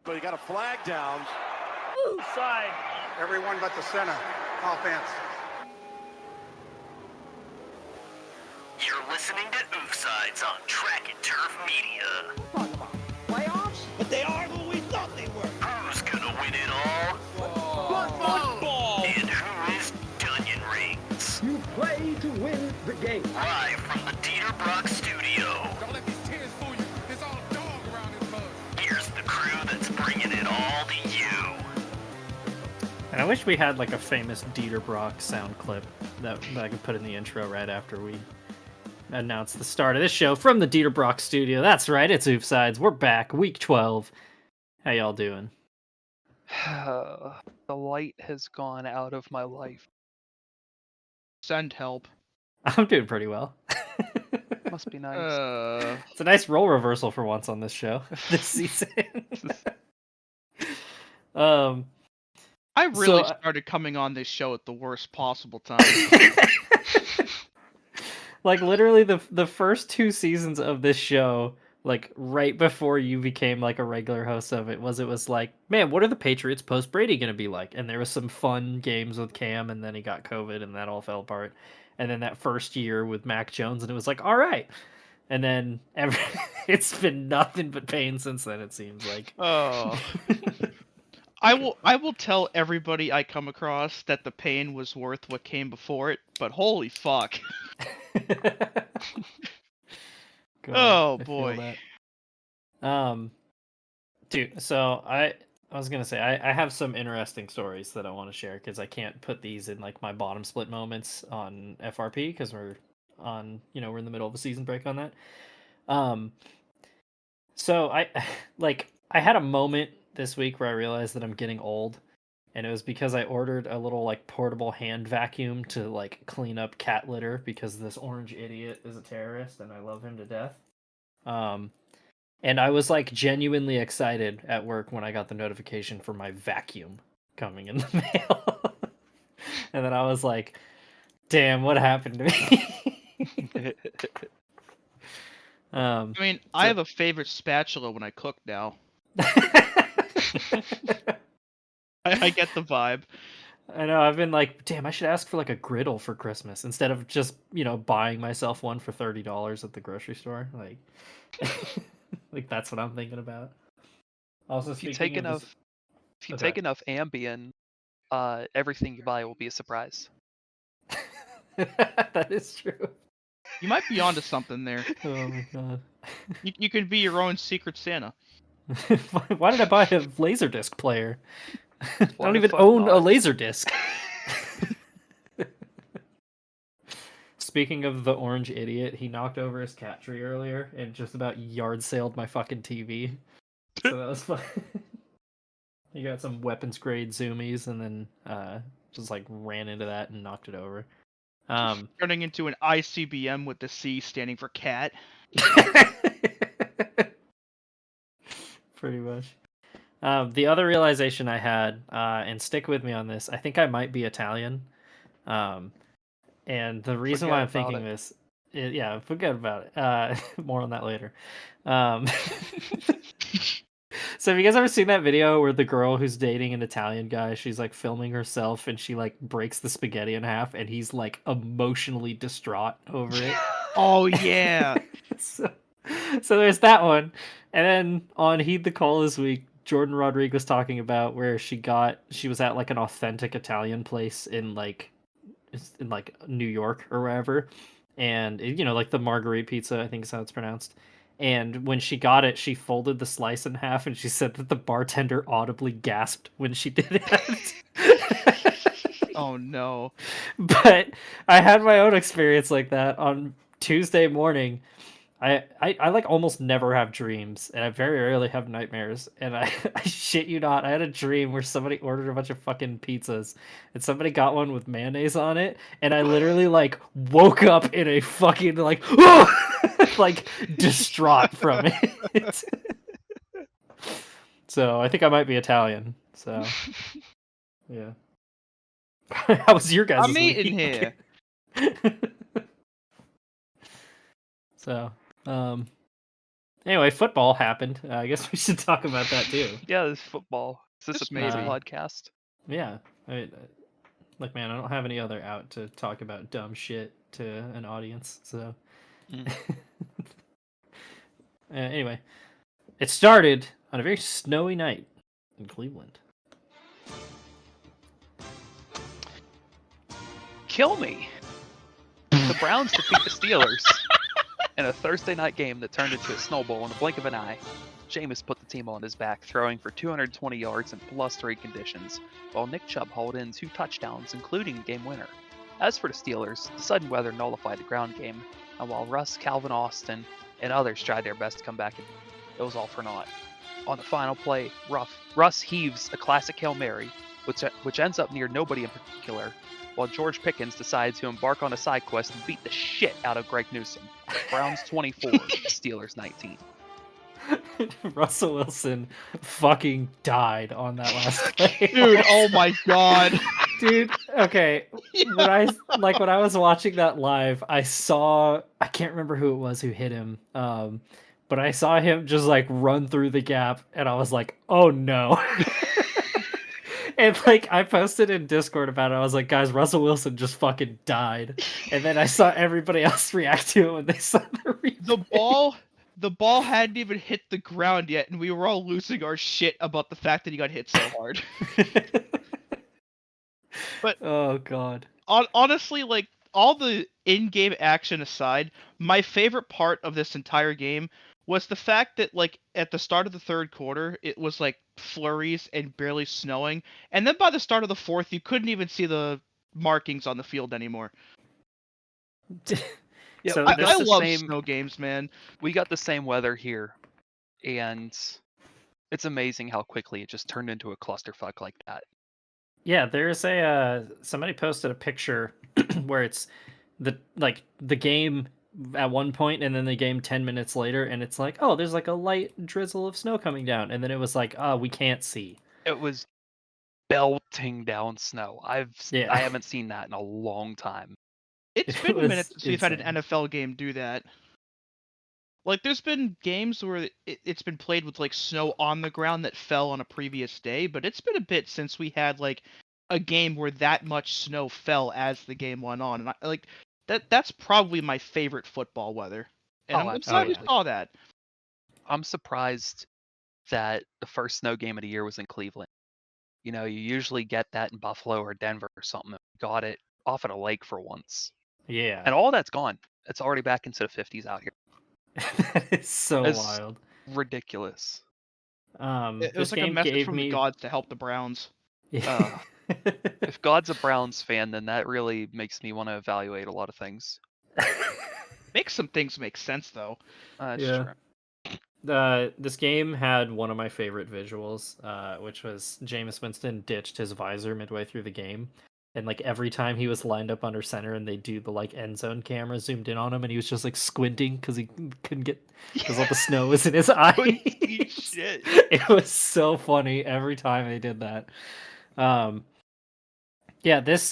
But he got a flag down. Oofside. Everyone but the center. Offense. You're listening to Oofsides on Track and Turf Media. Talk about playoffs? But they are who we thought they were. Who's gonna win it all? Football. And who is Dunyan Rings? You play to win the game. Live from the Dieter Brock studio. Don't let these tears fool you. There's all dog around this mug. Here's the crew that's bringing it all to you. And I wish we had like a famous Dieter Brock sound clip that I could put in the intro right after we announce the start of this show from the Dieter Brock studio. That's right, it's Oofsides. We're back, week 12. How y'all doing? The light has gone out of my life. Send help. I'm doing pretty well. Must be nice. It's a nice role reversal for once on this show this season. I really so- started coming on this show at the worst possible time. Like literally the first 2 seasons of this show, like right before you became like a regular host of it was like, man, what are the Patriots post Brady gonna be like? And there was some fun games with Cam, and then he got COVID and that all fell apart. And then that first year with Mac Jones, and it was like, all right. And then it's been nothing but pain since then, it seems like. Oh. I will tell everybody I come across that the pain was worth what came before it, but holy fuck. God, Oh, I feel boy. that. Dude, so I was gonna say I have some interesting stories that I want to share because I can't put these in like my bottom split moments on FRP because we're in the middle of a season break on that. So I had a moment this week where I realized that I'm getting old, and it was because I ordered a little like portable hand vacuum to like clean up cat litter because this orange idiot is a terrorist and I love him to death. And I was like genuinely excited at work when I got the notification for my vacuum coming in the mail. And then I was like, damn, what happened to me? I mean, I have a favorite spatula when I cook now. I get the vibe. I know, I've been like, damn, I should ask for like a griddle for Christmas instead of just, buying myself one for $30 at the grocery store. Like, like that's what I'm thinking about. Also, If you take enough Ambien, everything you buy will be a surprise. That is true. You might be onto something there. Oh my god. You can be your own secret Santa. Why did I buy a Laserdisc player? I Why don't the even fuck own a not? Laserdisc. Speaking of the orange idiot, he knocked over his cat tree earlier and just about yard sailed my fucking TV. So that was fun. He got some weapons grade zoomies and then just like ran into that and knocked it over. Turning into an ICBM with the C standing for cat. Pretty much. The other realization I had, and stick with me on this, I think I might be Italian. And the reason why I'm thinking this, forget about it. More on that later. So have you guys ever seen that video where the girl who's dating an Italian guy, she's like filming herself and she like breaks the spaghetti in half and he's like emotionally distraught over it? Oh yeah. So there's that one. And then on Heed the Call this week, Jordan Rodriguez was talking about where she was at like an authentic Italian place in like New York or wherever. And like the Marguerite pizza, I think is how it's pronounced. And when she got it, she folded the slice in half and she said that the bartender audibly gasped when she did it. Oh no. But I had my own experience like that on Tuesday morning. I like almost never have dreams, and I very rarely have nightmares. And I shit you not, I had a dream where somebody ordered a bunch of fucking pizzas, and somebody got one with mayonnaise on it, and I literally like woke up in a fucking like like distraught from it. So I think I might be Italian. So yeah. How was your guys' I'm week? eating here. So Anyway, football happened. I guess we should talk about that too. Yeah, this is football. Is this Just a paid maybe. podcast? Yeah. I mean, look, man, I don't have any other out to talk about dumb shit to an audience. So, anyway, it started on a very snowy night in Cleveland. Kill me. The Browns defeat the Steelers in a Thursday night game that turned into a snowball in the blink of an eye. Jameis put the team on his back, throwing for 220 yards in blustery conditions, while Nick Chubb hauled in 2 touchdowns, including a game winner. As for the Steelers, the sudden weather nullified the ground game, and while Russ, Calvin Austin, and others tried their best to come back, it was all for naught. On the final play, Russ heaves a classic Hail Mary, which ends up near nobody in particular, while George Pickens decides to embark on a side quest and beat the shit out of Greg Newsome. Browns 24, Steelers 19. Russell Wilson fucking died on that last play. Dude, oh my god. Dude, okay. When I was watching that live, I can't remember who it was who hit him. But I saw him just like run through the gap and I was like, "Oh no." And like I posted in Discord about it. I was like, "Guys, Russell Wilson just fucking died." And then I saw everybody else react to it when they saw the replay. The ball hadn't even hit the ground yet, and we were all losing our shit about the fact that he got hit so hard. But oh god. Honestly, like all the in-game action aside, my favorite part of this entire game was the fact that like at the start of the third quarter, it was like flurries and barely snowing, and then by the start of the fourth, you couldn't even see the markings on the field anymore. Yeah, So I the love same- snow games, man. We got the same weather here, and it's amazing how quickly it just turned into a clusterfuck like that. Yeah, there's somebody posted a picture where it's the game at one point and then the game 10 minutes later and it's like, oh, there's like a light drizzle of snow coming down, and then it was like, oh, we can't see. It was belting down snow. I haven't seen that in a long time. It's It been a was minute since we've had an insane. NFL game do that. Like, there's been games where it's been played with, like, snow on the ground that fell on a previous day, but it's been a bit since we had, like, a game where that much snow fell as the game went on. And, that's probably my favorite football weather. And I'm glad we absolutely. saw that. I'm surprised that the first snow game of the year was in Cleveland. You know, you usually get that in Buffalo or Denver or something. We got it off at a lake for once. Yeah. And all that's gone. It's already back into the 50s out here. That is so It's wild. ridiculous. It This was like a game message gave from me the gods to help the Browns. Yeah. If God's a Browns fan, then that really makes me want to evaluate a lot of things. Makes some things make sense, though. That's Yeah. true. This game had one of my favorite visuals, which was Jameis Winston ditched his visor midway through the game. And like every time he was lined up under center and they do the like end zone camera zoomed in on him and he was just like squinting because he couldn't get, because all the snow was in his eyes. Shit. It was so funny every time they did that. Yeah, this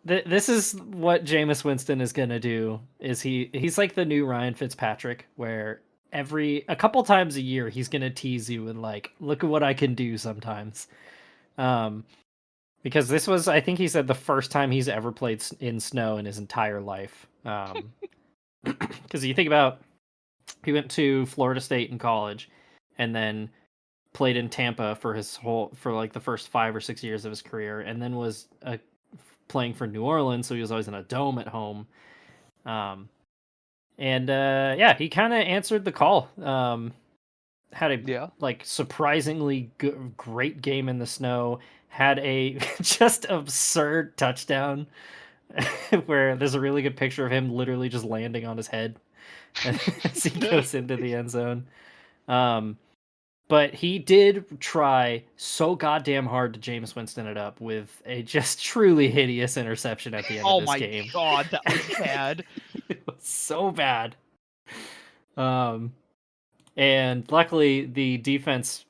this is what Jameis Winston is gonna do. Is he's like the new Ryan Fitzpatrick, where a couple times a year he's gonna tease you and like, look at what I can do sometimes. Because this was, I think he said, the first time he's ever played in snow in his entire life. Because you think about, he went to Florida State in college, and then played in Tampa for like the first 5 or 6 years of his career, and then was playing for New Orleans, so he was always in a dome at home. Yeah, he kind of answered the call. Had a like surprisingly great game in the snow. Had a just absurd touchdown where there's a really good picture of him literally just landing on his head as he goes into the end zone. But he did try so goddamn hard to Jameis Winston it up with a just truly hideous interception at the end of this game. Oh my god, that was bad. It was so bad. And luckily the defense,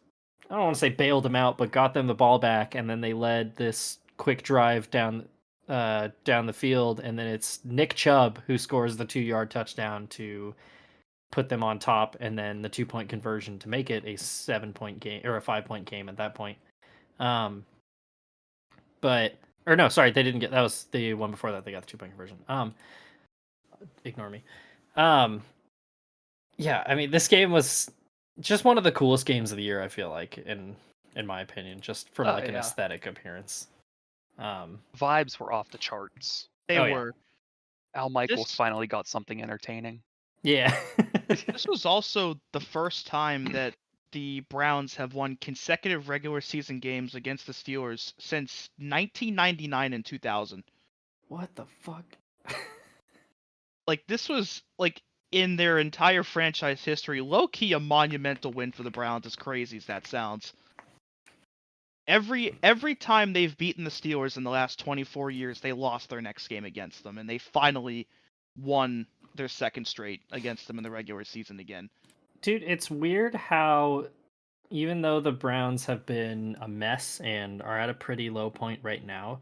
I don't want to say bailed them out, but got them the ball back, and then they led this quick drive down the field, and then it's Nick Chubb who scores the 2-yard touchdown to put them on top, and then the 2-point conversion to make it a 7-point game or a 5-point game at that point. But or no, sorry, they didn't get that was the one before that. They got the 2-point conversion. Ignore me. Yeah, I mean, this game was just one of the coolest games of the year. I feel like, in my opinion, just from an aesthetic appearance. Vibes were off the charts. They were. Al Michaels finally got something entertaining. Yeah. This was also the first time that the Browns have won consecutive regular season games against the Steelers since 1999 and 2000. What the fuck? Like, this was, like, in their entire franchise history, low-key a monumental win for the Browns, as crazy as that sounds. Every time they've beaten the Steelers in the last 24 years, they lost their next game against them, and they finally won their second straight against them in the regular season again. Dude, it's weird how, even though the Browns have been a mess and are at a pretty low point right now,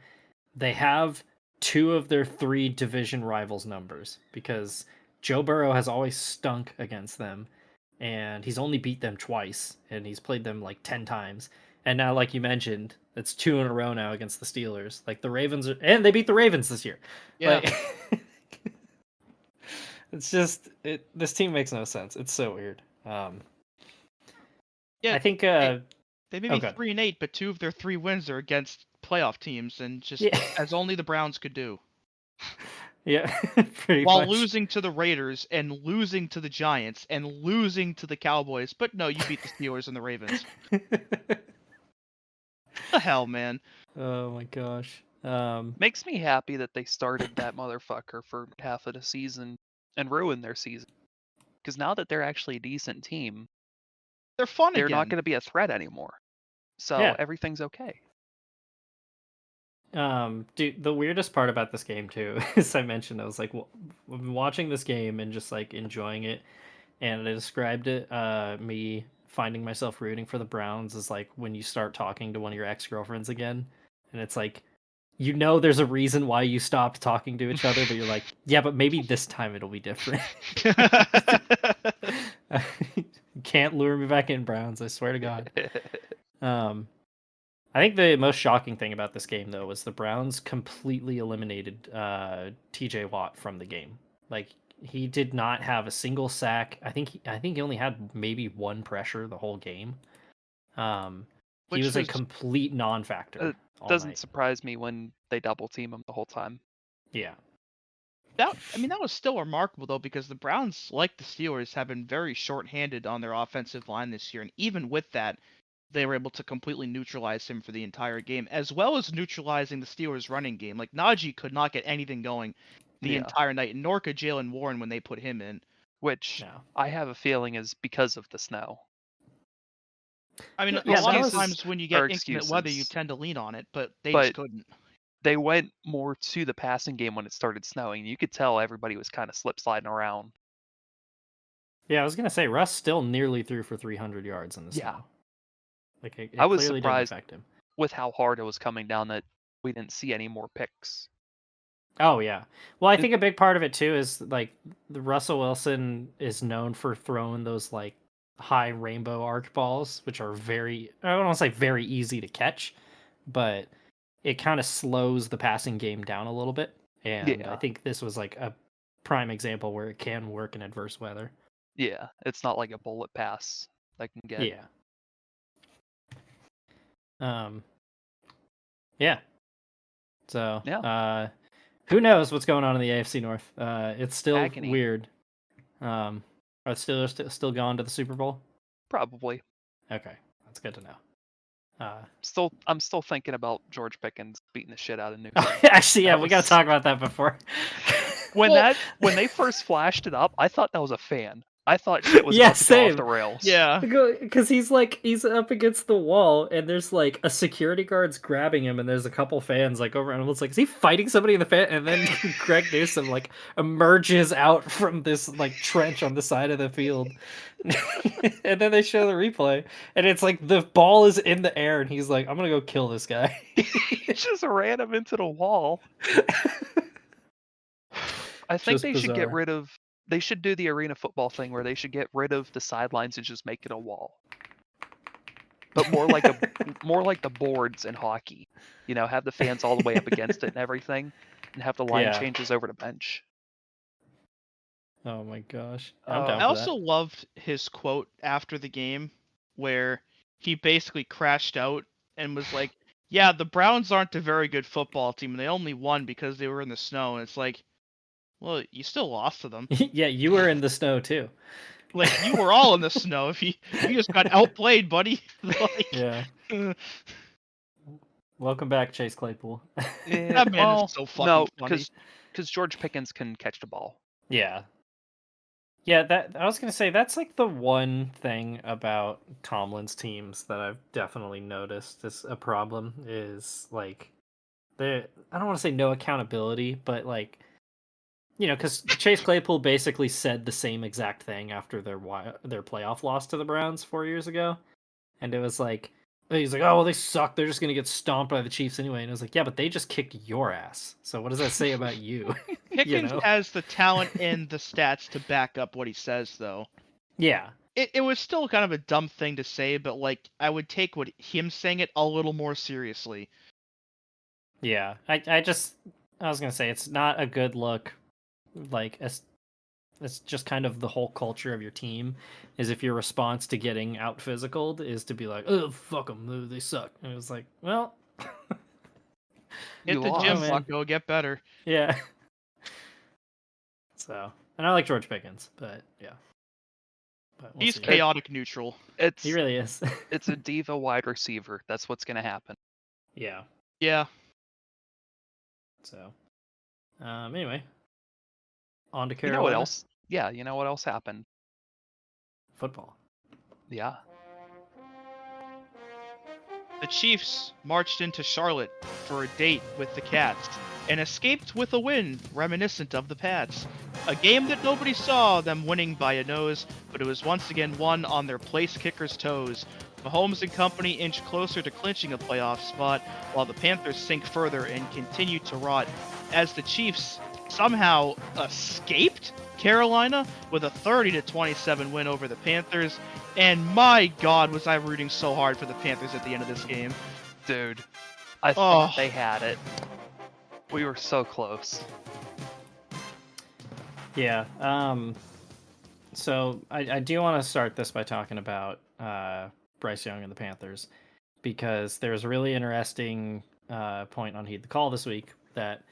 they have 2 of their 3 division rivals numbers, because Joe Burrow has always stunk against them, and he's only beat them twice, and he's played them like 10 times. And now, like you mentioned, it's 2 in a row now against the Steelers. Like, the Ravens and they beat the Ravens this year. Yeah. Like, it's just this team makes no sense. It's so weird. Yeah, I think they may be okay. 3-8, but 2 of their 3 wins are against playoff teams, and just as only the Browns could do. Yeah, pretty While much. losing to the Raiders and losing to the Giants and losing to the Cowboys, but no, you beat the Steelers and the Ravens. What the hell, man? Oh my gosh. Makes me happy that they started that motherfucker for half of the season and ruined their season. Because now that they're actually a decent team, They're fun they're again. not going to be a threat anymore. So Yeah. everything's okay. Dude, the weirdest part about this game too, as I mentioned, I was like, well, I've been watching this game and just like enjoying it, and I described it, me finding myself rooting for the Browns is like when you start talking to one of your ex-girlfriends again, and it's like, you know, there's a reason why you stopped talking to each other, but you're like, yeah, but maybe this time it'll be different. You can't lure me back in, Browns, I swear to God. I think the most shocking thing about this game, though, was the Browns completely eliminated T.J. Watt from the game. Like, he did not have a single sack. I think he only had maybe 1 pressure the whole game. He was a complete non-factor. Doesn't surprise me when they double team him the whole time. Yeah. That was still remarkable, though, because the Browns, like the Steelers, have been very short-handed on their offensive line this year, and even with that, they were able to completely neutralize him for the entire game, as well as neutralizing the Steelers' running game. Like, Najee could not get anything going the entire night, nor could Jalen Warren when they put him in. Which I have a feeling is because of the snow. I mean, a lot of times when you get inclement weather, you tend to lean on it, but they just couldn't. They went more to the passing game when it started snowing. You could tell everybody was kind of slip-sliding around. Yeah, I was going to say, Russ still nearly threw for 300 yards in the snow. Like, it I was clearly surprised didn't affect him. with how hard it was coming down that we didn't see any more picks. Oh, yeah. Well, I think a big part of it, too, is, like, the Russell Wilson is known for throwing those, like, high rainbow arc balls, which are I don't want to say very easy to catch, but it kind of slows the passing game down a little bit. And I think this was, like, a prime example where it can work in adverse weather. Yeah, it's not like a bullet pass that can get. Yeah. Yeah. So, who knows what's going on in the AFC North? It's still weird. Are the Steelers still going to the Super Bowl? Probably. Okay, that's good to know. I'm still thinking about George Pickens beating the shit out of Newton. Actually, yeah, we got to talk about that before. When they first flashed it up, I thought that was a fan. I thought shit was about to go off the rails. Yeah, because he's up against the wall, and there's like a security guard's grabbing him, and there's a couple fans like over, and it's like, is he fighting somebody in the fan? And then Greg Newsome like emerges out from this like trench on the side of the field, and then they show the replay, and it's like the ball is in the air, and he's like, I'm gonna go kill this guy. He just ran him into the wall. I think they should get rid of They should do the arena football thing where they should get rid of the sidelines and just make it a wall. But more like the boards in hockey. Have the fans all the way up against it and everything, and have the line Yeah. changes over to bench. Oh my gosh. I'm Uh, down I for also loved his quote after the game where he basically crashed out and was like, yeah, the Browns aren't a very good football team, and they only won because they were in the snow. And it's like, well, you still lost to them. that. Yeah, you were in the snow too. Like, you were all in the snow. If you just got outplayed, buddy. Like, Yeah. Welcome back, Chase Claypool. that man is so fucking no, funny. because George Pickens can catch the ball. Yeah. Yeah, that I was gonna say that's like the one thing about Tomlin's teams that I've definitely noticed is a problem is like I don't want to say no accountability, but like because Chase Claypool basically said the same exact thing after their playoff loss to the Browns 4 years ago, and it was like he's like, oh well, they suck. They're just gonna get stomped by the Chiefs anyway, and I was like, yeah, but they just kicked your ass. So what does that say about you? Pickens has the talent and the stats to back up what he says, though. Yeah. It was still kind of a dumb thing to say, but like I would take him saying it a little more seriously. Yeah, I was gonna say it's not a good look. Like it's just kind of the whole culture of your team is if your response to getting out physicaled is to be like, oh fuck them, they suck. And it was like, well, Hit You the lost. gym, man. Bucko, get better. yeah. So, and I like George Pickens, but yeah, but we'll He's see. chaotic neutral. It's He really is. it's a diva wide receiver. That's what's gonna happen. Yeah. Yeah. So, anyway, on to You Carolina. know what else? Yeah, you know what else happened? Football. Yeah. The Chiefs marched into Charlotte for a date with the Cats and escaped with a win reminiscent of the Pats. A game that nobody saw them winning by a nose, but it was once again won on their place kicker's toes. Mahomes and company inch closer to clinching a playoff spot, while the Panthers sink further and continue to rot, as the Chiefs somehow escaped Carolina with a 30-27 win over the Panthers. And my God, was I rooting so hard for the Panthers at the end of this game. Dude, I thought they had it. We were so close. Yeah. So I do want to start this by talking about Bryce Young and the Panthers, because there's a really interesting point on Heed the Call this week that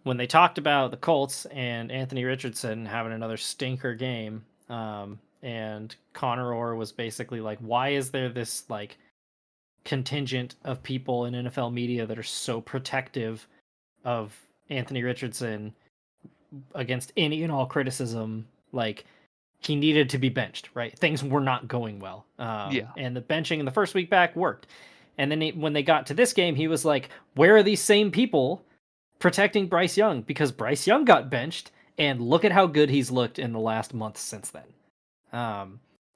when they talked about the Colts and Anthony Richardson having another stinker game, and Connor Orr was basically like, why is there this like contingent of people in NFL media that are so protective of Anthony Richardson against any and all criticism? Like, he needed to be benched, right? Things were not going well. Yeah. And the benching in the first week back worked. And then when they got to this game, he was like, where are these same people protecting Bryce Young? Because Bryce Young got benched, and look at how good he's looked in the last month since then.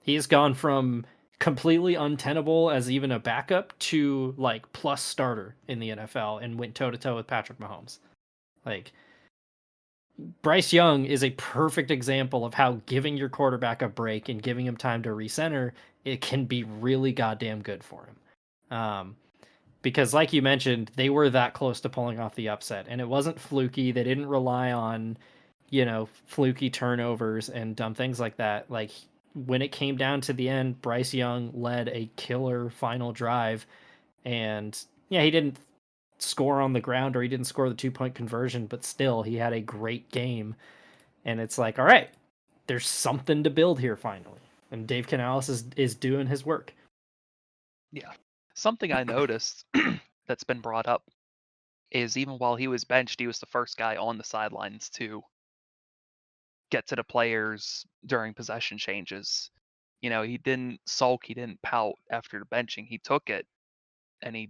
He's gone from completely untenable as even a backup to like plus starter in the NFL and went toe to toe with Patrick Mahomes. Like, Bryce Young is a perfect example of how giving your quarterback a break and giving him time to recenter, it can be really goddamn good for him. Because like you mentioned, they were that close to pulling off the upset, and it wasn't fluky. They didn't rely on, fluky turnovers and dumb things like that. Like, when it came down to the end, Bryce Young led a killer final drive, and yeah, he didn't score on the ground, or he didn't score the 2-point conversion, but still he had a great game. And it's like, all right, there's something to build here finally, and Dave Canales is doing his work. Yeah. Something I noticed that's been brought up is even while he was benched, he was the first guy on the sidelines to get to the players during possession changes. He didn't sulk, he didn't pout after the benching. He took it and he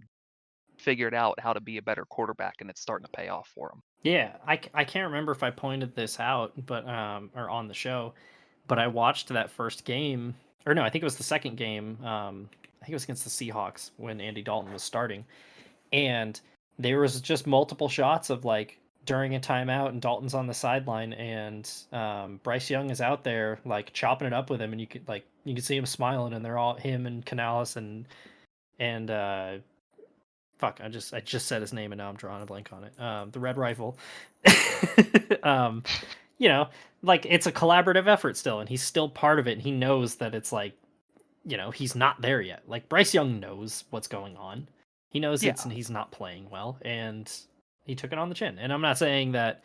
figured out how to be a better quarterback, and it's starting to pay off for him. Yeah, I can't remember if I pointed this out, but or on the show, but I watched that first game, or no, I think it was the second game. I think it was against the Seahawks when Andy Dalton was starting, and there was just multiple shots of like during a timeout and Dalton's on the sideline and Bryce Young is out there like chopping it up with him, and you could see him smiling, and they're all him and Canales and fuck, I just said his name and now I'm drawing a blank on it. The Red Rifle. You know, like it's a collaborative effort still, and he's still part of it, and he knows that it's like, you know, he's not there yet. Like Bryce Young knows what's going on. He knows Yeah. he's not playing well, and he took it on the chin. And I'm not saying that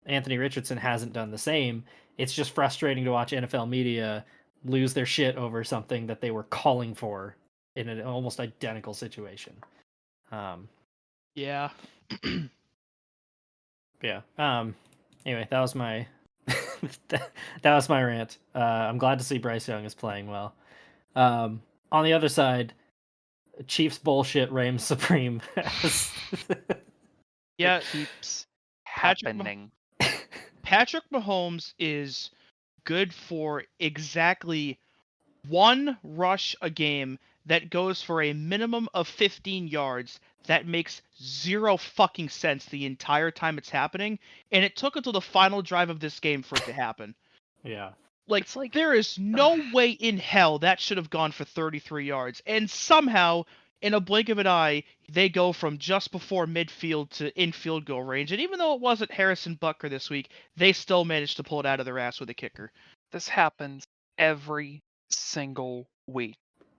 Anthony Richardson hasn't done the same. It's just frustrating to watch NFL media lose their shit over something that they were calling for in an almost identical situation. Yeah. Yeah. Anyway, that was my that was my rant. I'm glad to see Bryce Young is playing well. On the other side, Chiefs bullshit reigns supreme. Yeah. It keeps Patrick happening. Patrick Mahomes is good for exactly one rush a game that goes for a minimum of 15 yards. That makes zero fucking sense the entire time it's happening, and it took until the final drive of this game for it to happen. Yeah. Like, It's like- there is no way in hell that should have gone for 33 yards, and somehow, in a blink of an eye, they go from just before midfield to in field goal range, and even though it wasn't Harrison Butker this week, they still managed to pull it out of their ass with a kicker. This happens every single week.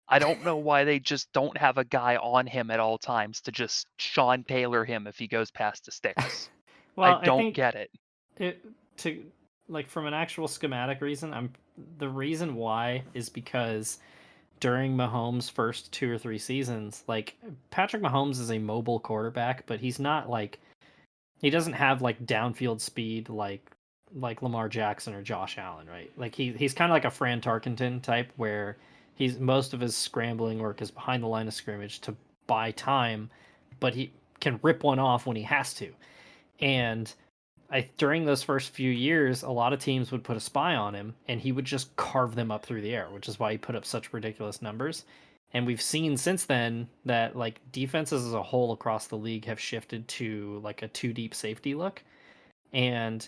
I don't know why they just don't have a guy on him at all times to just Sean Taylor him if he goes past the sticks. Well, I don't think get it. to like from an actual schematic reason, the reason why is because during Mahomes' first 2 or 3 seasons, like Patrick Mahomes is a mobile quarterback, but he's not like, he doesn't have like downfield speed like Lamar Jackson or Josh Allen, right? Like he's kind of like a Fran Tarkenton type, where he's most of his scrambling work is behind the line of scrimmage to buy time, but he can rip one off when he has to. And during those first few years, a lot of teams would put a spy on him, and he would just carve them up through the air, which is why he put up such ridiculous numbers. And we've seen since then that like defenses as a whole across the league have shifted to like a 2 deep safety look, and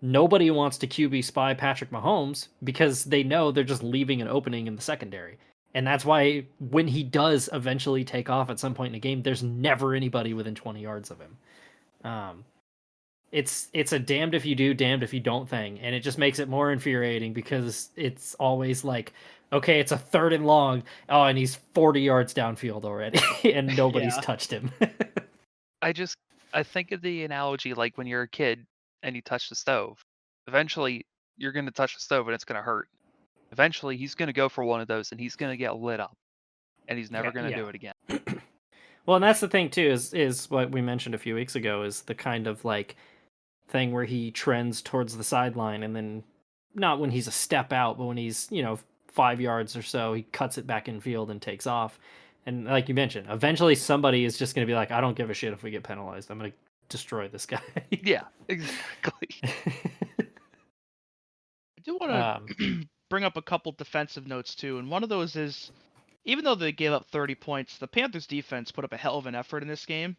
nobody wants to QB spy Patrick Mahomes because they know they're just leaving an opening in the secondary. And that's why when he does eventually take off at some point in a game, there's never anybody within 20 yards of him. It's a damned if you do, damned if you don't thing. And it just makes it more infuriating because it's always like, okay, it's a 3rd and long. Oh, and he's 40 yards downfield already and nobody's touched him. I think of the analogy like when you're a kid and you touch the stove. Eventually, you're going to touch the stove and it's going to hurt. Eventually, he's going to go for one of those and he's going to get lit up. And he's never going to do it again. Well, and that's the thing too, is what we mentioned a few weeks ago, is the kind of like thing where he trends towards the sideline, and then not when he's a step out, but when he's, 5 yards or so, he cuts it back in field and takes off. And like you mentioned, eventually somebody is just going to be like, I don't give a shit if we get penalized. I'm going to destroy this guy. Yeah, exactly. I do want to bring up a couple defensive notes too, and one of those is, even though they gave up 30 points, the Panthers defense put up a hell of an effort in this game.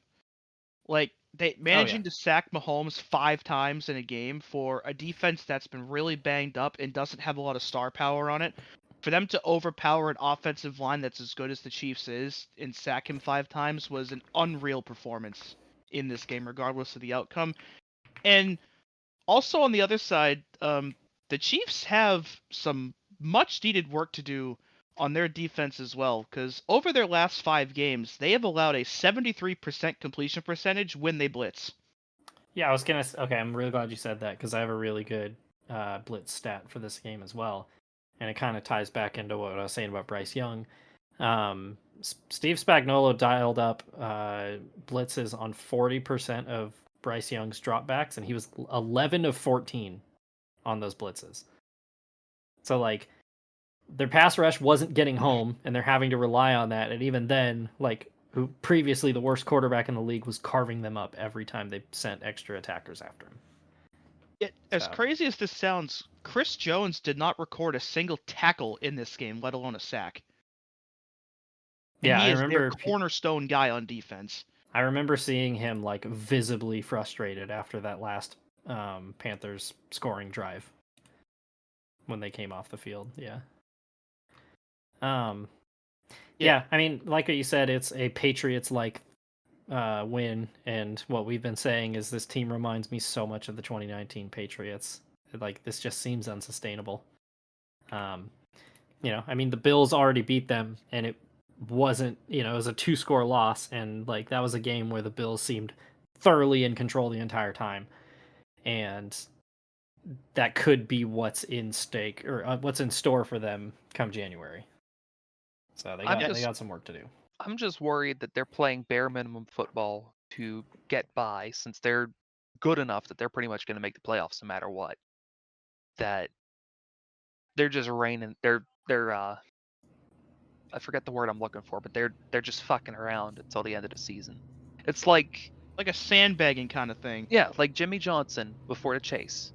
Like, managing to sack Mahomes 5 times in a game for a defense that's been really banged up and doesn't have a lot of star power on it. For them to overpower an offensive line that's as good as the Chiefs is and sack him 5 times was an unreal performance in this game, regardless of the outcome. And also on the other side, the Chiefs have some much needed work to do on their defense as well, because over their last 5 games, they have allowed a 73% completion percentage when they blitz. Yeah, I was gonna. Okay, I'm really glad you said that, because I have a really good blitz stat for this game as well, and it kind of ties back into what I was saying about Bryce Young. Steve Spagnuolo dialed up blitzes on 40% of Bryce Young's dropbacks, and he was 11 of 14 on those blitzes. So like, their pass rush wasn't getting home, and they're having to rely on that. And even then, like, who previously the worst quarterback in the league was carving them up every time they sent extra attackers after him. As crazy as this sounds, Chris Jones did not record a single tackle in this game, let alone a sack. And Yeah, he I is remember their cornerstone guy on defense. I remember seeing him like visibly frustrated after that last Panthers scoring drive when they came off the field. Yeah. Yeah, I mean, like what you said, it's a Patriots-like win, and what we've been saying is this team reminds me so much of the 2019 Patriots. Like, this just seems unsustainable. I mean, the Bills already beat them, and it wasn't, it was a 2-score loss, and like that was a game where the Bills seemed thoroughly in control the entire time, and that could be what's in stake or what's in store for them come January. So they got some work to do. I'm just worried that they're playing bare minimum football to get by, since they're good enough that they're pretty much going to make the playoffs no matter what. That they're just raining. They're I forget the word I'm looking for, but they're just fucking around until the end of the season. It's like a sandbagging kind of thing. Yeah, like Jimmy Johnson before the chase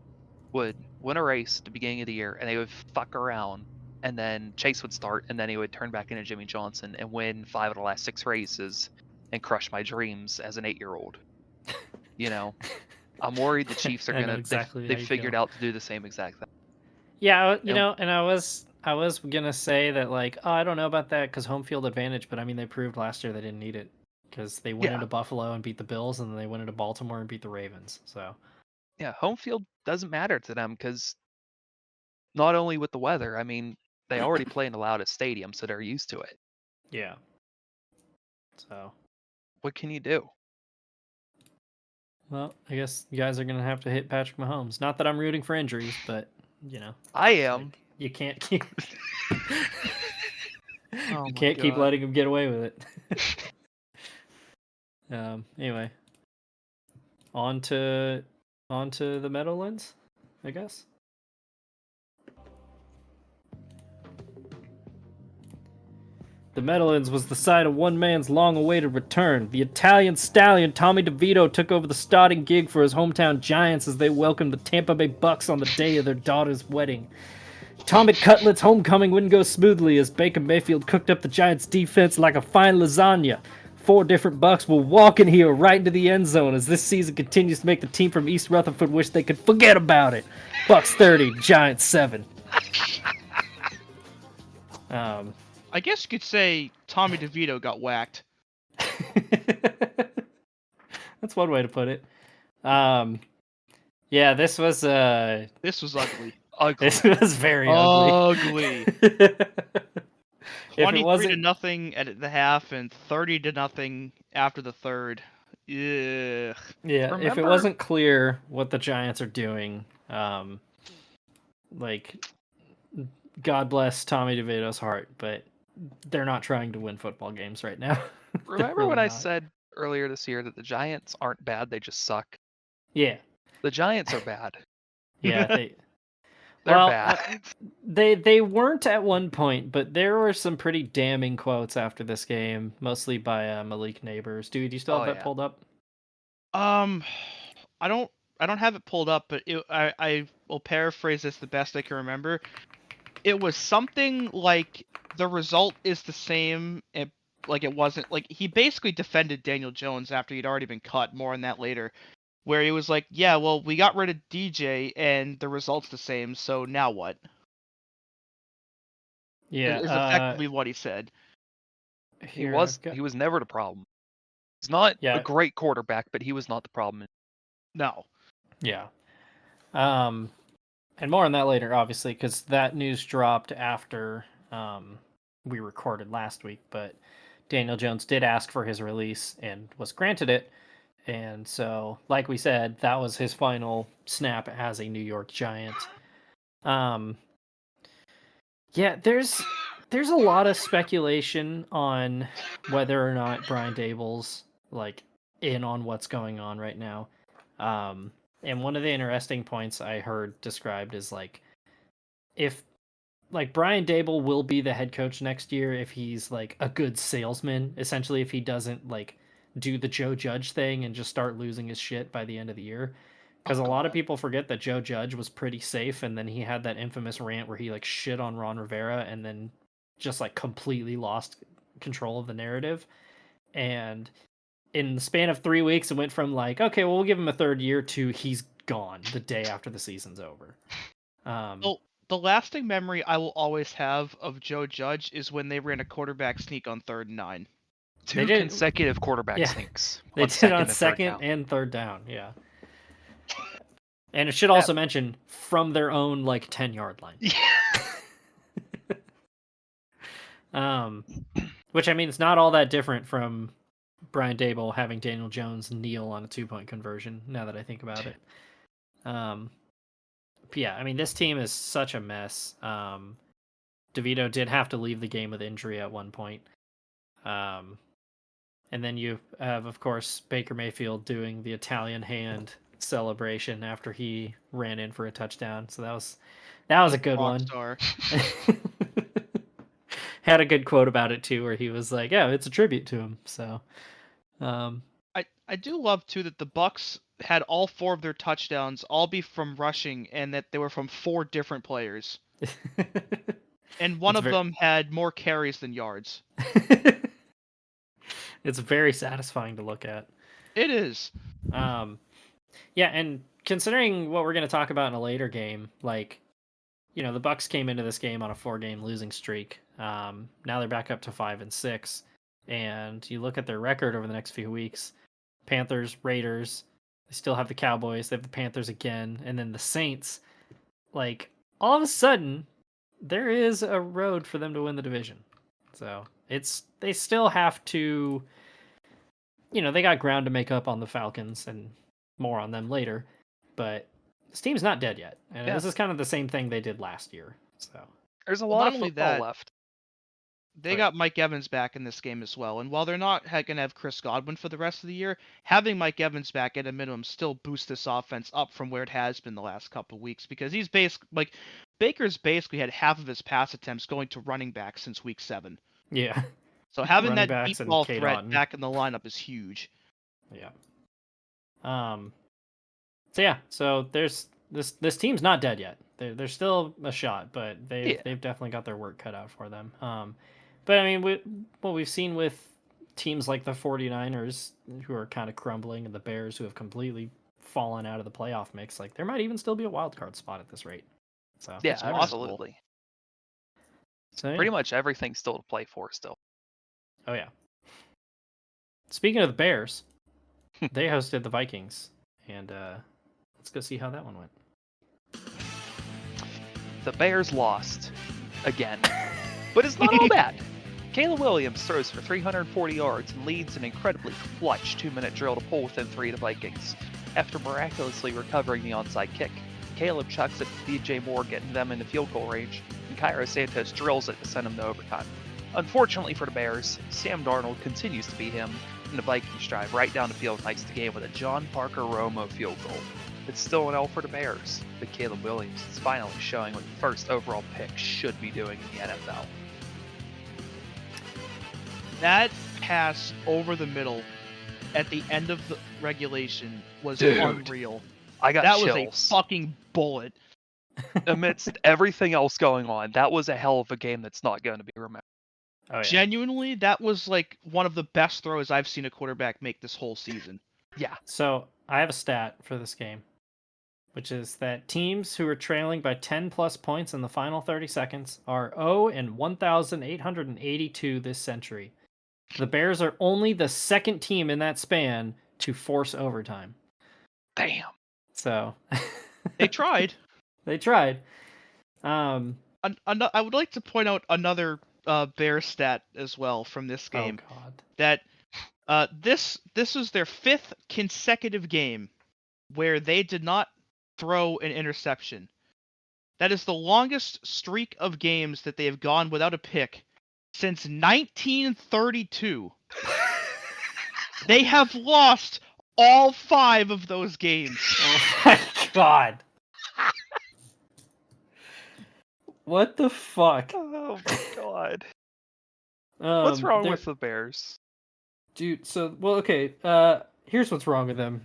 would win a race at the beginning of the year, and they would fuck around, and then Chase would start, and then he would turn back into Jimmy Johnson and win 5 of the last 6 races and crush my dreams as an 8-year-old. I'm worried the Chiefs are gonna they figured out to do the same exact thing. Yeah, and I was gonna say that, like, I don't know about that because home field advantage, but I mean they proved last year they didn't need it because they went into Buffalo and beat the Bills, and then they went into Baltimore and beat the Ravens. So yeah, home field doesn't matter to them because not only with the weather, I mean they already play in the loudest stadium, so they're used to it. Yeah. So what can you do? Well, I guess you guys are gonna have to hit Patrick Mahomes. Not that I'm rooting for injuries, but I am. Like, you can't keep Oh you can't keep letting him get away with it. Anyway, on to the Meadowlands, I guess. The Meadowlands was the site of one man's long-awaited return. The Italian stallion Tommy DeVito took over the starting gig for his hometown Giants as they welcomed the Tampa Bay Bucs on the day of their daughter's wedding. Tommy Cutlet's homecoming wouldn't go smoothly as Baker Mayfield cooked up the Giants' defense like a fine lasagna. 4 different Bucs will walk in here right into the end zone as this season continues to make the team from East Rutherford wish they could forget about it. Bucs 30, Giants 7. I guess you could say Tommy DeVito got whacked. That's one way to put it. Yeah, this was ugly. This was very ugly. 23-0 at the half and 30-0 after the third. Ugh. Yeah, if it wasn't clear what the Giants are doing, like, God bless Tommy DeVito's heart, but they're not trying to win football games right now. Remember when I said earlier this year that the Giants aren't bad, they just suck? Yeah. The Giants are bad. Yeah, they're bad. They weren't at one point, but there were some pretty damning quotes after this game, mostly by Malik Neighbors. Dude, do you still have that pulled up? I don't have it pulled up, but I will paraphrase this the best I can remember. It was something like the result is the same. Like it wasn't like he basically defended Daniel Jones after he'd already been cut. More on that later, where he was like, "Yeah, well, we got rid of DJ and the result's the same. So now what?" Yeah, is effectively what he said. He was never the problem. He's not a great quarterback, but he was not the problem. No. Yeah. And more on that later, obviously, because that news dropped after we recorded last week. But Daniel Jones did ask for his release and was granted it. And so, like we said, that was his final snap as a New York Giant. Yeah, there's a lot of speculation on whether or not Brian Daboll's like in on what's going on right now. And one of the interesting points I heard described is like if like Brian Daboll will be the head coach next year if he's like a good salesman, essentially if he doesn't like do the Joe Judge thing and just start losing his shit by the end of the year. Because a lot of people forget that Joe Judge was pretty safe, and then he had that infamous rant where he like shit on Ron Rivera and then just like completely lost control of the narrative. And in the span of 3 weeks, it went from like, okay, well, we'll give him a third year to he's gone the day after the season's over. The lasting memory I will always have of Joe Judge is when they ran a quarterback sneak on 3rd and 9. Two did- consecutive quarterback yeah, sneaks. They on did second on and third second down. and third down, yeah. And it should also mention from their own like 10-yard line. Which I mean, it's not all that different from Brian Dable having Daniel Jones kneel on a 2-point conversion. Now that I think about it, but yeah, I mean, this team is such a mess. DeVito did have to leave the game with injury at one point. And then you have, of course, Baker Mayfield doing the Italian hand celebration after he ran in for a touchdown. So that was a good one. Rockstar. Had a good quote about it too, where he was like, "Yeah, it's a tribute to him." So, I do love too that the Bucs had all 4 of their touchdowns all be from rushing, and that they were from 4 different players. And one of them had more carries than yards. It's very satisfying to look at. It is. Yeah, and considering what we're going to talk about in a later game, like, you know, the Bucs came into this game on a 4-game losing streak. Now they're back up to 5-6, and you look at their record over the next few weeks: Panthers, Raiders. They still have the Cowboys. They have the Panthers again, and then the Saints. Like, all of a sudden, there is a road for them to win the division. So they still have to, you know, they got ground to make up on the Falcons, and more on them later. But this team's not dead yet, and this is kind of the same thing they did last year. So There's a Well, lot not of only football that, left. They got Mike Evans back in this game as well. And while they're not going to have Chris Godwin for the rest of the year, having Mike Evans back at a minimum still boosts this offense up from where it has been the last couple of weeks, because he's Baker's basically had half of his pass attempts going to running back since week 7. yeah, So having Running that backs deep and ball Cade threat Otton. back in the lineup is huge. yeah. So there's this team's not dead yet. They're still a shot, but they've definitely got their work cut out for them. But I mean, what we've seen with teams like the 49ers, who are kind of crumbling, and the Bears, who have completely fallen out of the playoff mix, like, there might even still be a wild card spot at this rate. So Yeah, It's possible. absolutely. so, yeah. Pretty much everything's still to play for still. Oh yeah. Speaking of the Bears, they hosted the Vikings, and let's go see how that one went. The Bears lost again, but it's not all bad. Caleb Williams throws for 340 yards and leads an incredibly clutch 2-minute drill to pull within 3 of the Vikings. After miraculously recovering the onside kick, Caleb chucks it to DJ Moore, getting them into field goal range, and Cairo Santos drills it to send them to overtime. Unfortunately for the Bears, Sam Darnold continues to beat him, and the Vikings drive right down the field and ice the game with a John Parker Romo field goal. It's still an L for the Bears, but Caleb Williams is finally showing what the first overall pick should be doing in the NFL. That pass over the middle at the end of the regulation was Dude. unreal. I got That chills. was a fucking bullet. Amidst everything else going on, that was a hell of a game that's not going to be remembered. Oh yeah. Genuinely, that was like one of the best throws I've seen a quarterback make this whole season. Yeah. So I have a stat for this game, which is that teams who are trailing by 10 plus points in the final 30 seconds are 0-1,882 this century. The Bears are only the second team in that span to force overtime. Damn. So They tried. they tried. I would like to point out another Bears stat as well from this game. Oh god. That this is their 5th consecutive game where they did not throw an interception. That is the longest streak of games that they have gone without a pick since 1932. They have lost all 5 of those games. Oh my god. What the fuck? Oh my god. What's wrong with the Bears? Dude, okay, here's what's wrong with them.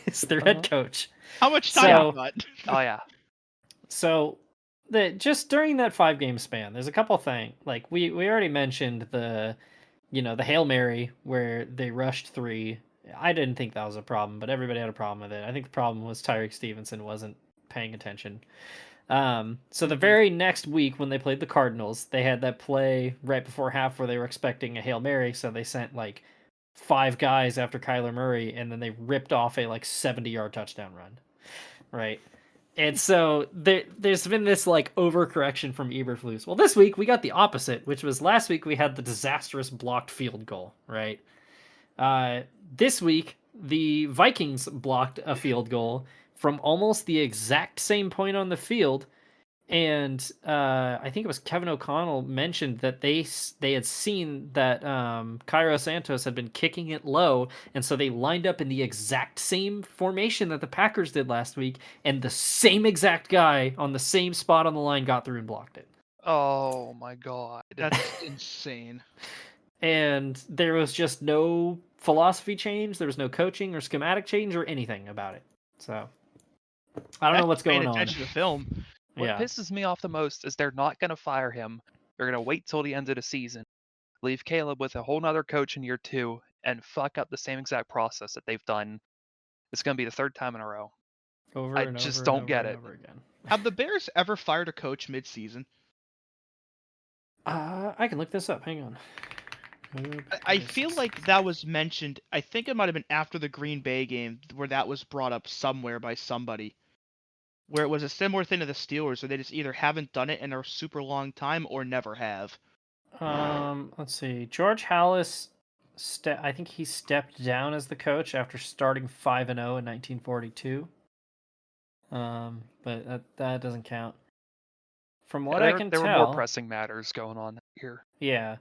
It's their head coach. How much time So- you got? Oh yeah. So, just during that 5-game span, there's a couple things. Like, we already mentioned the Hail Mary where they rushed 3 I didn't think that was a problem, but everybody had a problem with it. I think the problem was Tyreek Stevenson wasn't paying attention. So the very next week when they played the Cardinals, they had that play right before half where they were expecting a Hail Mary, so they sent like 5 guys after Kyler Murray, and then they ripped off a like 70-yard touchdown run, right? And so there's been this like overcorrection from Eberflus. Well, this week we got the opposite, which was last week we had the disastrous blocked field goal, right? This week the Vikings blocked a field goal from almost the exact same point on the field, and I think it was Kevin O'Connell mentioned that they had seen that Cairo Santos had been kicking it low, and so they lined up in the exact same formation that the Packers did last week, and the same exact guy on the same spot on the line got through and blocked it. Oh my god. That's insane. And there was just no philosophy change, there was no coaching or schematic change or anything about it. So I don't know what's going on. Attention to film. What Yeah. pisses me off the most is they're not going to fire him. They're going to wait till the end of the season, leave Caleb with a whole nother coach in year 2, and fuck up the same exact process that they've done. It's going to be the 3rd time in a row. Over I and just over don't and get over it. and over again. Have the Bears ever fired a coach mid-season? I can look this up. Hang on. I feel like that was mentioned. I think it might have been after the Green Bay game where that was brought up somewhere by somebody. Where it was a similar thing to the Steelers, where they just either haven't done it in a super long time or never have. Let's see. George Halas, I think he stepped down as the coach after starting 5-0 in 1942. But that doesn't count. From what I can there tell, were more pressing matters going on here. yeah.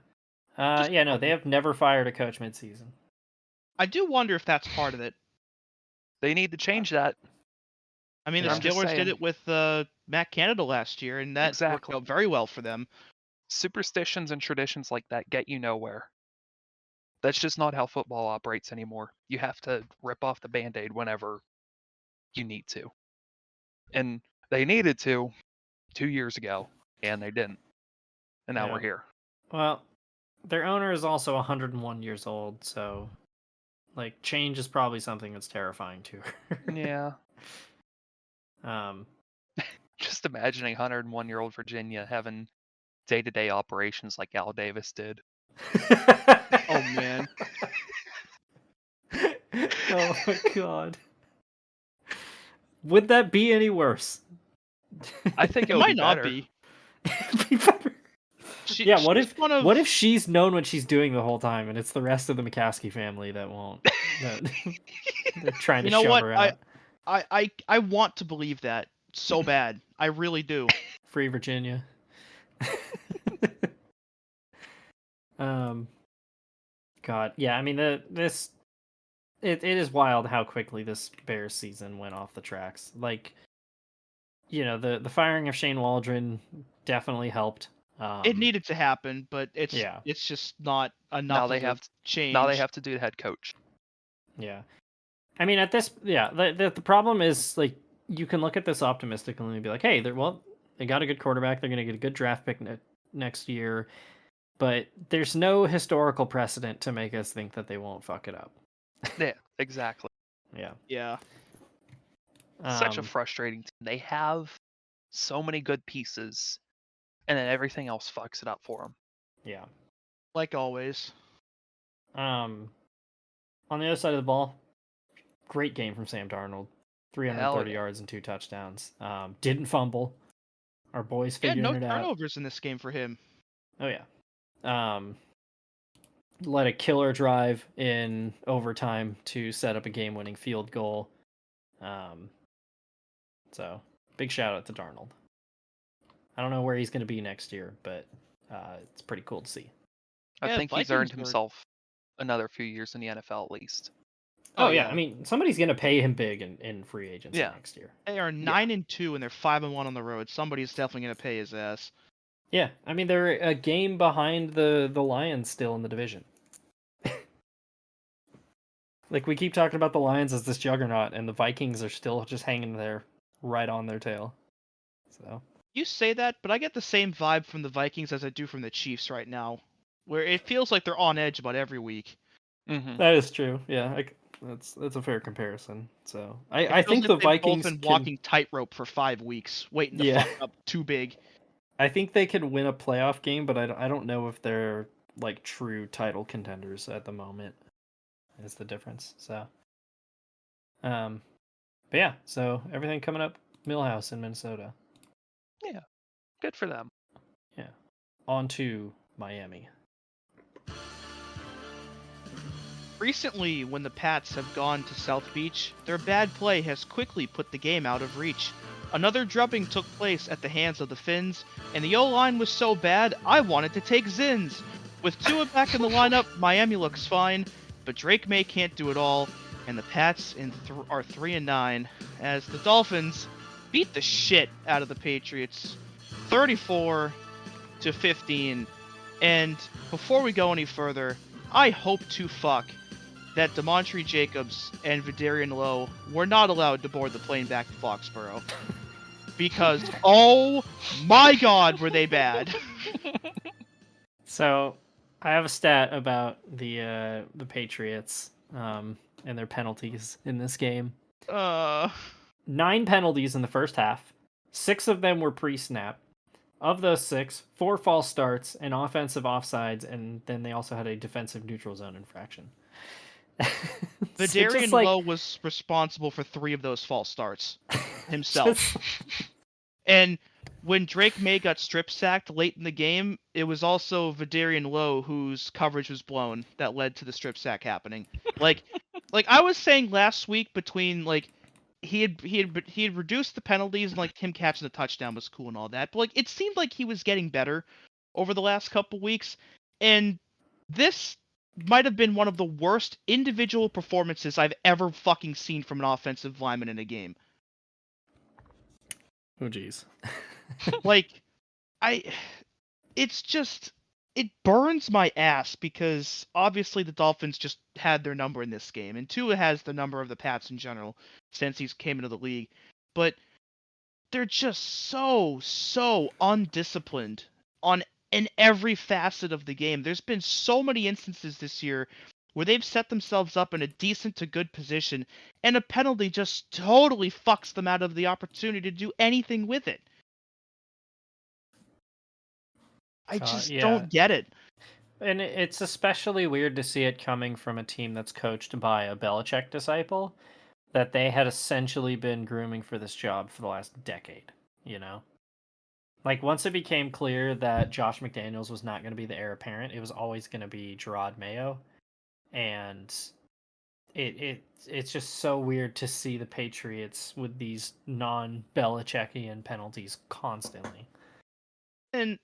Just Yeah, no, they have never fired a coach mid-season. I do wonder if that's part of it. They need to change that. I mean, Yeah. the I'm just Steelers did saying. it with Matt Canada last year, and that Exactly. worked out very well for them. Superstitions and traditions like that get you nowhere. That's just not how football operates anymore. You have to rip off the Band-Aid whenever you need to. And they needed to 2 years ago, and they didn't. And now Yeah. we're here. Well, their owner is also 101 years old, so like change is probably something that's terrifying to her. Yeah. Um, Just imagining 101-year-old Virginia having day-to-day operations like Al Davis did. Oh man. Oh my god. Would that be any worse? I think It it would might be not better. be. Be better. Yeah, what she's if one of- what if she's known what she's doing the whole time and it's the rest of the McCaskey family that won't? That they're trying to You know shove what? her out. I want to believe that so bad. I really do. Free Virginia. God, yeah. I mean, it is wild how quickly this Bears season went off the tracks. Like, you know, the firing of Shane Waldron definitely helped. It needed to happen, but it's Yeah. it's just not enough. Now they of a have change. Now they have to do the head coach. Yeah. I mean, at this, yeah, the problem is, like, you can look at this optimistically and be like, hey, they got a good quarterback. They're going to get a good draft pick next year. But there's no historical precedent to make us think that they won't fuck it up. Yeah, exactly. Yeah. Yeah. Such a Um, frustrating team. They have so many good pieces, and then everything else fucks it up for them. Yeah. Like always. On the other side of the ball, great game from Sam Darnold. 330 yeah. yards and 2 touchdowns. Didn't fumble. Our boys Yeah, figuring no it out. turnovers in this game for him. Oh yeah. Led a killer drive in overtime to set up a game-winning field goal. So big shout out to Darnold. I don't know where he's going to be next year, but it's pretty cool to see. I Yeah, think he's Vikings earned were- himself another few years in the NFL at least. Oh, Oh, yeah. yeah. I mean, somebody's going to pay him big in free agency Yeah. next year. They are 9-2 and they're 5-1 on the road. Somebody's definitely gonna pay his ass. Yeah, I mean, they're a game behind the Lions still in the division. Like, we keep talking about the Lions as this juggernaut, and the Vikings are still just hanging there right on their tail. So, You say that, but I get the same vibe from the Vikings as I do from the Chiefs right now, where it feels like they're on edge about every week. Mm-hmm. That is true. Yeah, that's a fair comparison. So I It feels think like the they've both Vikings been can. walking tightrope for 5 weeks, waiting to Yeah. fuck up too big. I think they can win a playoff game, but I don't know if they're like true title contenders at the moment. Is the difference. So, but yeah. So everything coming up, Millhouse in Minnesota. Yeah, good for them. Yeah. On to Miami. Recently, when the Pats have gone to South Beach, their bad play has quickly put the game out of reach. Another drubbing took place at the hands of the Finns, and the O-line was so bad, I wanted to take Zins. With Tua back in the lineup, Miami looks fine, but Drake May can't do it all, and the Pats are 3-9, as the Dolphins beat the shit out of the Patriots, 34-15. And before we go any further, I hope to fuck that Demontre Jacobs and Vidarian Lowe were not allowed to board the plane back to Foxborough. Because, oh my god, were they bad. So I have a stat about the Patriots and their penalties in this game. 9 penalties in the first half. 6 of them were pre-snap. Of those 6, 4 false starts, and offensive offsides, and then they also had a defensive neutral zone infraction. Vidarian Lowe was responsible for 3 of those false starts himself. And when Drake May got strip sacked late in the game, it was also Vidarian Lowe whose coverage was blown that led to the strip sack happening. Like I was saying last week, between like he had reduced the penalties, and like him catching the touchdown was cool and all that, but like it seemed like he was getting better over the last couple weeks, and this might have been one of the worst individual performances I've ever fucking seen from an offensive lineman in a game. Oh jeez. Like, it's just, it burns my ass, because obviously the Dolphins just had their number in this game, and Tua has the number of the Pats in general since he's came into the league, but they're just so undisciplined in every facet of the game. There's been so many instances this year where they've set themselves up in a decent to good position, and a penalty just totally fucks them out of the opportunity to do anything with it. I just don't get it. And it's especially weird to see it coming from a team that's coached by a Belichick disciple, that they had essentially been grooming for this job for the last decade, you know? Like, once it became clear that Josh McDaniels was not going to be the heir apparent, it was always going to be Gerard Mayo. And it's just so weird to see the Patriots with these non-Belichickian penalties constantly. And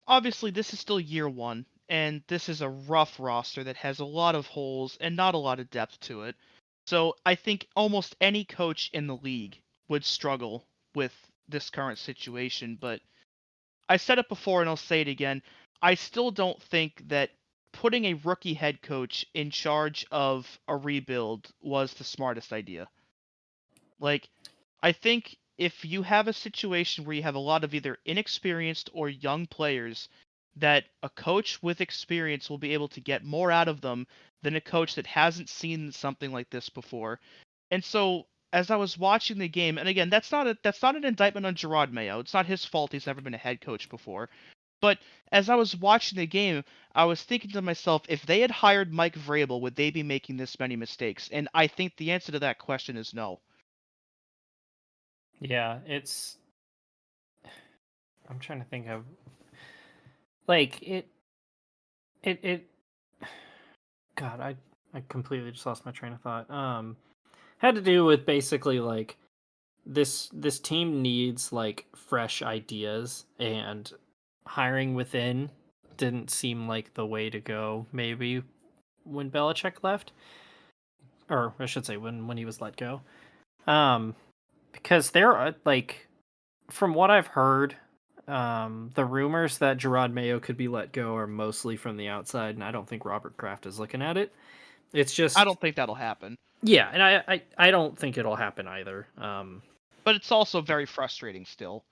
obviously this is still year 1, and this is a rough roster that has a lot of holes and not a lot of depth to it. So I think almost any coach in the league would struggle with this current situation, but I said it before and I'll say it again. I still don't think that putting a rookie head coach in charge of a rebuild was the smartest idea. Like, I think if you have a situation where you have a lot of either inexperienced or young players, that a coach with experience will be able to get more out of them than a coach that hasn't seen something like this before. And so, as I was watching the game, and again, that's not an indictment on Gerard Mayo. It's not his fault he's never been a head coach before. But as I was watching the game, I was thinking to myself, if they had hired Mike Vrabel, would they be making this many mistakes? And I think the answer to that question is no. Yeah, I'm trying to think of, like, God, I completely just lost my train of thought. Had to do with basically, like, this team needs, like, fresh ideas, and hiring within didn't seem like the way to go, maybe, when Belichick left. Or I should say when he was let go. Because there are, like, from what I've heard, the rumors that Gerard Mayo could be let go are mostly from the outside, and I don't think Robert Kraft is looking at it. It's just, I don't think that'll happen. Yeah, and I don't think it'll happen either. But it's also very frustrating still.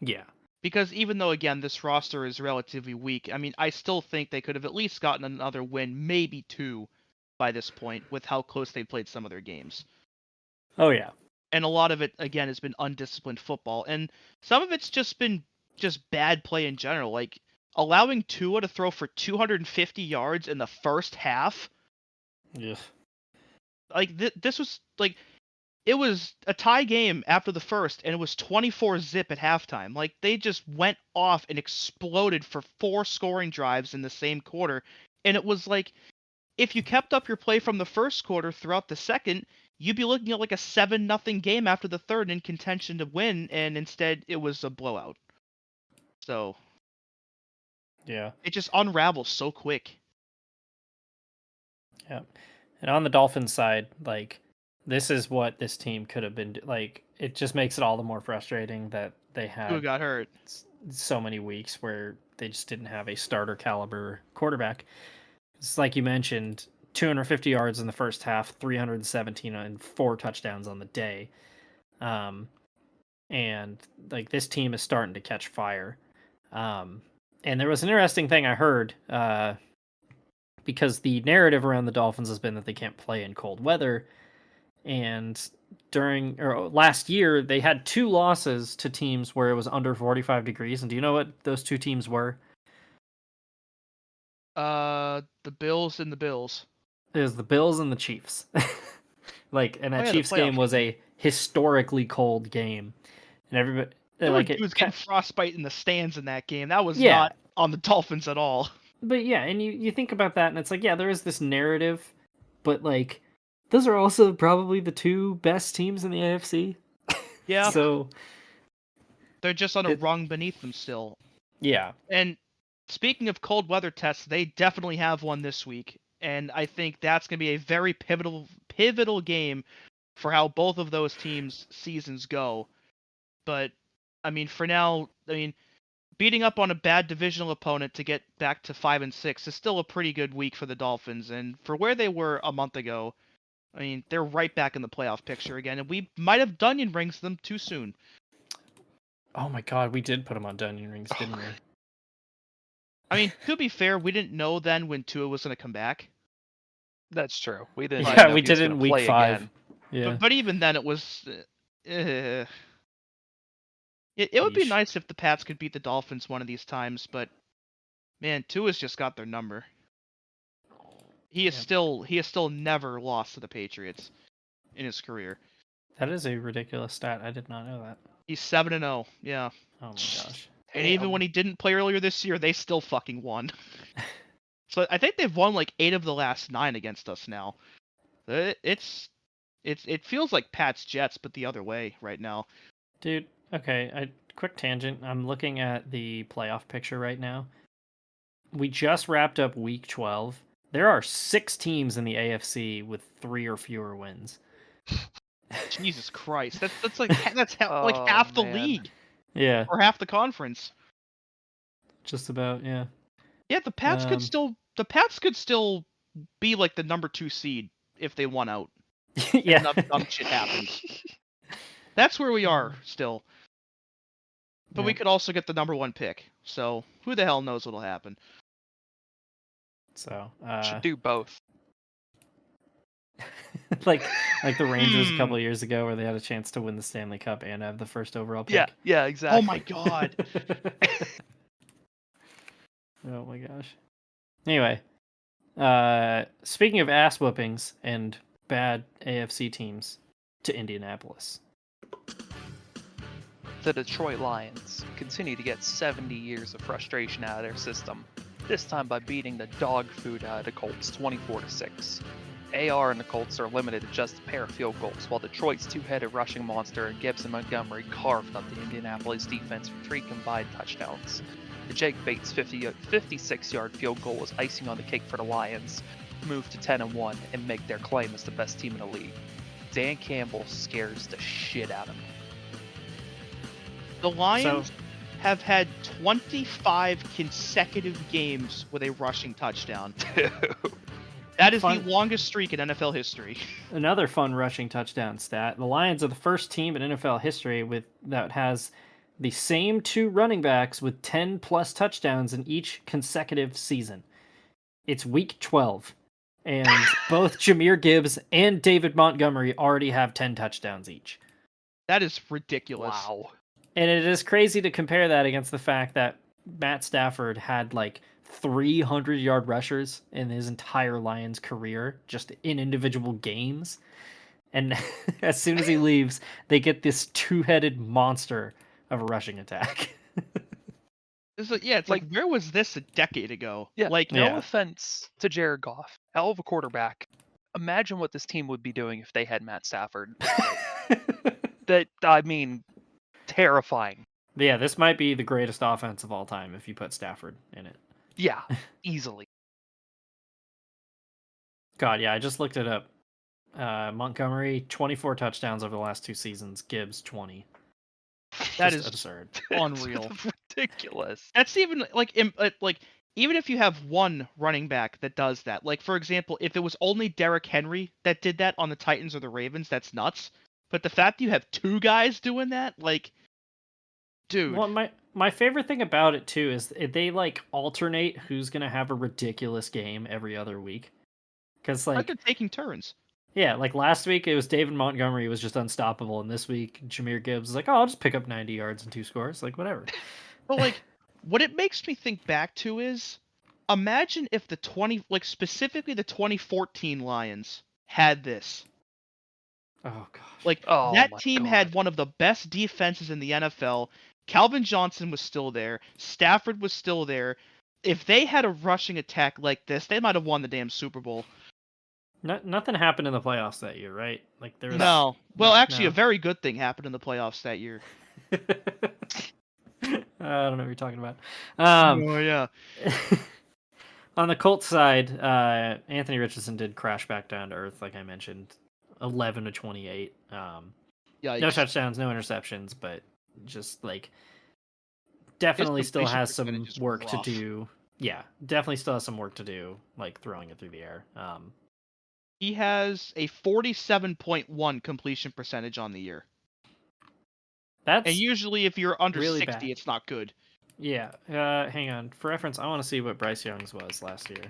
Yeah. Because even though, again, this roster is relatively weak, I mean, I still think they could have at least gotten another win, maybe 2, by this point, with how close they played some of their games. Oh yeah. And a lot of it, again, has been undisciplined football. And some of it's just been just bad play in general. Like, allowing Tua to throw for 250 yards in the first half. Yeah. Like, this was, like, it was a tie game after the first, and it was 24-zip at halftime. Like, they just went off and exploded for 4 scoring drives in the same quarter. And it was like, if you kept up your play from the first quarter throughout the second, you'd be looking at like a 7-0 game after the third in contention to win, and instead it was a blowout. So, Yeah. it just unravels so quick. Yeah. And on the Dolphins side, like, this is what this team could have been. Like, it just makes it all the more frustrating that they Who had got hurt? so many weeks where they just didn't have a starter caliber quarterback. It's like you mentioned, 250 yards in the first half, 317 and 4 touchdowns on the day. And like, this team is starting to catch fire. And there was an interesting thing I heard, because the narrative around the Dolphins has been that they can't play in cold weather. And last year, they had 2 losses to teams where it was under 45 degrees. And do you know what those 2 teams were? The Bills and the Bills. It was the Bills and the Chiefs. Like, and that the Chiefs playoff game was a historically cold game. And everybody, like, Dude was getting frostbite in the stands in that game. That was Yeah. not on the Dolphins at all. But yeah, and you think about that, and it's like, yeah, there is this narrative, but like, those are also probably the 2 best teams in the AFC. Yeah. So They're just on a rung beneath them still. yeah, And speaking of cold weather tests, they definitely have one this week. And I think that's going to be a very pivotal game for how both of those teams' seasons go. But, I mean, for now, beating up on a bad divisional opponent to get back to 5-6 is still a pretty good week for the Dolphins. And for where they were a month ago, I mean, they're right back in the playoff picture again. And we might have Dunyan rings them too soon. oh my god, we did put them on Dunyan rings, didn't we? I mean, to be fair, we didn't know then when Tua was going to come back. That's true. We didn't. Yeah, know we if he was did it in gonna week play 5. again. Yeah. But even then, it was. It would be Yeesh. nice if the Pats could beat the Dolphins one of these times, but man, Tua's just got their number. He has still never lost to the Patriots in his career. That is a ridiculous stat. I did not know that. He's 7-0. Yeah. Oh my gosh. And even when he didn't play earlier this year, they still fucking won. So I think they've won like 8 of the last 9 against us now. It feels like Pats Jets, but the other way right now. Dude, okay, quick tangent. I'm looking at the playoff picture right now. We just wrapped up week 12. There are 6 teams in the AFC with 3 or fewer wins. Jesus Christ. That's like half the man. league. Yeah, Or half the conference. just about, yeah. Yeah, the Pats could still be like the number 2 seed if they won out. Yeah. Enough dumb shit happens. That's where we are still. But we Yeah. could also get the number 1 pick. So who the hell knows what'll happen? So, Should do both. like the Rangers a couple of years ago, where they had a chance to win the Stanley Cup and have the first overall pick. Yeah, exactly. Oh my god. Oh my gosh. Anyway, speaking of ass whoopings and bad AFC teams, to Indianapolis. The Detroit Lions continue to get 70 years of frustration out of their system, this time by beating the dog food out of the Colts 24-6. AR and the Colts are limited to just a pair of field goals, while Detroit's 2-headed rushing monster Gibson Montgomery carved up the Indianapolis defense for 3 combined touchdowns. The Jake Bates 56-yard field goal was icing on the cake for the Lions, move to 10-1 and make their claim as the best team in the league. Dan Campbell scares the shit out of me. The Lions have had 25 consecutive games with a rushing touchdown. That is the longest streak in NFL history. Another fun rushing touchdown stat. The Lions are the first team in NFL history that has the same 2 running backs with 10 plus touchdowns in each consecutive season. It's week 12, and both Jahmyr Gibbs and David Montgomery already have 10 touchdowns each. That is ridiculous. Wow. And it is crazy to compare that against the fact that Matt Stafford had like 300-yard rushers in his entire Lions career, just in individual games. And as soon as he leaves, they get this 2-headed monster of a rushing attack. It's like where was this a decade ago? Yeah. Like No offense to Jared Goff, hell of a quarterback. Imagine what this team would be doing if they had Matt Stafford. Terrifying. Yeah, this might be the greatest offense of all time if you put Stafford in it. Yeah, easily. God, yeah, I just looked it up. Montgomery, 24 touchdowns over the last 2 seasons. Gibbs, 20. that Just is absurd. unreal. Ridiculous. That's even like even if you have one running back that does that. Like for example, if it was only Derrick Henry that did that on the Titans or the Ravens, that's nuts. But the fact that you have 2 guys doing that, like, dude. Well, my favorite thing about it too is they like alternate who's gonna have a ridiculous game every other week. Because like they're taking turns. Yeah, like last week it was David Montgomery who was just unstoppable, and this week Jahmyr Gibbs is like, oh, I'll just pick up 90 yards and 2 scores, like whatever. But like, what it makes me think back to is, imagine if specifically the 2014 Lions had this. Oh gosh. Like Oh that my team God. had one of the best defenses in the NFL. Calvin Johnson was still there. Stafford was still there. If they had a rushing attack like this, they might have won the damn Super Bowl. Nothing happened in the playoffs that year, right? Like there was No. Well, actually, no. a very good thing happened in the playoffs that year. I don't know what you're talking about. Oh yeah. On the Colts side, Anthony Richardson did crash back down to earth, like I mentioned, 11 to 28. Yikes. No touchdowns, no interceptions, but just like definitely still completion has some percentage is work to rough. do. Yeah, definitely still has some work to do, like throwing it through the air. He has a 47.1 completion percentage on the year. That's And usually if you're under really 60, bad. it's not good. Yeah. Hang on. For reference, I want to see what Bryce Young's was last year.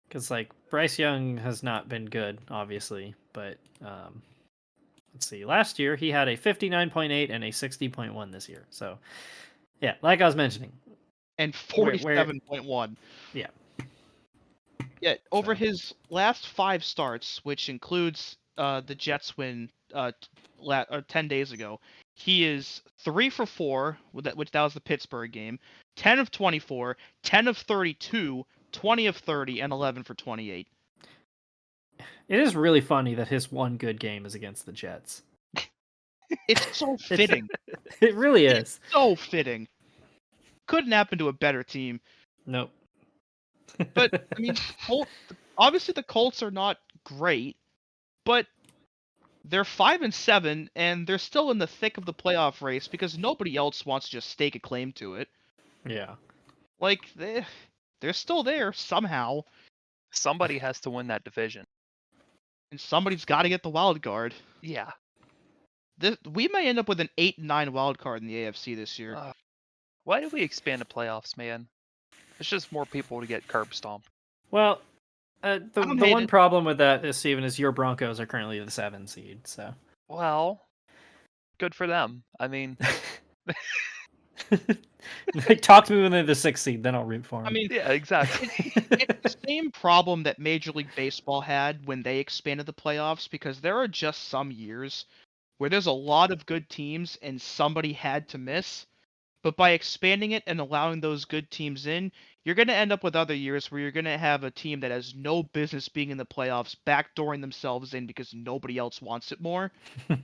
Because like Bryce Young has not been good, obviously, but let's see. Last year he had a 59.8 and a 60.1 this year. So yeah, like I was mentioning. And 47.1. Yeah. Yeah, over So. his last 5 starts, which includes the Jets win 10 days ago, he is 3 for 4, which that was the Pittsburgh game, 10 of 24, 10 of 32, 20 of 30, and 11 for 28. It is really funny that his one good game is against the Jets. It's so fitting. It really is. It's so fitting. Couldn't happen to a better team. Nope. But I mean, obviously the Colts are not great, but they're 5-7, and they're still in the thick of the playoff race because nobody else wants to just stake a claim to it. Yeah. Like they're still there somehow, Somebody has to win that division. and somebody's got to get the wild card. Yeah. We may end up with an 8-9 wild card in the AFC this year. Why did we expand the playoffs, man? It's just more people to get curb stomped. Well, the don't hate one it. problem with that is, Steven, is your Broncos are currently the 7 seed, so. Well, good for them. I mean, Like, talk to me when they're the 6 seed, then I'll root for them. I mean, yeah, exactly. it's the same problem that Major League Baseball had when they expanded the playoffs, because there are just some years where there's a lot of good teams and somebody had to miss. But by expanding it and allowing those good teams in, you're going to end up with other years where you're going to have a team that has no business being in the playoffs, backdooring themselves in because nobody else wants it more. So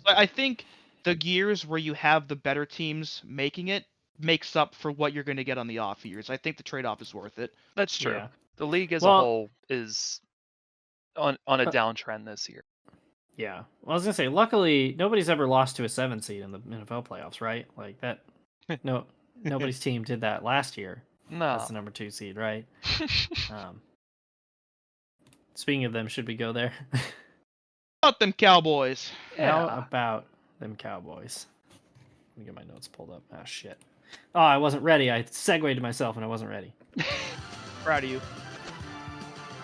I think the years where you have the better teams making it makes up for what you're going to get on the off years. I think the trade-off is worth it. That's true. Yeah. The league as Well- a whole is on a downtrend this year. Yeah. Well, I was going to say, luckily, nobody's ever lost to a 7 seed in the NFL playoffs, right? Like, that. No, nobody's team did that last year. No. That's the number 2 seed, right? Speaking of them, should we go there? About them Cowboys. How about them Cowboys? Let me get my notes pulled up. Ah, shit. Oh, I wasn't ready. I segued to myself and I wasn't ready. Proud of you.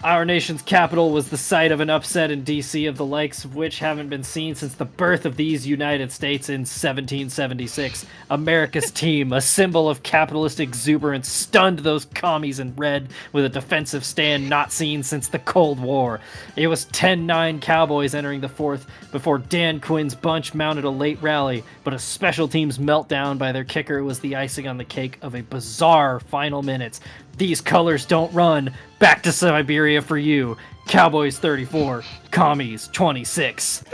Our nation's capital was the site of an upset in D.C. of the likes of which haven't been seen since the birth of these United States in 1776. America's team, a symbol of capitalist exuberance, stunned those commies in red with a defensive stand not seen since the Cold War. It was 10-9 Cowboys entering the fourth before Dan Quinn's bunch mounted a late rally, but a special teams meltdown by their kicker was the icing on the cake of a bizarre final minutes. These colors don't run. Back to Siberia for you. Cowboys 34, Commies 26.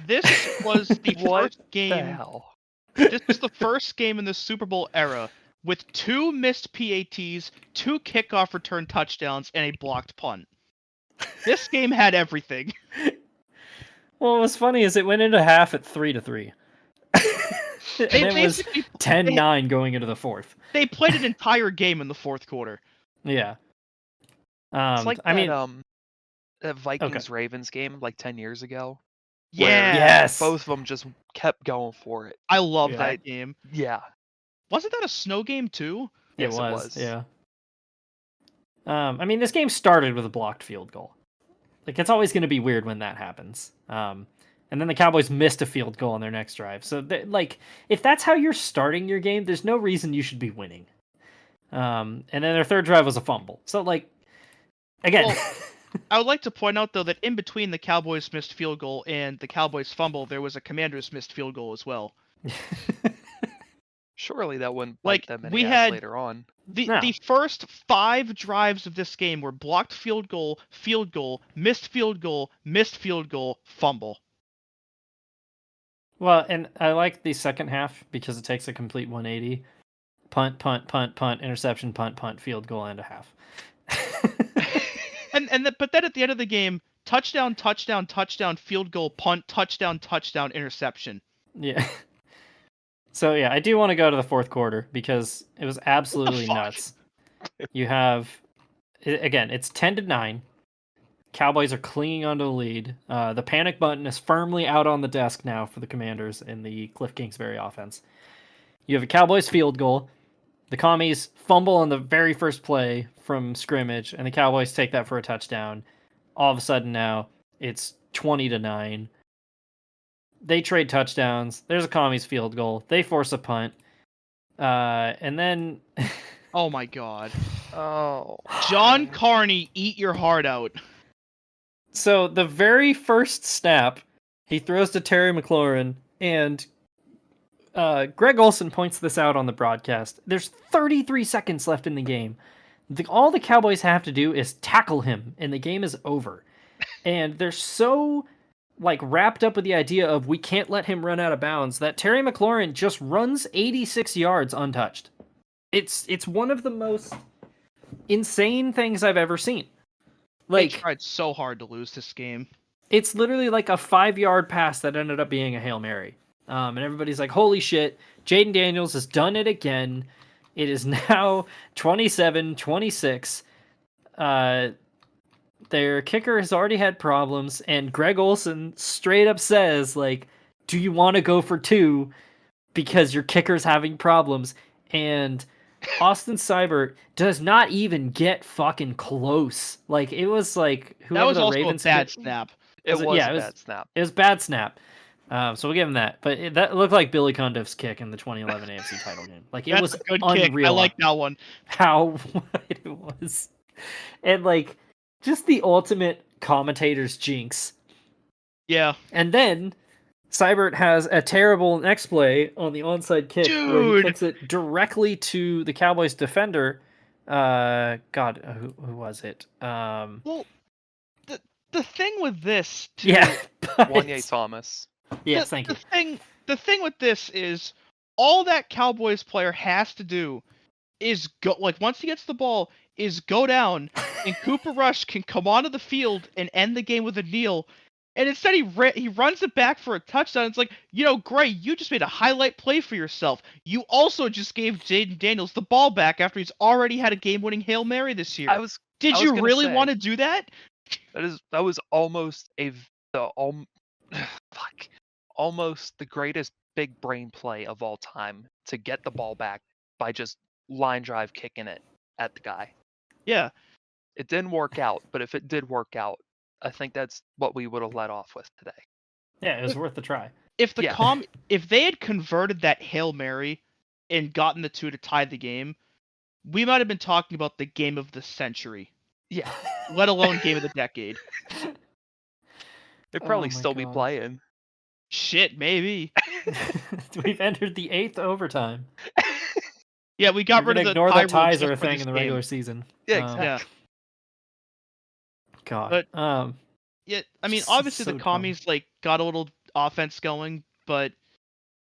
This was the What first the game. hell? This was the first game in the Super Bowl era with 2 missed PATs, 2 kickoff return touchdowns, and a blocked punt. This game had everything. Well, what's funny is it went into half at 3-3. And They it was basically 10-9 going into the fourth. they played an entire game in the fourth quarter. Yeah. It's like I that, mean, that Vikings-Ravens game like 10 years ago. Yeah, where yes. both of them just kept going for it. I love Yeah. that game. Yeah. Wasn't that a snow game too? Yes, it it was. was. Yeah. I mean, this game started with a blocked field goal. Like, it's always going to be weird when that happens. And then the Cowboys missed a field goal on their next drive. So, like, if that's how you're starting your game, there's no reason you should be winning. And then their third drive was a fumble. So, like, again. Well, I would like to point out, though, that in between the Cowboys' missed field goal and the Cowboys' fumble, there was a Commanders' missed field goal as well. Surely that wouldn't Like, bite them we any ass had- later on. The first 5 drives of this game were blocked field goal, missed field goal, fumble. Well, and I like the second half because it takes a complete 180. Punt, punt, punt, punt, interception, punt, punt, field goal, and a half. But then at the end of the game, touchdown, touchdown, touchdown, field goal, punt, touchdown, touchdown, interception. Yeah. So, yeah, I do want to go to the fourth quarter because it was absolutely fuck? nuts. You have, again, it's 10-9. Cowboys are clinging onto the lead. The panic button is firmly out on the desk now for the Commanders in the Cliff Kingsbury offense. You have a Cowboys field goal. The Commies fumble on the very first play from scrimmage, and the Cowboys take that for a touchdown. All of a sudden now, it's 20-9. They trade touchdowns. There's a Commies field goal. They force a punt. And then... Oh my god. Oh. John Carney, eat your heart out. So the very first snap, he throws to Terry McLaurin, and Greg Olson points this out on the broadcast. There's 33 seconds left in the game. All the Cowboys have to do is tackle him, and the game is over. And they're so wrapped up with the idea of we can't let him run out of bounds that Terry McLaurin just runs 86 yards untouched. It's one of the most insane things I've ever seen. They tried so hard to lose this game. It's literally like a 5-yard pass that ended up being a Hail Mary. And everybody's like, holy shit, Jaden Daniels has done it again. It is now 27-26. Their kicker has already had problems, and Greg Olson straight up says, do you want to go for 2 because your kicker's having problems? And Austin Seibert does not even get fucking close. It was like That whoever was the also Ravens a bad snap. It was a bad snap. It was bad snap. So we'll give him that. But that looked like Billy Cundiff's kick in the 2011 AFC title game. It That's was a good unreal. kick. I like that one. How wide it was. And just the ultimate commentator's jinx. Yeah. And then Seibert has a terrible next play on the onside kick where he Dude. kicks it directly to the Cowboys defender. Who was it? Well, the thing with this, too, Yeah. Wanye Thomas. Yes, thank you. The thing with this is all that Cowboys player has to do is go once he gets the ball is go down and Cooper Rush can come onto the field and end the game with a kneel. And instead he runs it back for a touchdown. It's like, Gray, you just made a highlight play for yourself. You also just gave Jaden Daniels the ball back after he's already had a game-winning Hail Mary this year. Did you really want to do that? That was almost a fuck, almost the greatest big brain play of all time to get the ball back by just line drive kicking it at the guy. Yeah. It didn't work out, but if it did work out, I think that's what we would have let off with today. Yeah, it was worth the try. If Yeah. if they had converted that Hail Mary and gotten the 2 to tie the game, we might have been talking about the game of the century, Yeah, let alone game of the decade. they'd probably Oh my still be God. playing. Shit, maybe. We've entered the 8th overtime. Yeah, we got We're rid gonna of the ignore tie that ties rule are a just for thing this in the game. regular season. Yeah, Um, exactly. God. But- Yeah, I mean, Just obviously so the dumb. commies like got a little offense going, but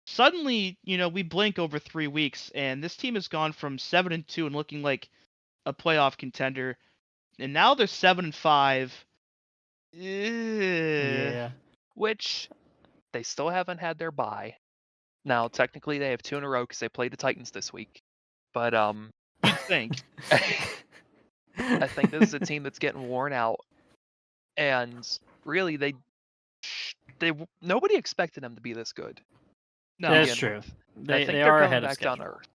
suddenly, we blink over 3 weeks, and this team has gone from 7-2 and looking like a playoff contender, and now they're 7-5. Yeah. Which they still haven't had their bye. Now, technically, they have 2 in a row because they played the Titans this week. But You'd think. I think this is a team that's getting worn out, and really, nobody expected them to be this good. No. That's begin true. with. I They think they they're are coming ahead of back down to schedule. earth.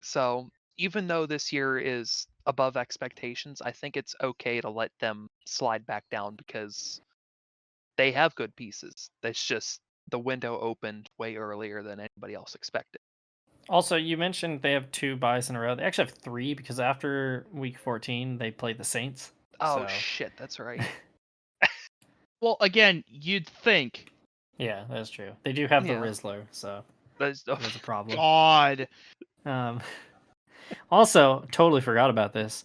So even though this year is above expectations, I think it's okay to let them slide back down because they have good pieces. That's just the window opened way earlier than anybody else expected. Also, you mentioned they have 2 buys in a row. They actually have 3 because after week 14 they play the Saints. Oh So, shit, that's right. Well, again, you'd think. yeah, that's true. They do have the Yeah. Rizzler, so That's, there's a problem. God. Also, totally forgot about this.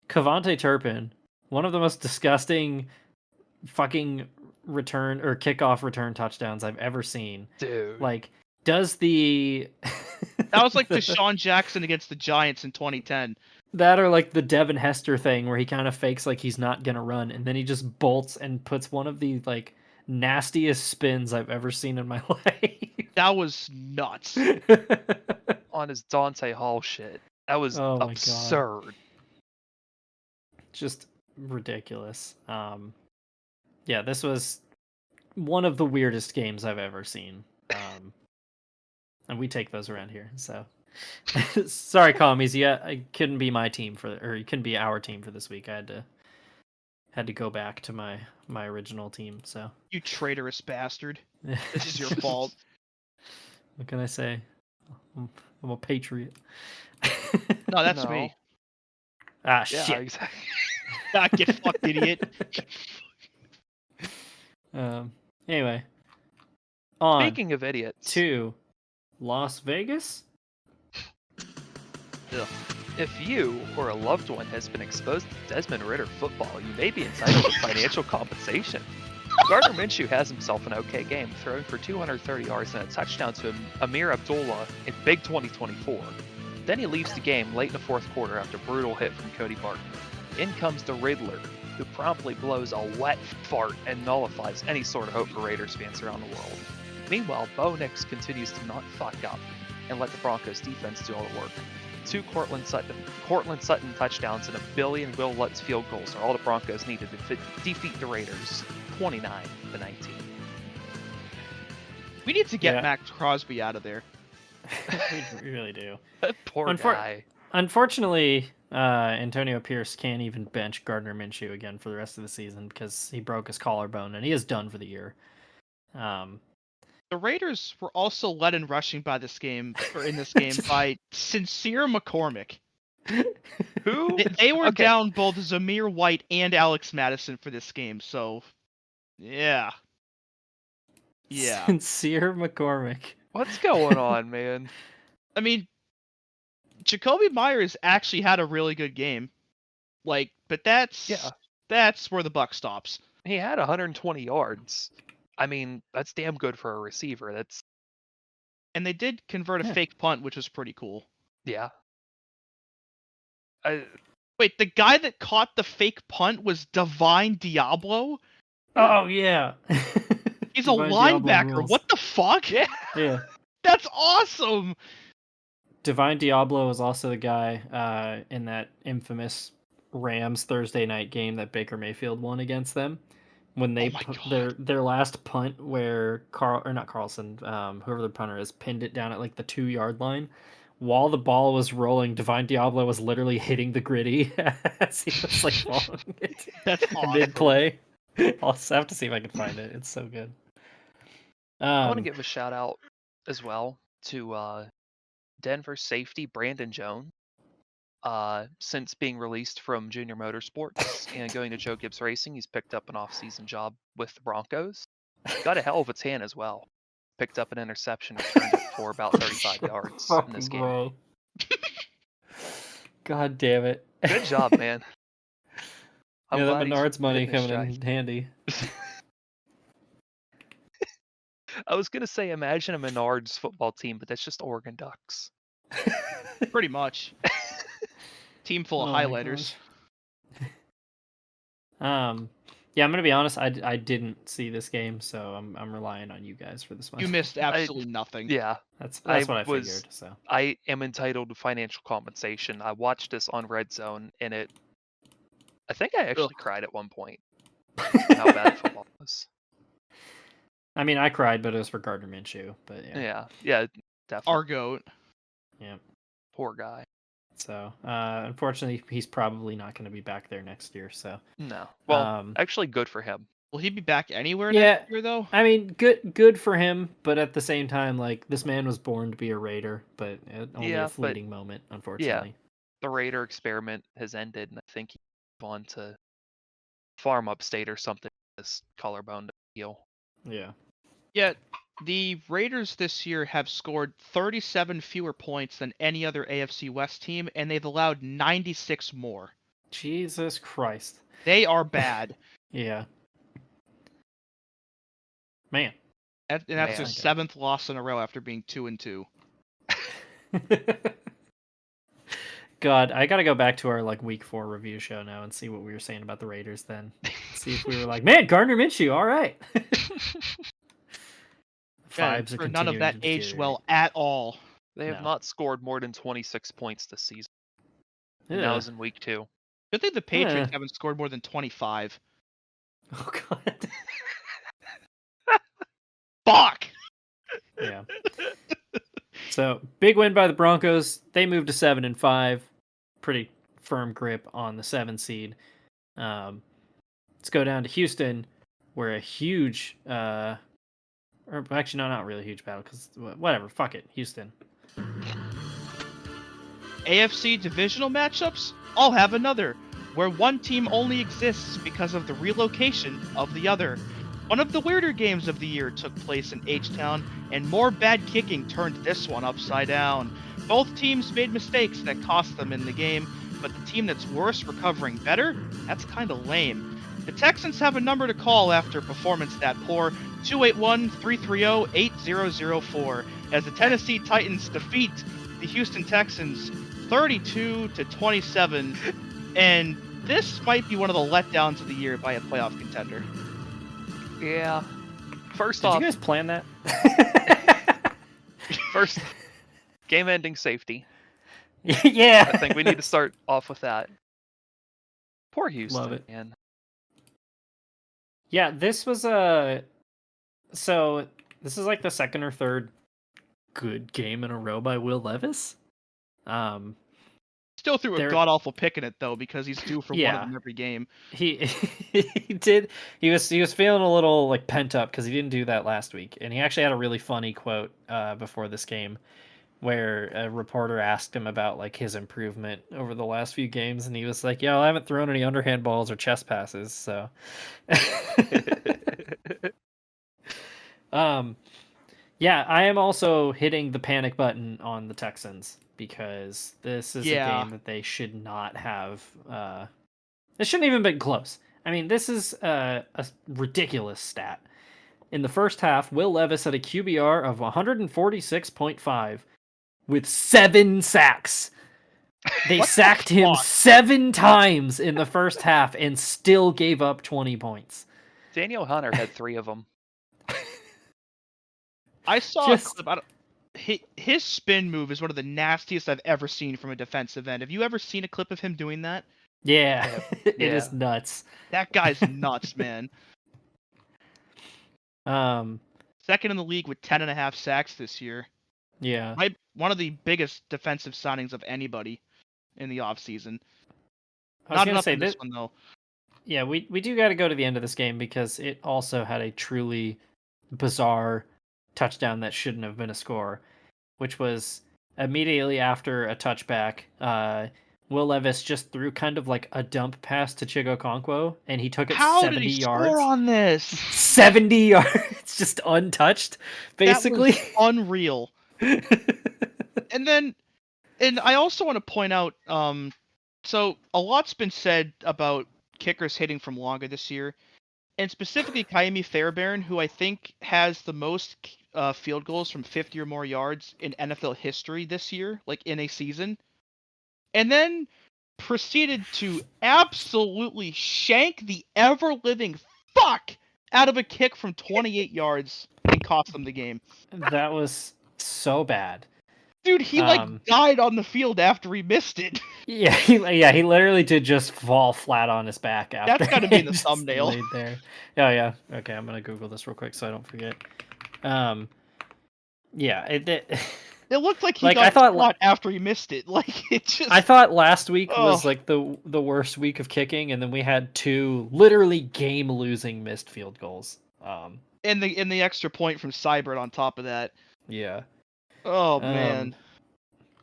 Cavante Turpin, one of the most disgusting fucking return or kickoff return touchdowns I've ever seen. dude. Like, does the That was like Deshaun Jackson against the Giants in 2010. that or like the Devin Hester thing where he kind of fakes like he's not gonna run and then he just bolts and puts one of the like nastiest spins I've ever seen in my life. That was nuts. On his Dante Hall shit. That was Oh my God. absurd. Just ridiculous. Yeah, this was one of the weirdest games I've ever seen. And we take those around here. So sorry, commies. Yeah, it couldn't be my team or it couldn't be our team for this week. I had to go back to my original team. So You traitorous bastard. This is your fault. What can I say? I'm a patriot. No, that's No. me. Ah, Yeah, shit. exactly. Ah, get fucked, idiot. Anyway, on Speaking of idiots, to Las Vegas. if you or a loved one has been exposed to Desmond Ritter football, you may be entitled to financial compensation. Gardner Minshew has himself an okay game, throwing for 230 yards and a touchdown to Amir Abdullah in Big 2024. Then he leaves the game late in the fourth quarter after a brutal hit from Cody Barton. In comes the Riddler, who promptly blows a wet fart and nullifies any sort of hope for Raiders fans around the world. Meanwhile, Bo Nix continues to not fuck up and let the Broncos defense do all the work. 2 Cortland Sutton touchdowns and a billion Will Lutz field goals are all the Broncos needed to defeat the Raiders 29-19. We need to get Yeah. Max Crosby out of there. We really do. That poor guy. Unfortunately, Antonio Pierce can't even bench Gardner Minshew again for the rest of the season because he broke his collarbone and he is done for the year. The Raiders were also led in rushing by this game, or in this game, by Sincere McCormick. Who? They were Okay. down both Zamir White and Alex Madison for this game, so yeah. Yeah. Sincere McCormick. What's going on, man? I mean, Jacoby Myers actually had a really good game. Like, but that's where the buck stops. He had 120 yards. I mean, that's damn good for a receiver. That's And they did convert a Yeah. fake punt, which was pretty cool. yeah. Wait, the guy that caught the fake punt was Divine Diablo? Oh yeah. He's a Divine Diablo linebacker. rules. What the fuck? Yeah. Yeah. That's awesome. Divine Diablo was also the guy in that infamous Rams Thursday night game that Baker Mayfield won against them, when they Oh my put God. their last punt where Carlson, whoever the punter is, pinned it down at like the 2-yard line. While the ball was rolling, Divine Diablo was literally hitting the gritty as he was like following it. That's awesome. Mid play. I'll have to see if I can find it. It's so good. I want to give a shout out as well to Denver safety Brandon Jones. Since being released from Junior Motorsports and going to Joe Gibbs Racing, he's picked up an off-season job with the Broncos. Got a hell of a tan as well. Picked up an interception, returned it for about 35 yards in this game. Way. God damn it. Good job, man. I'm Yeah, that glad he's Menards money hitting his coming in stride. handy. I was gonna say imagine a Menards football team, but that's just Oregon Ducks. Pretty much. Team full of Oh my highlighters. Yeah, I'm gonna be honest. I didn't see this game, so I'm relying on you guys for this one. You missed absolutely nothing. Yeah, That's I what I was- figured. So I am entitled to financial compensation. I watched this on Red Zone, and I think I actually cried at one point. How bad football was. I mean, I cried, but it was for Gardner Minshew. But Yeah, definitely. Our goat. yeah. Poor guy. So unfortunately, he's probably not going to be back there next year. So No. Well, actually, good for him. Will he be back anywhere Yeah. next year, though? I mean, good for him, but at the same time, like this man was born to be a Raider, but only Yeah, a but- fleeting moment, unfortunately. The Raider experiment has ended, and I think he's on to farm upstate or something. This collarbone deal. Yeah. Yet, the Raiders this year have scored 37 fewer points than any other AFC West team, and they've allowed 96 more. Jesus Christ. They are bad. Yeah. Man. And that's Man. their 7th loss in a row after being 2-2. God, I gotta go back to our like week 4 review show now and see what we were saying about the Raiders then. See if we were like, man, Gardner Minshew, all right. Yeah, Vibes are for none of that continuing to aged well deteriorate. at all. They have No. not scored more than 26 points this season. And Yeah. that was in week 2. Good thing the Patriots Yeah. haven't scored more than 25. Oh God. Fuck! Yeah. So big win by the Broncos. They moved to 7-5. Pretty firm grip on the 7 seed. Let's go down to Houston, where a huge, or actually no, not really a huge battle, because whatever, fuck it, Houston. AFC divisional matchups? I'll have another, where one team only exists because of the relocation of the other. One of the weirder games of the year took place in H-Town, and more bad kicking turned this one upside down. Both teams made mistakes that cost them in the game, but the team that's worse recovering better? That's kinda lame. The Texans have a number to call after a performance that poor, 281-330-8004, as the Tennessee Titans defeat the Houston Texans 32-27, and this might be one of the letdowns of the year by a playoff contender. Yeah. First Did off, you guys plan that? first game-ending safety. Yeah. I think we need to start off with that. Poor Houston, Love it. man. Yeah, this was so this is like the second or third good game in a row by Will Levis. Still threw a There- god-awful pick in it, though, because he's due for one Yeah. of them every game. He he was feeling a little like pent up because he didn't do that last week, and he actually had a really funny quote before this game where a reporter asked him about like his improvement over the last few games, and he was like, "Yeah, I haven't thrown any underhand balls or chest passes." So yeah, I am also hitting the panic button on the Texans because this is a game that they should not have. It shouldn't even been close. I mean, this is a ridiculous stat. In the first half, Will Levis had a QBR of 146.5 with 7 sacks. They sacked him fuck? 7 times in the first half and still gave up 20 points. Daniel Hunter had 3 of them. I saw Just- a clip. His spin move is one of the nastiest I've ever seen from a defensive end. Have you ever seen a clip of him doing that? Yeah, it is Yeah. nuts. That guy's nuts, man. Second in the league with 10.5 sacks this year. Yeah. One of the biggest defensive signings of anybody in the offseason. I was Not gonna enough say in this one, though. Yeah, we do got to go to the end of this game because it also had a truly bizarre touchdown that shouldn't have been a score, which was immediately after a touchback. Will Levis just threw kind of like a dump pass to Chigo Okonkwo, and he took it How 70 did he yards. score on this? 70 yards, just untouched, basically. That was unreal. And I also want to point out, so a lot's been said about kickers hitting from longer this year, and specifically Kaimi Fairbairn, who I think has the most field goals from 50 or more yards in NFL history this year, like in a season, and then proceeded to absolutely shank the ever-living fuck out of a kick from 28 yards and cost them the game. That was so bad. Dude, he died on the field after he missed it. Yeah, he literally did just fall flat on his back after. That's gotta be in the just thumbnail. laid there. Oh yeah. Okay, I'm gonna Google this real quick so I don't forget. Yeah, it It looked like he Like, got I thought flat after he missed it. Like it just. I thought last week was Oh. like the worst week of kicking, and then we had two literally game-losing missed field goals. And the extra point from Seibert on top of that. Yeah. Oh man.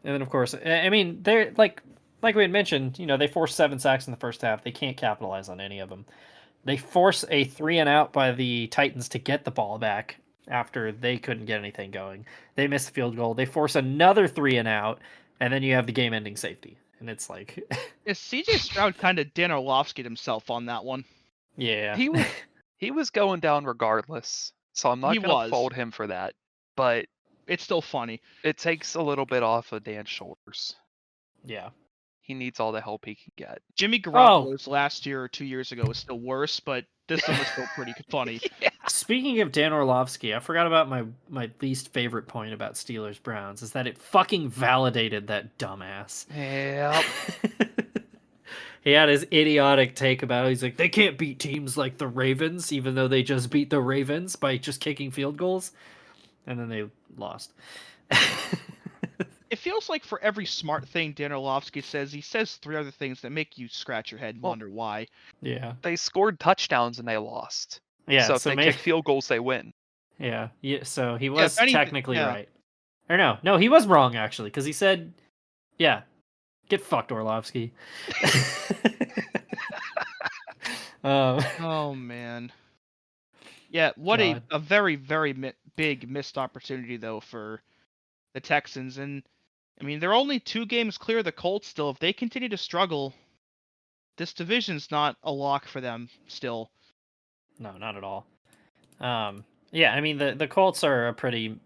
And then of course, I mean, they're like we had mentioned, they forced 7 sacks in the first half. They can't capitalize on any of them. They force a 3-and-out by the Titans to get the ball back after they couldn't get anything going. They missed the field goal. They force another 3-and-out, and then you have the game-ending safety. And it's like, Is CJ Stroud kind of Dan Orlovsky'd himself on that one? yeah, He was going down regardless, so I'm not He going to was. fault him for that. But It's still funny. it takes a little bit off of Dan's shoulders. yeah. He needs all the help he can get. Jimmy Garoppolo's last year or 2 years ago was still worse, but this one was still pretty funny. Speaking of Dan Orlovsky, I forgot about my least favorite point about Steelers Browns is that it fucking validated that dumbass. Yep. He had his idiotic take about it. He's like, they can't beat teams like the Ravens, even though they just beat the Ravens by just kicking field goals. And then they lost. It feels like for every smart thing Dan Orlovsky says, he says 3 other things that make you scratch your head and wonder why. Yeah. They scored touchdowns and they lost. Yeah. So if they kick field goals, they win. Yeah. So he was if anything, technically yeah. right. Or no, he was wrong actually, because he said, yeah, get fucked, Orlovsky. Oh man. Yeah, what God. a very, very big missed opportunity though for the Texans. And I mean, they're only 2 games clear of the Colts still. If they continue to struggle, this division's not a lock for them still. No, not at all. Yeah, I mean the Colts are a pretty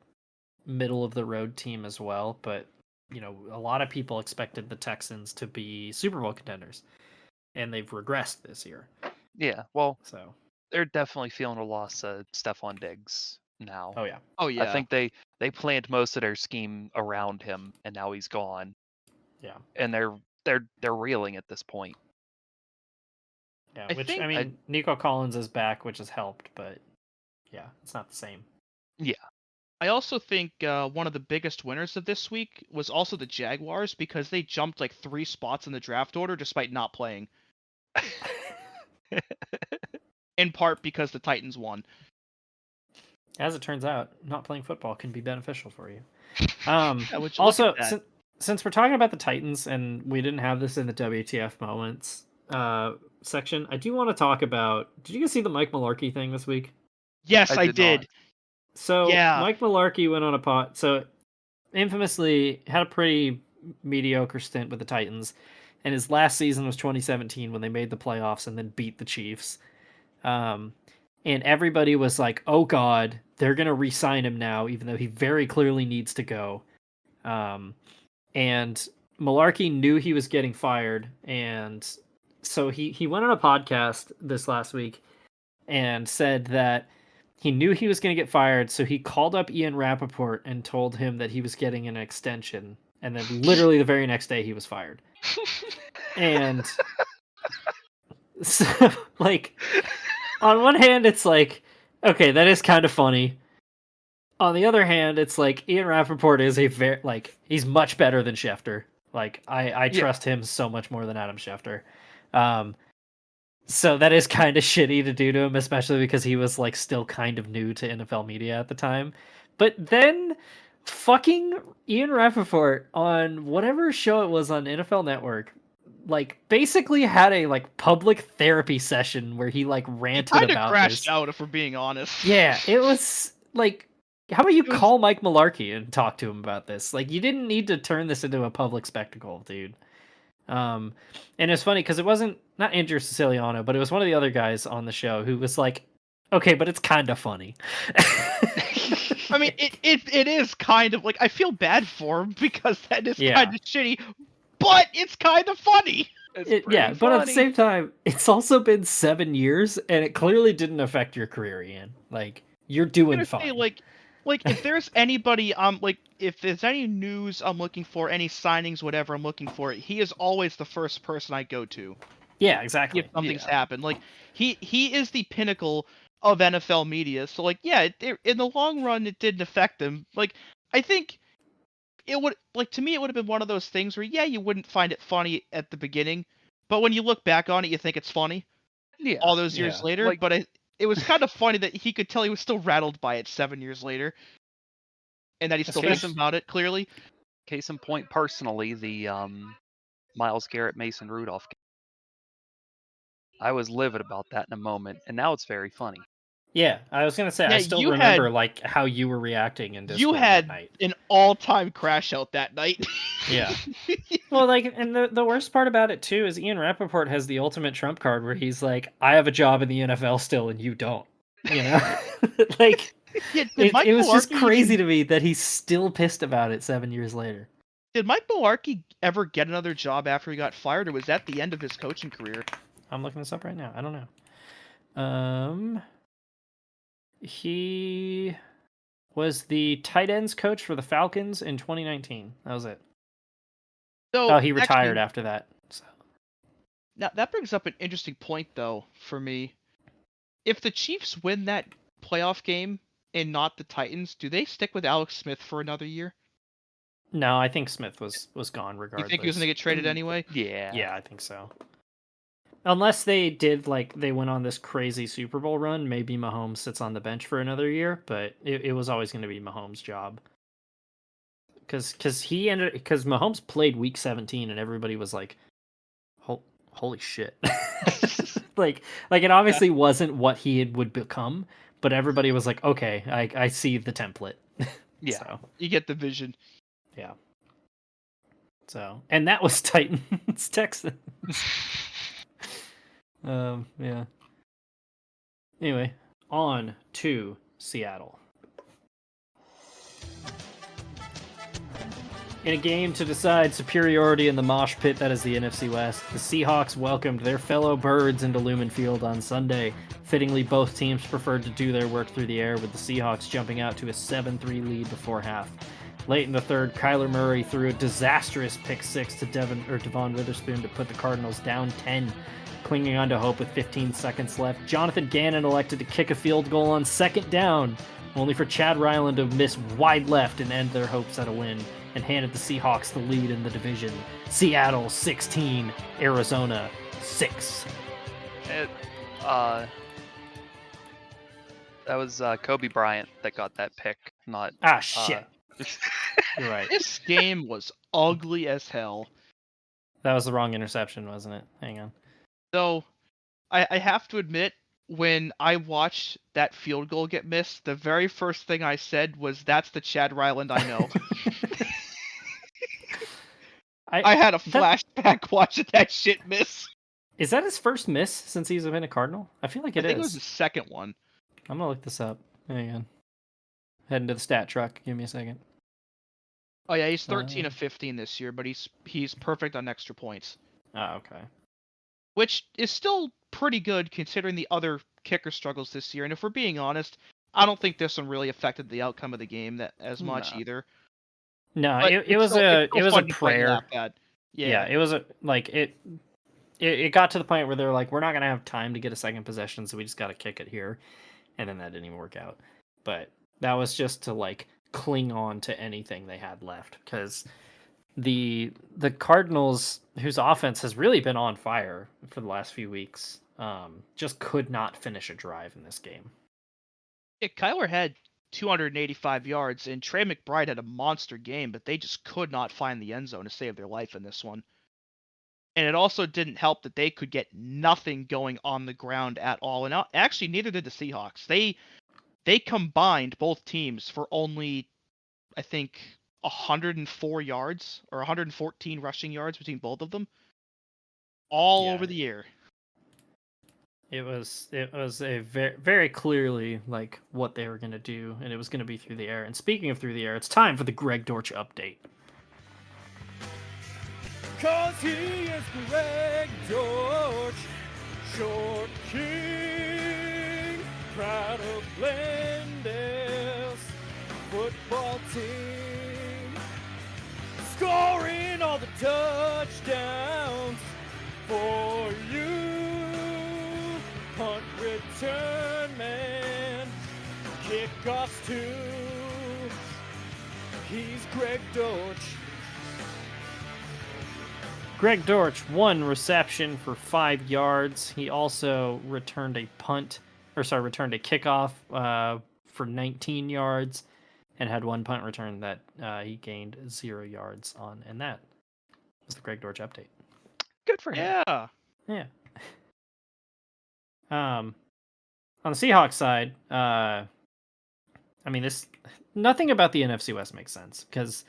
middle of the road team as well, but a lot of people expected the Texans to be Super Bowl contenders, and they've regressed this year. Yeah, well, So, they're definitely feeling a loss of Stephon Diggs now. oh yeah, Oh yeah. I think they planned most of their scheme around him, and now he's gone. yeah, And they're reeling at this point. yeah. I Which think I mean, Nico Collins is back, which has helped, but yeah, it's not the same. I also think one of the biggest winners of this week was also the Jaguars because they jumped like 3 spots in the draft order despite not playing. In part because the Titans won. As it turns out, not playing football can be beneficial for you. Would you Also, look at that? since we're talking about the Titans and we didn't have this in the WTF moments section, I do want to talk about. Did you guys see the Mike Mularkey thing this week? Yes, I I did did. not. So Yeah. Mike Mularkey went on a pot. So infamously had a pretty mediocre stint with the Titans, and his last season was 2017 when they made the playoffs and then beat the Chiefs. And everybody was like, "Oh God, they're gonna re-sign him now, even though he very clearly needs to go." And Mularkey knew he was getting fired, and so he went on a podcast this last week and said that he knew he was going to get fired, so he called up Ian Rappaport and told him that he was getting an extension, and then literally the very next day he was fired. And so, like, on one hand, it's like, Okay, that is kind of funny. On the other hand, it's like Ian Rappaport is he's much better than Schefter. Like I Yeah. trust him so much more than Adam Schefter. So that is kind of shitty to do to him, especially because he was like still kind of new to NFL media at the time. But then fucking Ian Rappaport on whatever show it was on NFL Network, like basically had a like public therapy session where he like He ranted kind of about crashed this. out, if we're being honest. Yeah, it was like, how about you It was- call Mike Malarkey and talk to him about this? Like, you didn't need to turn this into a public spectacle, dude. And it's funny because it wasn't not Andrew Siciliano, but it was one of the other guys on the show who was like, "Okay, but it's kind of funny." I mean, it is kind of like, I feel bad for him because that is Yeah. kind of shitty, but it's kind of funny. It's Yeah, pretty but at the funny. same time, it's also been 7 years, and it clearly didn't affect your career, Ian. Like, you're I'm doing gonna say, fine. like if there's anybody, like if there's any news I'm looking for, any signings, whatever I'm looking for, he is always the first person I go to Yeah, exactly. if something's Yeah. happened. Like he is the pinnacle of NFL media. So like, yeah, in the long run, it didn't affect him. Like, I think it would, like, to me, it would have been one of those things where, yeah, you wouldn't find it funny at the beginning, but when you look back on it, you think it's funny Yeah. all those years Yeah. later. Like- But it was kind of funny that he could tell he was still rattled by it 7 years later, and that he still thinks Especially- about it clearly. Case in point, personally, the Miles Garrett Mason Rudolph. I was livid about that in a moment, and now it's very funny. Yeah, I was gonna say I Yeah, still you remember had- like how you were reacting in Discord You that had night. an all-time crash out that night. Yeah. Well, like, and the worst part about it too is Ian Rappaport has the ultimate trump card where he's like, "I have a job in the NFL still, and you don't." You know, like Yeah, did Mike it was just Mularkey crazy even- to me that he's still pissed about it 7 years later. Did Mike Mularkey ever get another job after he got fired, or was that the end of his coaching career? I'm looking this up right now. I don't know. He was the tight ends coach for the Falcons in 2019. That was it. So Oh, he retired actually, after that. So. Now that brings up an interesting point, though, for me. If the Chiefs win that playoff game and not the Titans, do they stick with Alex Smith for another year? No, I think Smith was gone You regardless. think he was going to get traded anyway? Yeah. Yeah, I think so. Unless they did, like, they went on this crazy Super Bowl run, maybe Mahomes sits on the bench for another year, but it was always going to be Mahomes' job. Because Mahomes played Week 17, and everybody was like, holy shit. like it obviously wasn't what he would become, but everybody was like, okay, I see the template. Yeah. So, You get the vision. yeah. So, and that was Titans Texans. Yeah. Anyway, on to Seattle. In a game to decide superiority in the mosh pit that is the NFC West, the Seahawks welcomed their fellow birds into Lumen Field on Sunday. Fittingly, both teams preferred to do their work through the air, with the Seahawks jumping out to a 7-3 lead before half. Late in the third, Kyler Murray threw a disastrous pick six to Devon Witherspoon to put the Cardinals down 10. Clinging on to hope with 15 seconds left, Jonathan Gannon elected to kick a field goal on second down, only for Chad Ryland to miss wide left and end their hopes at a win, and handed the Seahawks the lead in the division. Seattle 16, Arizona 6. That was Kobe Bryant that got that pick, not. Ah, shit. You're right. This game was ugly as hell. That was the wrong interception, wasn't it? Hang on. So, I have to admit, when I watched that field goal get missed, the very first thing I said was, "That's the Chad Ryland I know." I had a flashback watching that shit miss. Is that his first miss since he's been a Cardinal? I feel like I it think it is. was the second one. I'm gonna look this up. Hang on. Heading to the stat truck. Give me a second. Oh yeah, he's 13 of 15 this year, but he's perfect on extra points, Oh, okay. which is still pretty good considering the other kicker struggles this year. And if we're being honest, I don't think this one really affected the outcome of the game as much No. either. No, But it it's was still- a it's still it was a fun to play prayer. laugh at. Yeah, it was a like it got to the point where they're like, we're not gonna have time to get a second possession, so we just got to kick it here. and then that didn't even work out. But that was just to like cling on to anything they had left, because the Cardinals, whose offense has really been on fire for the last few weeks, just could not finish a drive in this game. Yeah, Kyler had 285 yards, and Trey McBride had a monster game, but they just could not find the end zone to save their life in this one. And it also didn't help that they could get nothing going on the ground at all. And actually, neither did the Seahawks. They combined, both teams, for only, I think, 104 yards or 114 rushing yards between both of them, all over the air. It was a very, very clearly like what they were going to do, and it was going to be through the air. And speaking of through the air, it's time for the Greg Dortch update. 'Cause he is Greg Dortch, short king, proud of Glendale's football team, scoring all the touchdowns for you, punt return man, kickoffs too, he's Greg Dortch. Greg Dortch, 1 reception for 5 yards. He also returned a kickoff for 19 yards, and had 1 punt return that he gained 0 yards on. And that was the Greg Dortch update. Good for him. Yeah. On the Seahawks side, nothing about the NFC West makes sense, because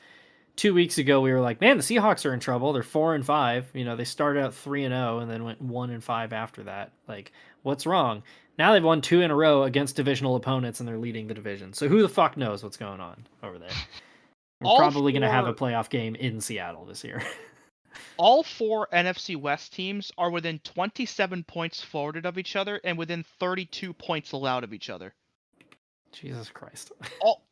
2 weeks ago we were like, man, the Seahawks are in trouble. They're 4-5. They started out 3-0 and then went 1-5 after that. Like, what's wrong? Now they've won 2 in a row against divisional opponents, and they're leading the division. So who the fuck knows what's going on over there? We're probably going to have a playoff game in Seattle this year. All 4 NFC West teams are within 27 points forwarded of each other and within 32 points allowed of each other. Jesus Christ.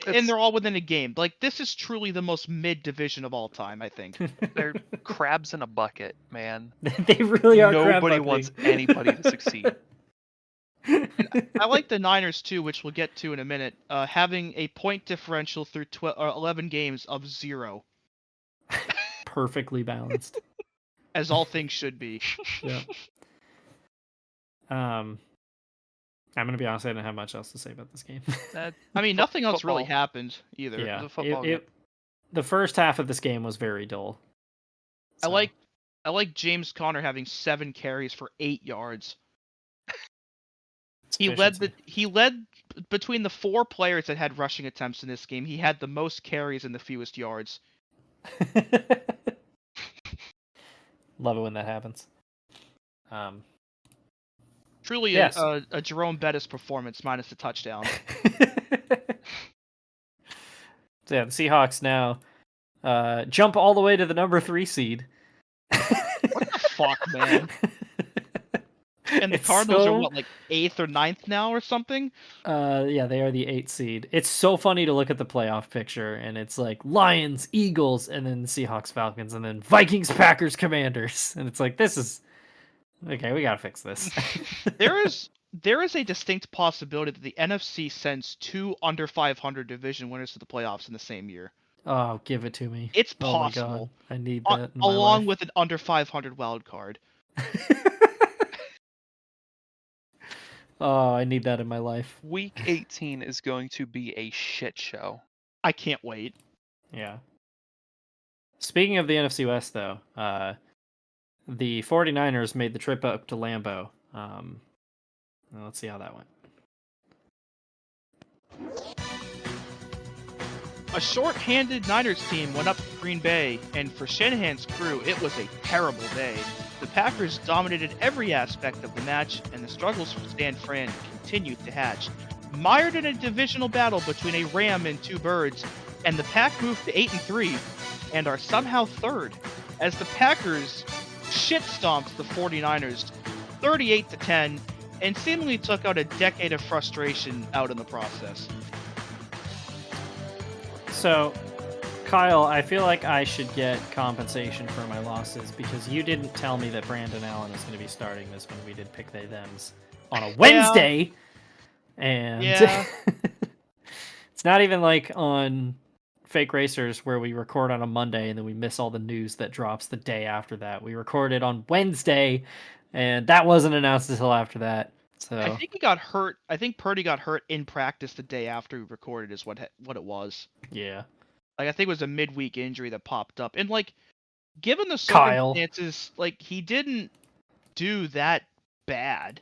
And they're all within a game. Like, this is truly the most mid-division of all time, I think. They're crabs in a bucket, man. They really are. Nobody wants anybody to succeed. I like the Niners, too, which we'll get to in a minute, having a point differential through 11 games of 0. Perfectly balanced. As all things should be. Yeah. I'm going to be honest, I didn't have much else to say about this game. Nothing else really happened either. Yeah, It was a football game. The first half of this game was very dull. So. I like James Conner having 7 carries for 8 yards. He led between the 4 players that had rushing attempts in this game. He had the most carries and the fewest yards. Love it when that happens. Truly yes. a Jerome Bettis performance minus the touchdown. So yeah, the Seahawks now jump all the way to the number 3 seed. What the fuck, man? And the Cardinals are what, like 8th or 9th now or something? Yeah, they are the 8th seed. It's so funny to look at the playoff picture, and it's like Lions, Eagles, and then Seahawks, Falcons, and then Vikings, Packers, Commanders. And it's like, this is okay, we gotta fix this. There is a distinct possibility that the NFC sends 2 under 500 division winners to the playoffs in the same year. Oh, give it to me. It's Oh my possible. God. I need that in my along life. with an under 500 wild card. Oh, I need that in my life. Week 18 is going to be a shit show. I can't wait. Yeah. Speaking of the NFC West, though, the 49ers made the trip up to Lambeau. Let's see how that went. A short-handed Niners team went up to Green Bay, and for Shanahan's crew, it was a terrible day. The Packers dominated every aspect of the match, and the struggles for Stan Fran continued to hatch. Mired in a divisional battle between a ram and 2 birds, and the Pack moved to 8-3, and are somehow 3rd, as the Packers shit-stomped the 49ers 38-10, and seemingly took out a decade of frustration out in the process. So, Kyle, I feel like I should get compensation for my losses because you didn't tell me that Brandon Allen is going to be starting this when we did pick they thems on a Wednesday. And Yeah. it's not even like on Fake Racers where we record on a Monday and then we miss all the news that drops the day after that. We recorded on Wednesday, and that wasn't announced until after that. So I think he got hurt. I think Purdy got hurt in practice the day after we recorded is what it was. yeah, Like I think it was a midweek injury that popped up. And like given the Kyle. circumstances, like he didn't do that bad.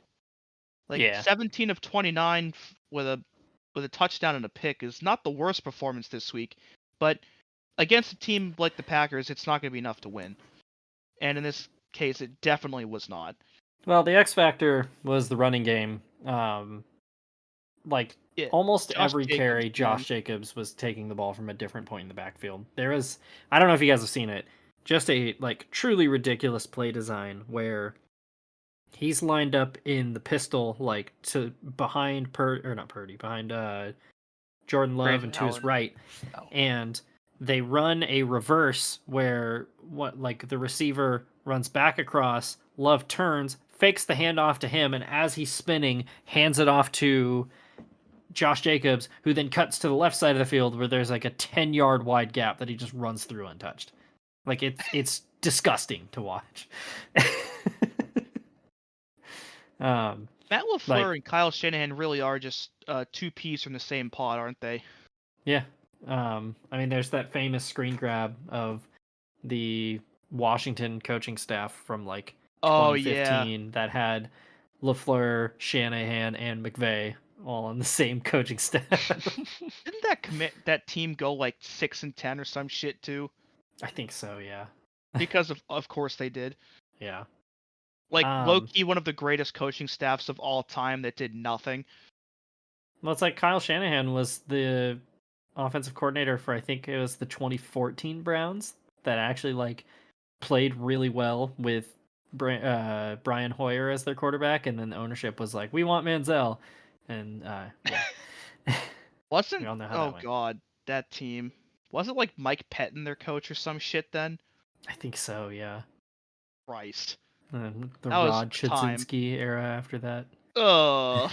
Like Yeah. 17 of 29 with a touchdown and a pick is not the worst performance this week, but against a team like the Packers, it's not going to be enough to win. And in this case, it definitely was not. Well, the X factor was the running game. Like Yeah, almost Josh every Jacobs, carry, man. Josh Jacobs was taking the ball from a different point in the backfield. There was, I don't know if you guys have seen it, just a like truly ridiculous play design where he's lined up in the pistol like to behind behind Jordan Love Brandon and to his Allen. right, Oh. and they run a reverse where the receiver runs back across, Love turns, fakes the handoff to him, and as he's spinning, hands it off to Josh Jacobs, who then cuts to the left side of the field where there's like a 10-yard wide gap that he just runs through untouched. Like it's disgusting to watch. Matt LaFleur like- and Kyle Shanahan really are just two peas from the same pod, aren't they? Yeah. I mean, there's that famous screen grab of the Washington coaching staff from like Oh 2015 that had LaFleur, Shanahan, and McVay all on the same coaching staff. Didn't that team go like 6-10 or some shit too? I think so, yeah. Because of course they did. Yeah. Like Um, low-key one of the greatest coaching staffs of all time that did nothing. Well, it's like Kyle Shanahan was the offensive coordinator for I think it was the 2014 Browns that actually like played really well with Brian Hoyer as their quarterback, and then the ownership was like, "We want Manziel," and yeah. Wasn't We all know how that went. God, that team. Wasn't like Mike Pettin their coach or some shit then? I think so, yeah. Christ. And the That was Rod a time. Chudzinski era after that. Ugh.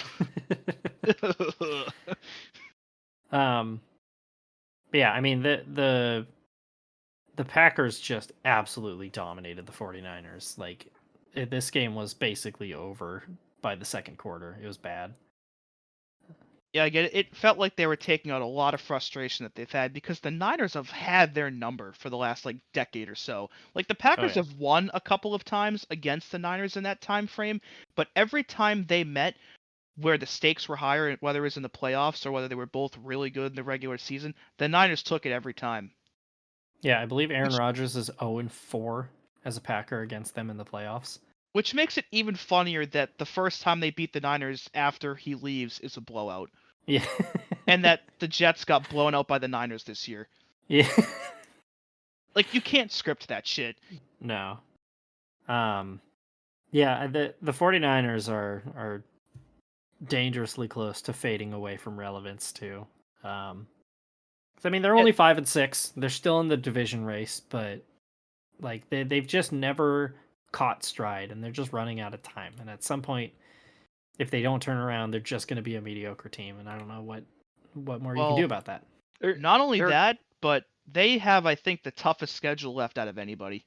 But yeah, I mean the Packers just absolutely dominated the 49ers. Like this game was basically over by the second quarter. It was bad. Yeah, I get it. It felt like they were taking out a lot of frustration that they've had because the Niners have had their number for the last like decade or so. Like the Packers yeah. have won a couple of times against the Niners in that time frame, but every time they met where the stakes were higher, whether it was in the playoffs or whether they were both really good in the regular season, the Niners took it every time. Yeah, I believe Aaron Rodgers is 0-4 as a Packer against them in the playoffs. Which makes it even funnier that the first time they beat the Niners after he leaves is a blowout. Yeah. And that the Jets got blown out by the Niners this year. Yeah. Like, you can't script that shit. No. Yeah, the 49ers are dangerously close to fading away from relevance too. I mean, they're only 5-6. They're still in the division race, but like they've just never caught stride, and they're just running out of time. And at some point, if they don't turn around, they're just going to be a mediocre team. And I don't know what more you can do about that. Not only that, but they have, I think, the toughest schedule left out of anybody.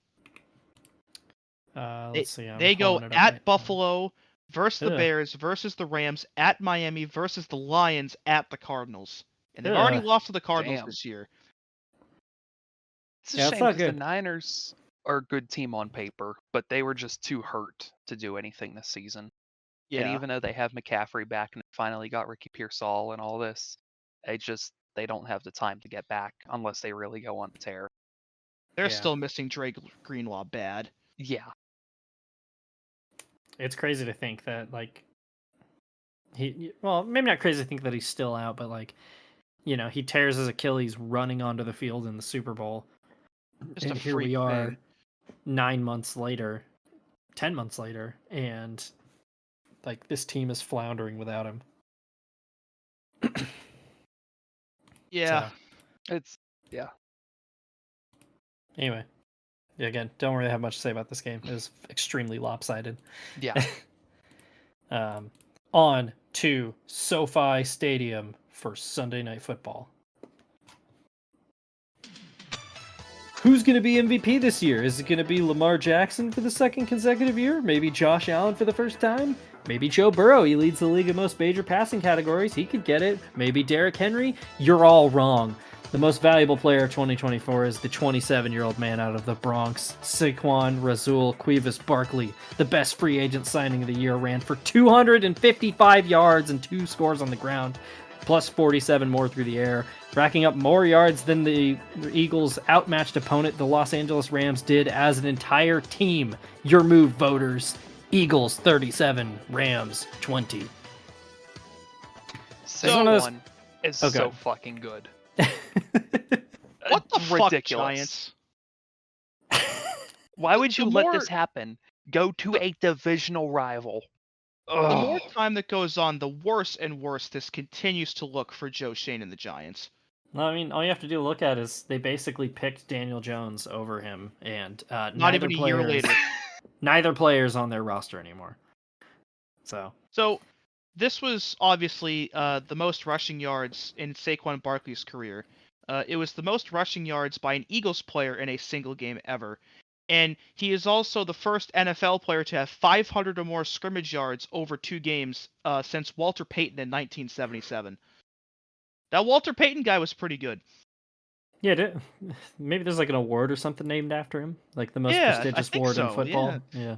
Let's see. They go at Buffalo versus the Ugh. Bears versus the Rams, at Miami versus the Lions, at the Cardinals. And they've already lost to the Cardinals this year. It's a Yeah, it's shame not because the good. Niners are a good team on paper, but they were just too hurt to do anything this season. Yeah. And even though they have McCaffrey back and finally got Ricky Pearsall and all this, they don't have the time to get back unless they really go on a tear. They're Yeah. still missing Drake Greenlaw bad. Yeah. It's crazy to think that like maybe not crazy to think that he's still out, but like, you know, he tears his Achilles running onto the field in the Super Bowl. Just And a here freak we are man. 9 months later, 10 months later, and like this team is floundering without him. Yeah. So, anyway, yeah, again, don't really have much to say about this game. It was extremely lopsided. Yeah. On to SoFi Stadium for Sunday Night Football. Who's going to be MVP this year? Is it going to be Lamar Jackson for the second consecutive year? Maybe Josh Allen for the first time? Maybe Joe Burrow. He leads the league in most major passing categories. He could get it. Maybe Derrick Henry. You're all wrong. The most valuable player of 2024 is the 27-year-old man out of the Bronx, Saquon Barkley. The best free agent signing of the year, ran for 255 yards and 2 scores on the ground, plus 47 more through the air, racking up more yards than the Eagles' outmatched opponent, the Los Angeles Rams, did as an entire team. Your move, voters. Eagles 37, Rams 20. Saquon is so fucking good. What the fuck, Ridiculous. Giants? Why would you The let more- this happen? Go to a divisional rival. The more time that goes on, the worse and worse this continues to look for Joe Shane and the Giants. I mean, all you have to do to look at is they basically picked Daniel Jones over him, and Not even a year later. neither player's on their roster anymore. So this was obviously the most rushing yards in Saquon Barkley's career. It was the most rushing yards by an Eagles player in a single game ever. And he is also the first NFL player to have 500 or more scrimmage yards over 2 games since Walter Payton in 1977. That Walter Payton guy was pretty good. yeah, maybe there's like an award or something named after him, like the most prestigious award in football. Yeah.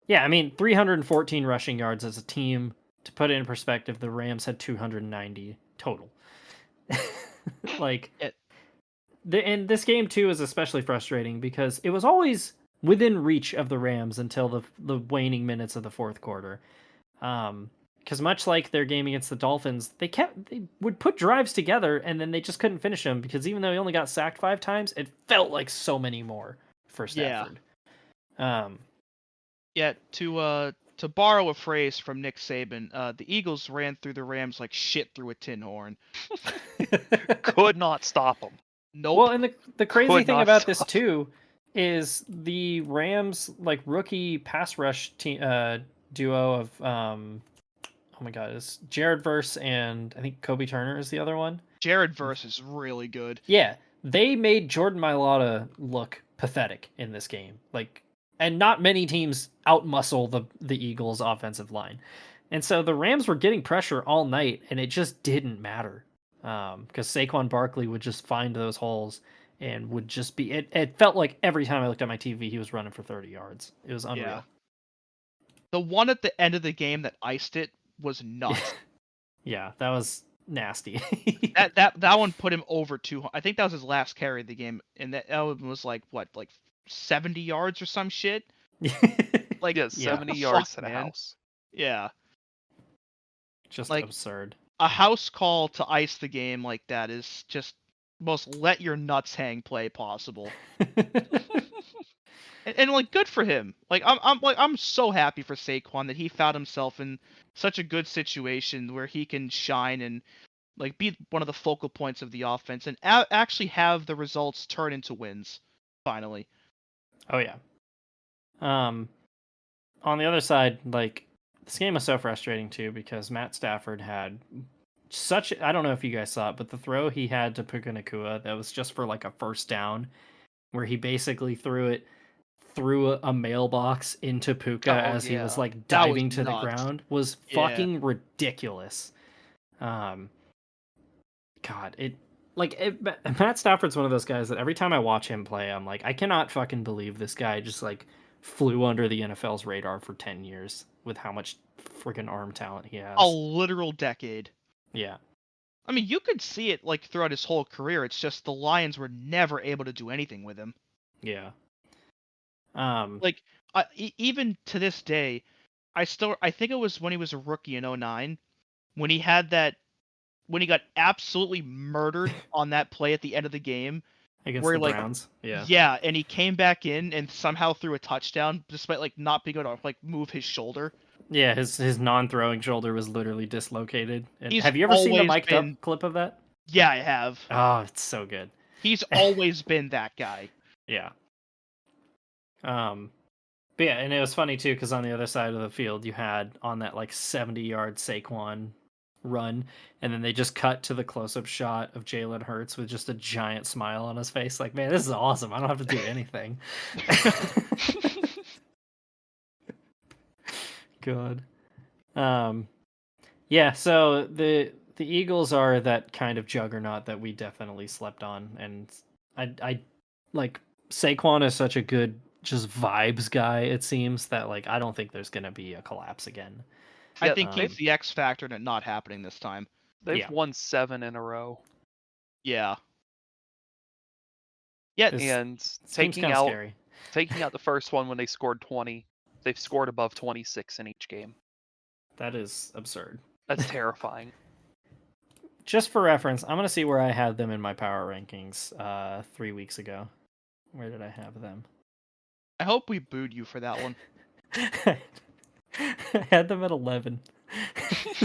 Yeah, I mean, 314 rushing yards as a team. To put it in perspective, the Rams had 290 total. And this game too is especially frustrating because it was always within reach of the Rams until the waning minutes of the fourth quarter. Because much like their game against the Dolphins, they would put drives together and then they just couldn't finish them because even though he only got sacked 5 times, it felt like so many more for Stafford. Yeah, to borrow a phrase from Nick Saban, the Eagles ran through the Rams like shit through a tin horn. Could not stop them. Nope. Well, and the crazy Could thing not about this stop. too is the Rams like rookie pass rush duo of oh my god, it's Jared Verse and I think Kobe Turner is the other one. Jared Verse is really good. Yeah, they made Jordan Mailata look pathetic in this game. And not many teams outmuscle the Eagles' offensive line. And so the Rams were getting pressure all night, and it just didn't matter. Because Saquon Barkley would just find those holes and would just be... It felt like every time I looked at my TV, he was running for 30 yards. It was unreal. Yeah. The one at the end of the game that iced it was nuts. Yeah, that was nasty. that one put him over 200. I think that was his last carry of the game, and that one was like 70 yards or some shit. Like, Yeah, 70 yards to the house. Yeah. Just like, absurd. A house call to ice the game like that is just most let your nuts hang play possible. and like, good for him. I'm so happy for Saquon that he found himself in such a good situation where he can shine and like be one of the focal points of the offense and actually have the results turn into wins finally. Oh yeah. On the other side, like this game was so frustrating too because Matt Stafford had I don't know if you guys saw it, but the throw he had to Puka Nacua that was just for like a first down, where he basically threw a mailbox into Puka as he was like diving to the ground was fucking ridiculous. God, Matt Stafford's one of those guys that every time I watch him play, I'm like, I cannot fucking believe this guy just like flew under the NFL's radar for 10 years with how much freaking arm talent he has. A literal decade. Yeah. I mean, you could see it like throughout his whole career. It's just the Lions were never able to do anything with him. Yeah. Even to this day, I think it was when he was a rookie in 2009 when he got absolutely murdered on that play at the end of the game against where, the Browns. Yeah. Yeah, and he came back in and somehow threw a touchdown despite like not being able to like move his shoulder. Yeah, his non-throwing shoulder was literally dislocated. And He's have you ever seen the always mic'd up clip of that? Yeah, I have. Oh, it's so good. He's always been that guy. Yeah. But yeah, and it was funny too because on the other side of the field, you had on that like 70-yard Saquon run, and then they just cut to the close-up shot of Jalen Hurts with just a giant smile on his face. Like, man, this is awesome. I don't have to do anything. Good. Yeah. So the Eagles are that kind of juggernaut that we definitely slept on, and I like Saquon is such a good just vibes guy. It seems that like I don't think there's gonna be a collapse again. I Yeah, think he's the X factor and it not happening this time. They've Yeah. won 7 in a row. Yeah. Yeah, This And seems taking kind of out scary. taking out the first one when they scored 20, they've scored above 26 in each game. That is absurd. That's terrifying. Just for reference, I'm gonna see where I had them in my power rankings 3 weeks ago. Where did I have them? I hope we booed you for that one. I had them at 11.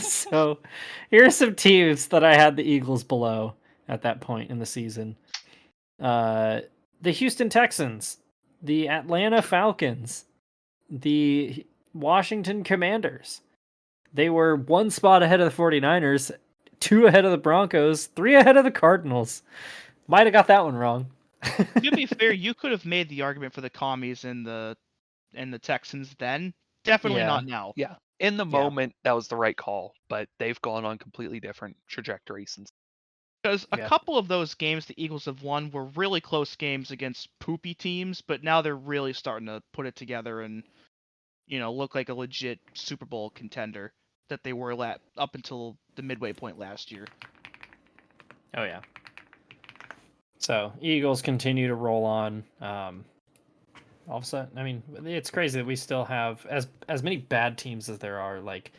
So here are some teams that I had the Eagles below at that point in the season. The Houston Texans, the Atlanta Falcons, the Washington Commanders. They were 1 spot ahead of the 49ers, 2 ahead of the Broncos, 3 ahead of the Cardinals. Might have got that one wrong. To be fair, you could have made the argument for the commies and the Texans then. Definitely Yeah. not now. Yeah. In the moment, that was the right call, but they've gone on completely different trajectories since. Because a Yeah. couple of those games the Eagles have won were really close games against poopy teams, but now they're really starting to put it together and, look like a legit Super Bowl contender that they were up until the midway point last year. Oh yeah. So Eagles continue to roll on. All of a sudden, I mean, it's crazy that we still have as many bad teams as there are. Like,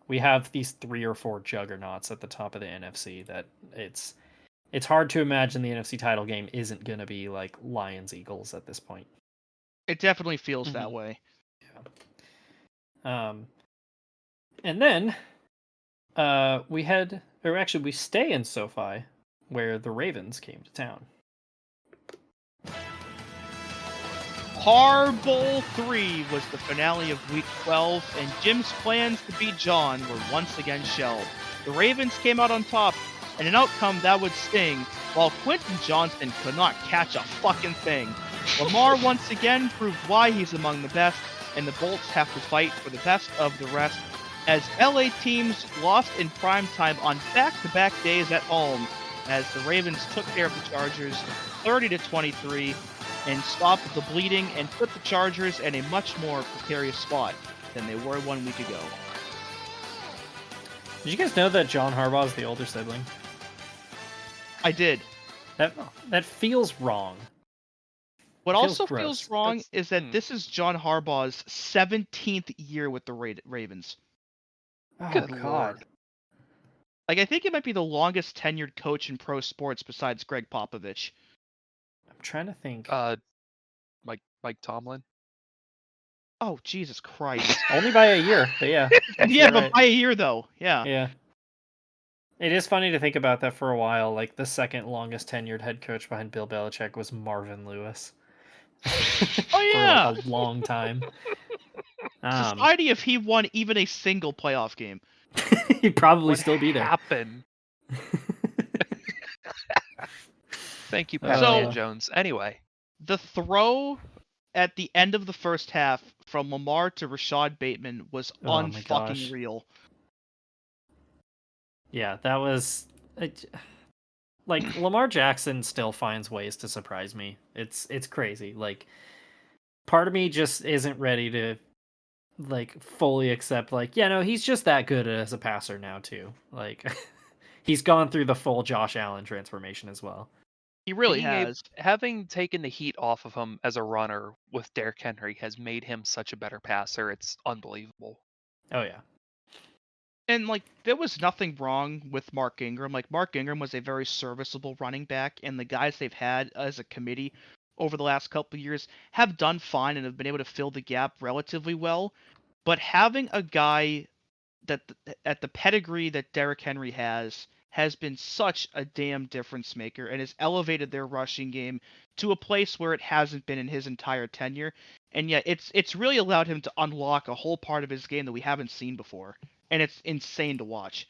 we have these 3 or 4 juggernauts at the top of the NFC. That it's hard to imagine the NFC title game isn't going to be like Lions Eagles at this point. It definitely feels that way. Yeah. And then we stay in SoFi, where the Ravens came to town. Harbowl 3 was the finale of Week 12, and Jim's plans to beat John were once again shelved. The Ravens came out on top, and an outcome that would sting, while Quentin Johnston could not catch a fucking thing. Lamar once again proved why he's among the best, and the Bolts have to fight for the best of the rest, as LA teams lost in primetime on back-to-back days at home, as the Ravens took care of the Chargers 30-23, and stopped the bleeding and put the Chargers in a much more precarious spot than they were 1 week ago. Did you guys know that John Harbaugh is the older sibling? I did. That feels wrong. What Feels also gross. feels wrong is that this is John Harbaugh's 17th year with the Ravens. Oh, Good God. lord. Like, I think it might be the longest tenured coach in pro sports besides Greg Popovich. I'm trying to think. Mike Tomlin. Oh, Jesus Christ. Only by a year, but yeah. Yeah, you're but right. by a year, though. Yeah. Yeah. It is funny to think about that for a while. Like, the second longest tenured head coach behind Bill Belichick was Marvin Lewis. Oh, yeah. For like a long time. Society, if he won even a single playoff game. He'd probably What still be there. happened? Thank you, Pat So- Jones. Anyway, The throw at the end of the first half from Lamar to Rashad Bateman was Oh my unfucking gosh. real. Yeah, that was like Lamar Jackson still finds ways to surprise me. It's crazy. Like, part of me just isn't ready to like fully accept like, yeah, no, he's just that good as a passer now too. Like, he's gone through the full Josh Allen transformation as well. He really being a- has. having taken the heat off of him as a runner with Derrick Henry has made him such a better passer. It's unbelievable. Oh yeah. And, like, there was nothing wrong with Mark Ingram. Like, Mark Ingram was a very serviceable running back, and the guys they've had as a committee over the last couple of years have done fine and have been able to fill the gap relatively well. But having a guy that at the pedigree that Derrick Henry has been such a damn difference maker and has elevated their rushing game to a place where it hasn't been in his entire tenure. And yet it's really allowed him to unlock a whole part of his game that we haven't seen before, and it's insane to watch.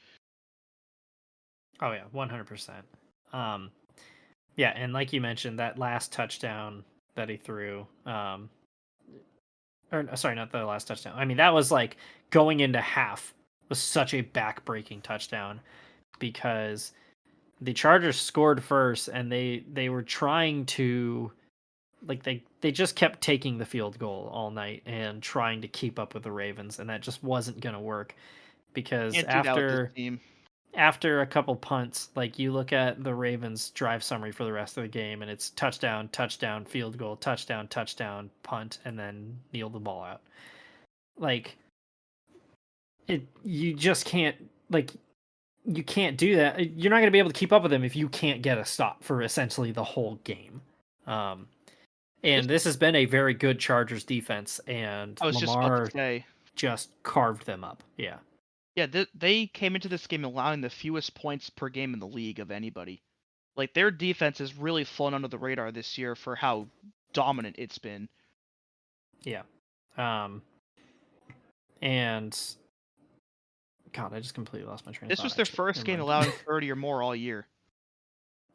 Oh yeah, 100%. Yeah, and like you mentioned, that last touchdown that he threw, or sorry, not the last touchdown. I mean, that was like going into half was such a back-breaking touchdown because the Chargers scored first, and they were trying to, like, they just kept taking the field goal all night and trying to keep up with the Ravens, and that just wasn't gonna work because Can't do that with this team. after a couple punts, like you look at the Ravens drive summary for the rest of the game and it's touchdown, touchdown, field goal, touchdown, touchdown, punt, and then kneel the ball out. Like you just can't, like, you can't do that. You're not going to be able to keep up with them if you can't get a stop for essentially the whole game. And this has been a very good Chargers defense, and I was just about Lamar to say, just carved them up. Yeah. yeah, they came into this game allowing the fewest points per game in the league of anybody. Like, their defense has really flown under the radar this year for how dominant it's been. Yeah. And God, I just completely lost my train of This thought. was their Actually, first never game mind. allowing 30 or more all year.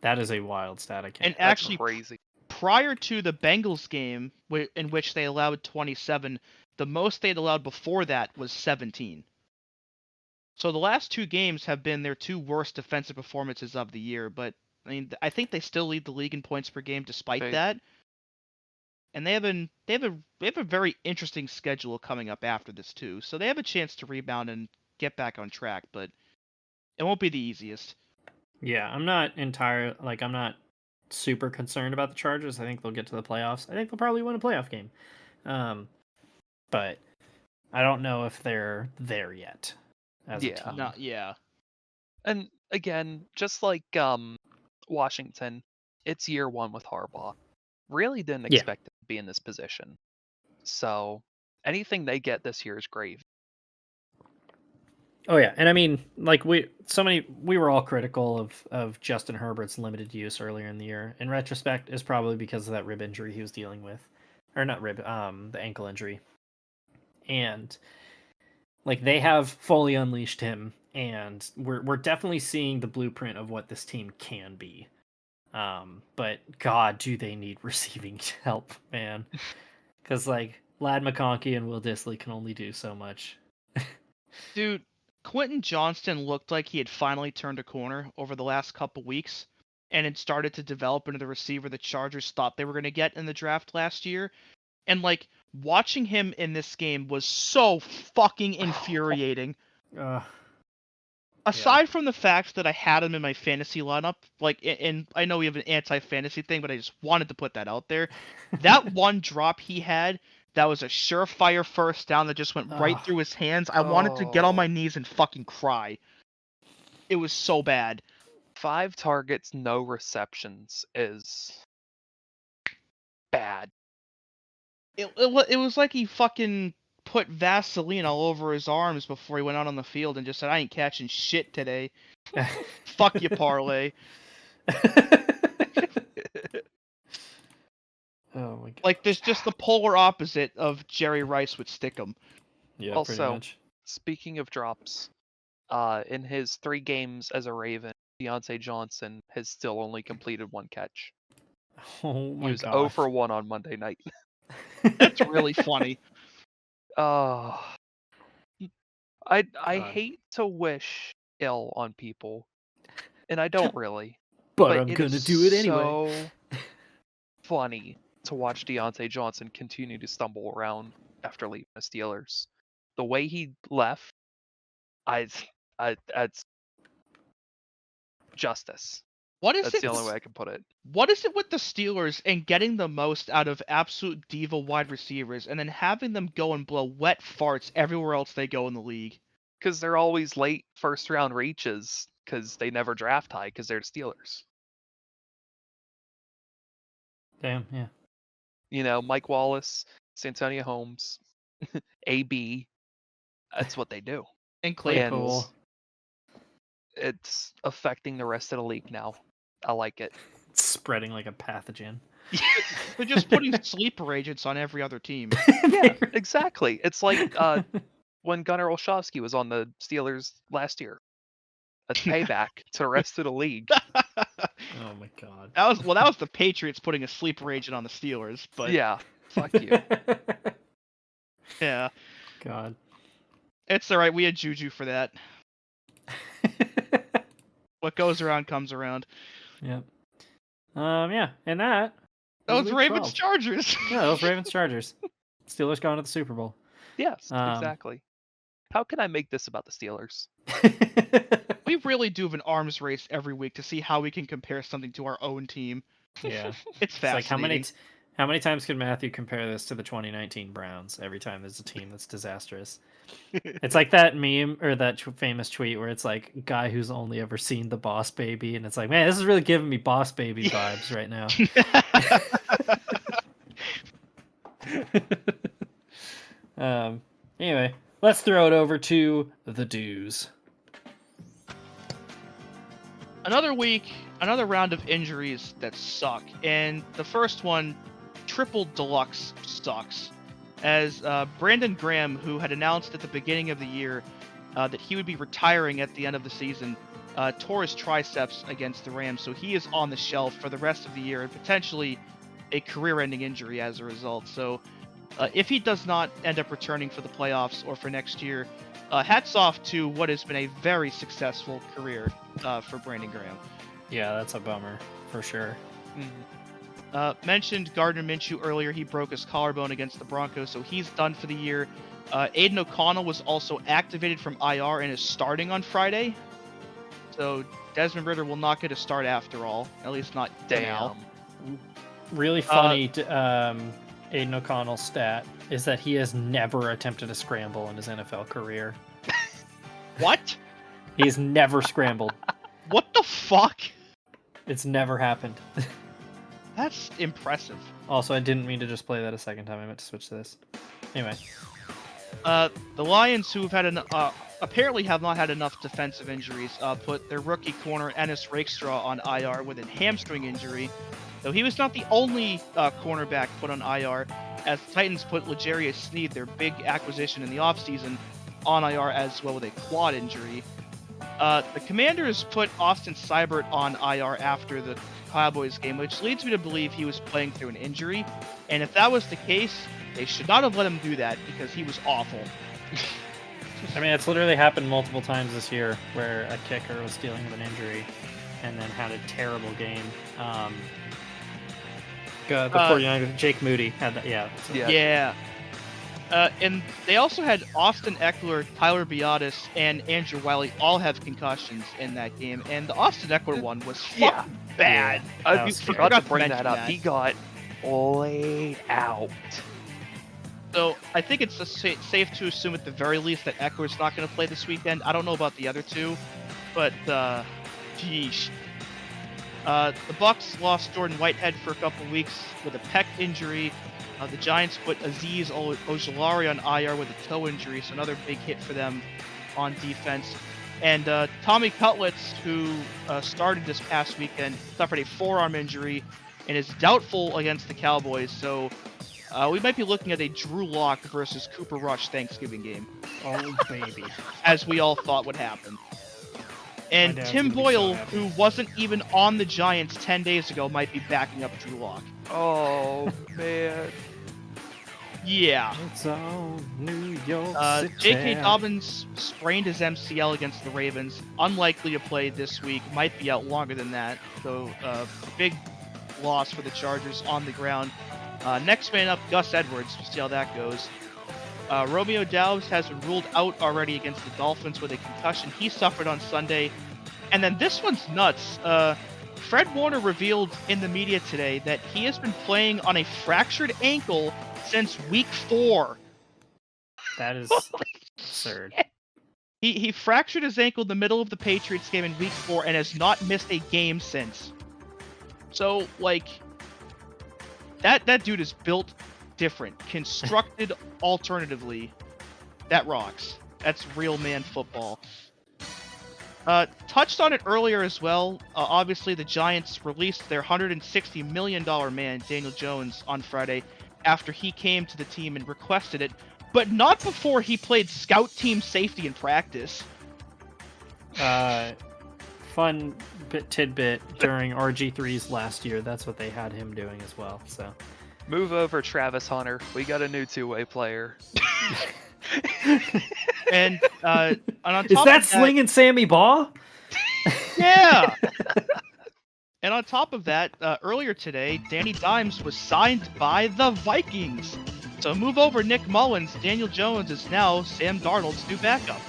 That is a wild stat. I can't. And That's actually, crazy. prior to the Bengals game, in which they allowed 27, the most they'd allowed before that was 17. So the last two games have been their two worst defensive performances of the year. But I mean, I think they still lead the league in points per game despite They- that. And they have a very interesting schedule coming up after this too. So they have a chance to rebound and get back on track, but it won't be the easiest. Yeah, I'm not super concerned about the Chargers. I think they'll get to the playoffs. I think they'll probably win a playoff game. But I don't know if they're there yet as a Yeah. team. Yeah. And again, just like Washington, it's year one with Harbaugh. Really didn't Yeah. expect them to be in this position. So anything they get this year is great. Oh yeah, and I mean, like we were all critical of Justin Herbert's limited use earlier in the year. In retrospect, is probably because of that rib injury he was dealing with, or not rib, the ankle injury. And like they have fully unleashed him, and we're definitely seeing the blueprint of what this team can be. But God, do they need receiving help, man? Because like Lad McConkey and Will Dissly can only do so much. Dude, Quentin Johnston looked like he had finally turned a corner over the last couple weeks and had started to develop into the receiver the Chargers thought they were going to get in the draft last year. And like watching him in this game was so fucking infuriating. Aside from the fact that I had him in my fantasy lineup, like, and I know we have an anti-fantasy thing, but I just wanted to put that out there. That one drop he had, that was a surefire first down that just went right through his hands. I wanted to get on my knees and fucking cry. It was so bad. 5 targets, no receptions is bad. It was like he fucking put Vaseline all over his arms before he went out on the field and just said, I ain't catching shit today. Fuck you, parlay. Oh my God. Like, there's just the polar opposite of Jerry Rice with Stickum. Yeah, Also, pretty much. Speaking of drops, in his 3 games as a Raven, Deontay Johnson has still only completed 1 catch. Oh He my was God. 0 for 1 on Monday night. That's really funny. Oh, I God. hate to wish ill on people, and I don't really. But I'm it gonna is do it anyway. So funny to watch Deontay Johnson continue to stumble around after leaving the Steelers. The way he left, that's justice. What is That's it? the only way I can put it. What is it with the Steelers and getting the most out of absolute diva wide receivers and then having them go and blow wet farts everywhere else they go in the league? Because they're always late first round reaches because they never draft high because they're the Steelers. Damn, yeah. You know, Mike Wallace, Santonio Holmes, AB. That's what they do. And Claypool. It's affecting the rest of the league now. I like it. It's spreading like a pathogen. They're just putting sleeper agents on every other team. Yeah, exactly. It's like when Gunnar Olszewski was on the Steelers last year. A payback to the rest of the league. Oh my god. That was the Patriots putting a sleeper agent on the Steelers, but Yeah, fuck you. yeah, God. it's all right. We had Juju for that. What goes around comes around. Yep. Yeah, and that. That was week Ravens 12. Chargers. Yeah, that was Ravens Chargers. Steelers going to the Super Bowl. Yes, Um, exactly. How can I make this about the Steelers? We really do have an arms race every week to see how we can compare something to our own team. Yeah. It's It's like fascinating. how many times can Matthew compare this to the 2019 Browns? Every time there's a team that's disastrous. It's like that meme or that famous tweet where it's like a guy who's only ever seen the Boss Baby, and it's like, man, this is really giving me Boss Baby vibes right now. Anyway, let's throw it over to the dues. Another week, another round of injuries that suck, and the first one, triple deluxe, sucks. As Brandon Graham, who had announced at the beginning of the year that he would be retiring at the end of the season, tore his triceps against the Rams, so he is on the shelf for the rest of the year and potentially a career-ending injury as a result. So if he does not end up returning for the playoffs or for next year, hats off to what has been a very successful career for Brandon Graham. Yeah, that's a bummer for sure. Mentioned Gardner Minshew earlier. He broke his collarbone against the Broncos, so he's done for the year. Aiden O'Connell was also activated from IR and is starting on Friday. So Desmond Ridder will not get a start after all, at least not now. Really funny Aiden O'Connell's stat is that he has never attempted a scramble in his NFL career. What? He's never scrambled. What the fuck? It's never happened. That's impressive. Also, I didn't mean to just play that a second time. I meant to switch to this. Anyway. The Lions, who have had apparently have not had enough defensive injuries, put their rookie corner Ennis Rakestraw on IR with a hamstring injury. Though he was not the only cornerback put on IR, as the Titans put L'Jarius Sneed, their big acquisition in the offseason, on IR as well with a quad injury. The Commanders put Austin Seibert on IR after the Cowboys game, which leads me to believe he was playing through an injury. And if that was the case, they should not have let him do that because he was awful. I mean, it's literally happened multiple times this year where a kicker was dealing with an injury and then had a terrible game. The 49ers, Jake Moody had that. Yeah. And they also had Austin Eckler, Tyler Biotis, and Andrew Wiley all have concussions in that game. And the Austin Eckler one was fucking bad. That I was forgot to scary. bring Mention that up. that. He got laid out. So I think it's safe to assume at the very least that Eckler's not going to play this weekend. I don't know about the other two, but geesh. The Bucs lost Jordan Whitehead for a couple weeks with a pec injury. The Giants put Azeez Ojulari on IR with a toe injury, so another big hit for them on defense. And Tommy Cutlets, who started this past weekend, suffered a forearm injury and is doubtful against the Cowboys. So we might be looking at a Drew Lock versus Cooper Rush Thanksgiving game. Oh, baby. As we all thought would happen. And My dad's Tim gonna be so Boyle, happy. who wasn't even on the Giants 10 days ago, might be backing up Drew Lock. Oh, man. Yeah. It's on New York City. J.K. Dobbins sprained his MCL against the Ravens. Unlikely to play this week. Might be out longer than that. So, big loss for the Chargers on the ground. Next man up, Gus Edwards. We'll see how that goes. Romeo Doubs has been ruled out already against the Dolphins with a concussion he suffered on Sunday. And then this one's nuts. Fred Warner revealed in the media today that he has been playing on a fractured ankle since week 4. That is absurd. He fractured his ankle in the middle of the Patriots game in week 4 and has not missed a game since. So, like, that dude is built different. Constructed alternatively. That rocks. That's real man football. Touched on it earlier as well. Obviously, the Giants released their $160 million man, Daniel Jones, on Friday after he came to the team and requested it, but not before he played scout team safety in practice. Fun tidbit during RG3's last year. That's what they had him doing as well. So Move over, Travis Hunter. We got a new two-way player. And on top is of that slinging Sammy Baugh? Yeah. And on top of that, earlier today, Danny Dimes was signed by the Vikings. So move over Nick Mullins. Daniel Jones is now Sam Darnold's new backup.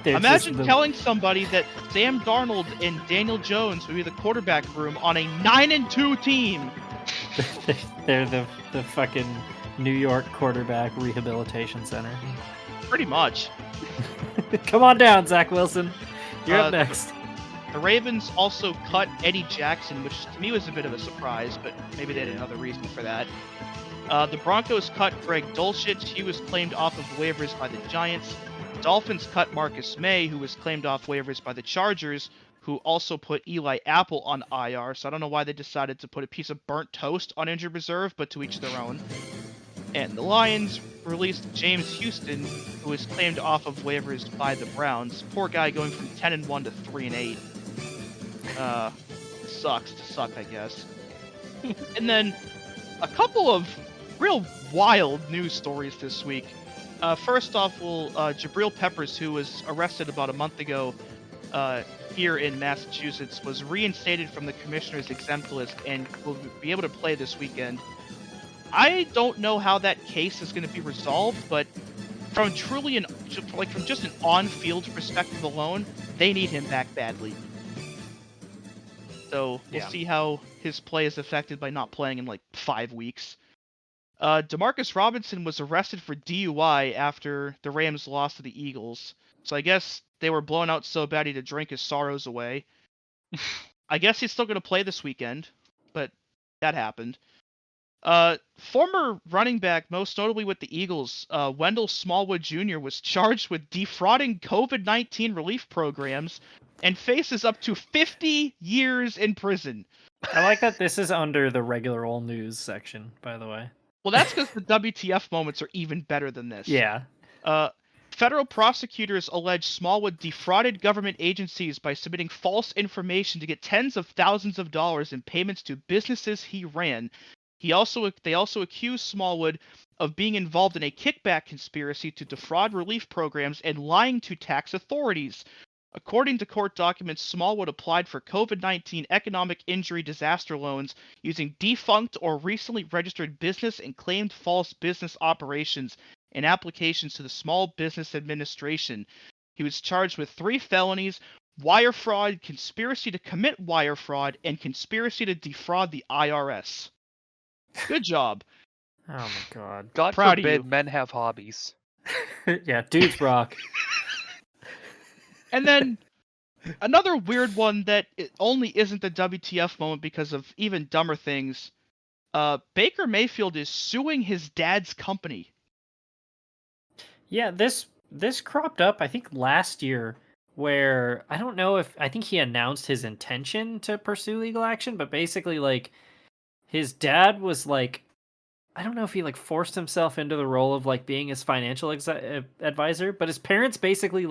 Imagine telling somebody that Sam Darnold and Daniel Jones would be the quarterback room on a 9-2 team. They're the fucking New York quarterback rehabilitation center. Pretty much. Come on down, Zach Wilson. You're up next. The Ravens also cut Eddie Jackson, which to me was a bit of a surprise, but maybe they had another reason for that. The Broncos cut Greg Dulcich. He was claimed off of waivers by the Giants. Dolphins cut Marcus May, who was claimed off waivers by the Chargers, who also put Eli Apple on IR. So I don't know why they decided to put a piece of burnt toast on injured reserve, but to each their own. And the Lions released James Houston, who was claimed off of waivers by the Browns. Poor guy going from 10-1 to 3-8. Sucks to suck, I guess. And then a couple of real wild news stories this week. First off, Jabril Peppers, who was arrested about a month ago here in Massachusetts, was reinstated from the commissioner's exempt list and will be able to play this weekend. I don't know how that case is going to be resolved, but from just an on-field perspective alone, they need him back badly. So we'll see how his play is affected by not playing in 5 weeks. Demarcus Robinson was arrested for DUI after the Rams lost to the Eagles. So I guess they were blown out so bad he had to drink his sorrows away. I guess he's still going to play this weekend, but that happened. Former running back, most notably with the Eagles, Wendell Smallwood Jr. was charged with defrauding COVID-19 relief programs and faces up to 50 years in prison. I like that this is under the regular old news section, by the way. Well, that's because the WTF moments are even better than this. Yeah. Federal prosecutors allege Smallwood defrauded government agencies by submitting false information to get tens of thousands of dollars in payments to businesses he ran. They also accused Smallwood of being involved in a kickback conspiracy to defraud relief programs and lying to tax authorities. According to court documents, Smallwood applied for COVID-19 economic injury disaster loans using defunct or recently registered business and claimed false business operations and applications to the Small Business Administration. He was charged with 3 felonies: wire fraud, conspiracy to commit wire fraud, and conspiracy to defraud the IRS. Good job. Oh my god. God Proud of forbid you. men have hobbies. Yeah, dudes rock. And then another weird one that it only isn't the WTF moment because of even dumber things. Baker Mayfield is suing his dad's company. Yeah, this cropped up, I think, last year, where I think he announced his intention to pursue legal action, but basically, his dad was I don't know if he forced himself into the role of being his financial advisor, but his parents basically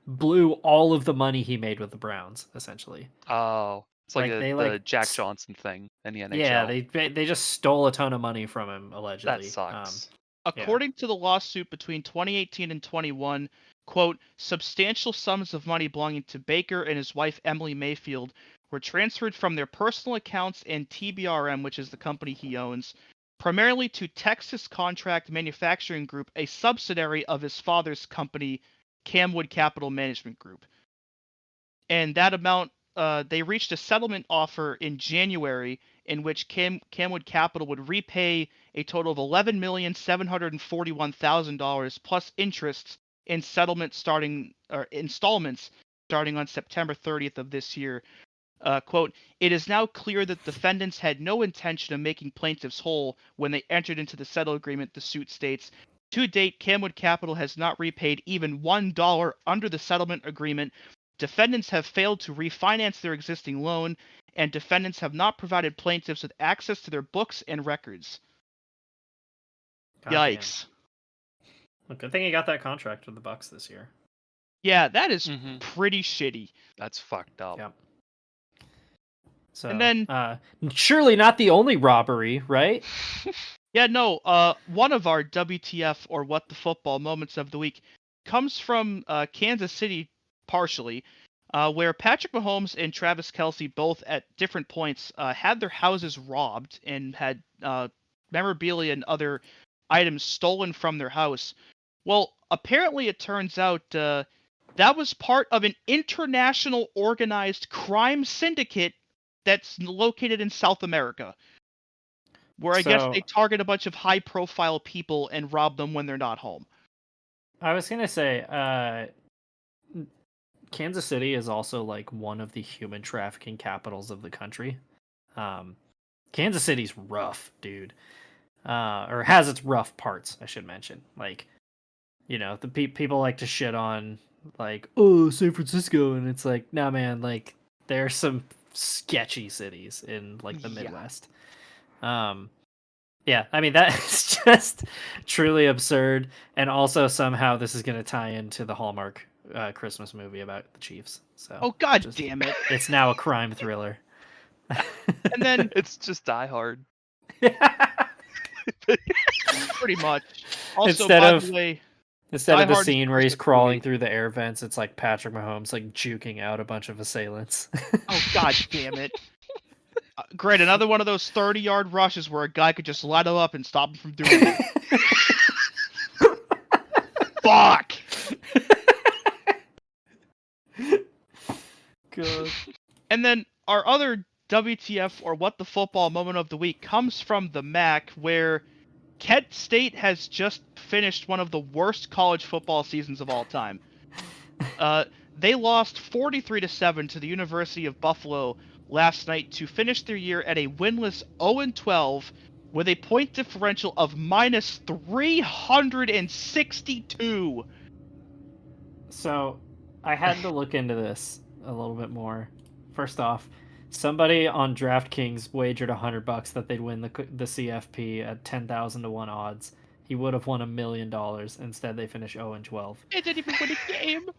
blew all of the money he made with the Browns, essentially. Oh, it's like the Jack s- Johnson thing in the NHL. Yeah, they just stole a ton of money from him, allegedly. That sucks. According to the lawsuit between 2018 and 21, quote, substantial sums of money belonging to Baker and his wife Emily Mayfield were transferred from their personal accounts and TBRM, which is the company he owns, primarily to Texas Contract Manufacturing Group, a subsidiary of his father's company, Camwood Capital Management Group. And that amount, they reached a settlement offer in January in which Camwood Capital would repay a total of $11,741,000 plus interests in installments starting on September 30th of this year. Quote, it is now clear that defendants had no intention of making plaintiffs whole when they entered into the settle agreement, the suit states. To date, Camwood Capital has not repaid even $1 under the settlement agreement. Defendants have failed to refinance their existing loan, and defendants have not provided plaintiffs with access to their books and records. Goddamn. Yikes. Well, good thing he got that contract with the Bucs this year. Yeah, that is Mhm. pretty shitty. That's fucked up. Yep. So, And then- surely not the only robbery, right? Yeah, no, one of our WTF or What the Football moments of the week comes from Kansas City, partially, where Patrick Mahomes and Travis Kelce both at different points had their houses robbed and had memorabilia and other items stolen from their house. Well, apparently it turns out that was part of an international organized crime syndicate that's located in South America, where I guess So- they target a bunch of high-profile people and rob them when they're not home. I was gonna say, Kansas City is also like one of the human trafficking capitals of the country. Kansas City's rough, dude. Or has its rough parts, I should mention. Like, you know, the people like to shit on, like, oh, San Francisco, and it's like, nah, man, like, there are some sketchy cities in like the Yeah. Midwest. Yeah, I mean, that is just truly absurd, and also somehow this is going to tie into the Hallmark Christmas movie about the Chiefs. So, Oh, god just- damn it. it's now a crime thriller. And then, It's just Die Hard. pretty much. Also, Instead by of- the way, Instead Die of the Hard is scene a where he's Christmas crawling movie. through the air vents, it's like Patrick Mahomes like juking out a bunch of assailants. oh god damn it. Great, another one of those 30-yard rushes where a guy could just light him up and stop him from doing it. Fuck! God. And then our other WTF or What the Football moment of the week comes from the MAC, where Kent State has just finished one of the worst college football seasons of all time. They lost 43-7 to the University of Buffalo last night to finish their year at a winless 0-12 with a point differential of minus 362. So, I had to look into this a little bit more. First off, somebody on DraftKings wagered $100 that they'd win the CFP at 10,000 to 1 odds. He would have won $1 million. Instead, they finished 0-12. They didn't even win a game.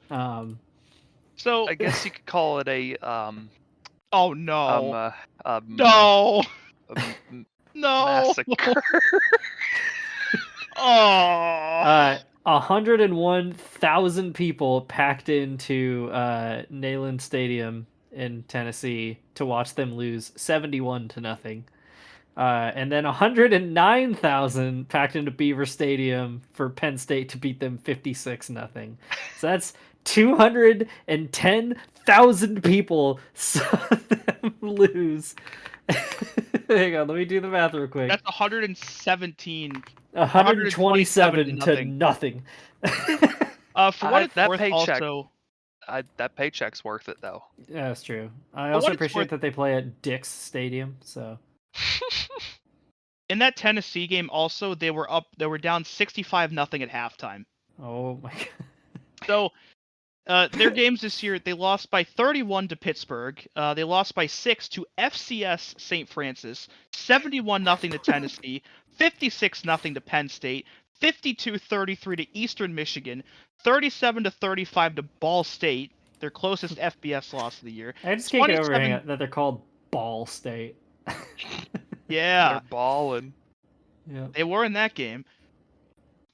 So, I guess you could call it a oh no. no No. massacre. Oh. 101,000 people packed into Neyland Stadium in Tennessee to watch them lose 71-0. And then 109,000 packed into Beaver Stadium for Penn State to beat them 56-0. So that's 210,000 people saw them lose. Hang on, let me do the math real quick. That's 117. 127 to nothing. For what it's that worth, paycheck- also, That paycheck's worth it though. Yeah, that's true. I what also it's appreciate worth- that they play at Dick's Stadium. So in that Tennessee game, also they were down 65-0 at halftime. oh my god. So, their games this year, they lost by 31 to Pittsburgh. They lost by 6 to FCS St. Francis, 71-0 to Tennessee, 56-0 to Penn State, 52-33 to Eastern Michigan, 37-35 to Ball State, their closest FBS loss of the year. I just can't get over 27 that they're called Ball State. Yeah, They're balling. Yeah. they were in that game.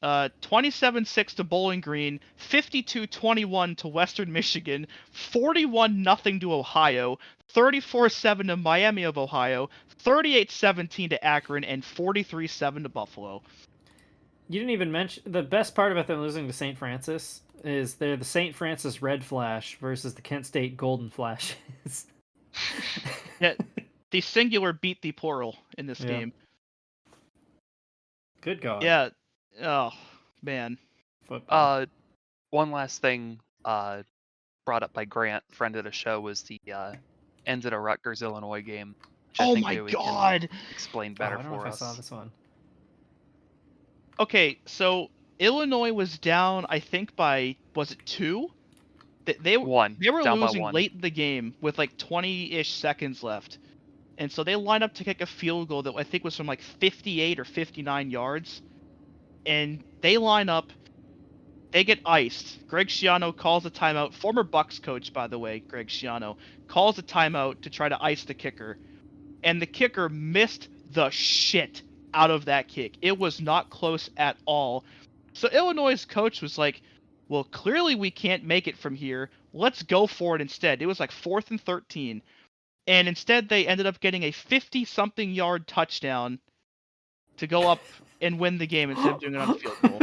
27-6 to Bowling Green, 52-21 to Western Michigan, 41-0 to Ohio, 34-7 to Miami of Ohio, 38-17 to Akron, and 43-7 to Buffalo. You didn't even mention the best part about them losing to St. Francis is they're the St. Francis Red Flash versus the Kent State Golden Flashes. Yeah, the singular beat the plural in this Yeah. game. Good God. Yeah. Oh, man. Football. One last thing brought up by Grant, friend of the show, was the end of the Rutgers Illinois game. Which I Oh think my Joey can God. explain Oh, better I don't know for if us. I saw this one. Okay, so Illinois was down, I think, by, was it 2? They One. They were Down by losing one. late in the game with like 20-ish seconds left. And so they lined up to kick a field goal that I think was from like 58 or 59 yards. And they line up. They get iced. Greg Schiano calls a timeout. Former Bucs coach, by the way, Greg Schiano, calls a timeout to try to ice the kicker. And the kicker missed the shit out of that kick. It was not close at all. So Illinois' coach was like, well, clearly we can't make it from here. Let's go for it instead. It was like 4th and 13. And instead they ended up getting a 50-something yard touchdown to go up and win the game instead of doing it on a field goal.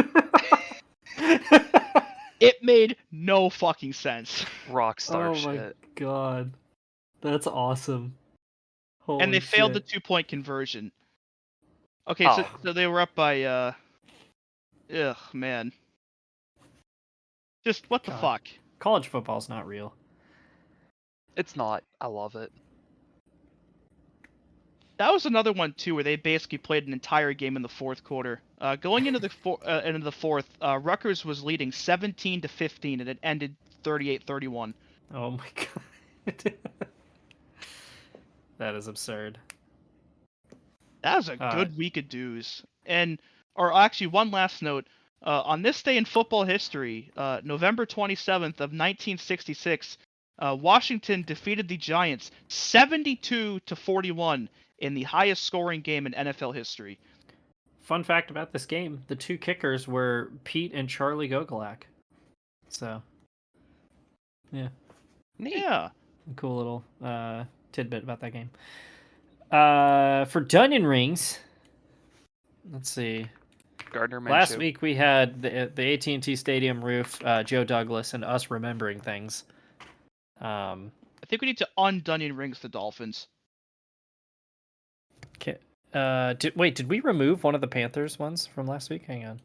It made no fucking sense. Rockstar Oh shit. my god. That's awesome. Holy And they failed the shit. 2-point conversion. Okay, Oh. so they were up by, ugh, man. Just, what the God. fuck? College football's not real. It's not. I love it. That was another one, too, where they basically played an entire game in the fourth quarter. Going into the fourth, Rutgers was leading 17-15, and it ended 38-31. Oh my god. That is absurd. That was a good week of dues. Or actually, one last note. On this day in football history, November 27th of 1966, Washington defeated the Giants 72-41 in the highest scoring game in NFL history. Fun fact about this game, the two kickers were Pete and Charlie Gogolak. So, yeah. Neat. Yeah. Cool little tidbit about that game. For Dunyan Rings, let's see. Gardner Minshew. Last week we had the AT&T Stadium roof, Joe Douglas, and us remembering things. I think we need to un-Dunyan Rings the Dolphins. Okay. Did we remove one of the Panthers ones from last week? Hang on.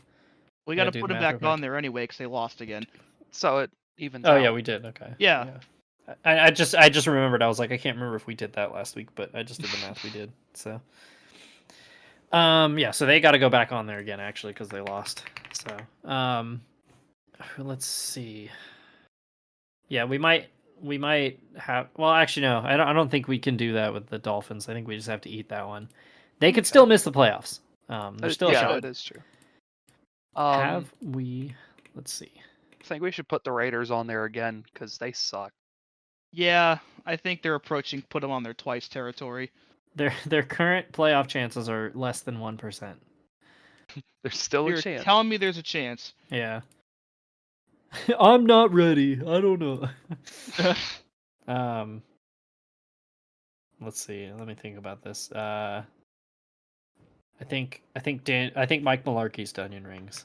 We got to do put the them math back real on quick. there anyway because they lost again. So it evens Oh out. yeah, we did. Okay. Yeah. I just remembered. I was like, I can't remember if we did that last week, but I just did the math. We did. So. Yeah. So they got to go back on there again, actually, because they lost. So. Let's see. Yeah, we might have. Well, actually, no. I don't think we can do that with the Dolphins. I think we just have to eat that one. They could still miss the playoffs. There's still a yeah, shot. it is true. Have we? Let's see. I think we should put the Raiders on there again because they suck. Yeah, I think they're approaching put them on their twice territory. Their current playoff chances are less than 1%. There's still You're a chance. telling me there's a chance. Yeah. I'm not ready. I don't know. Let's see. Let me think about this. I think Mike Malarkey's Dunyan Rings.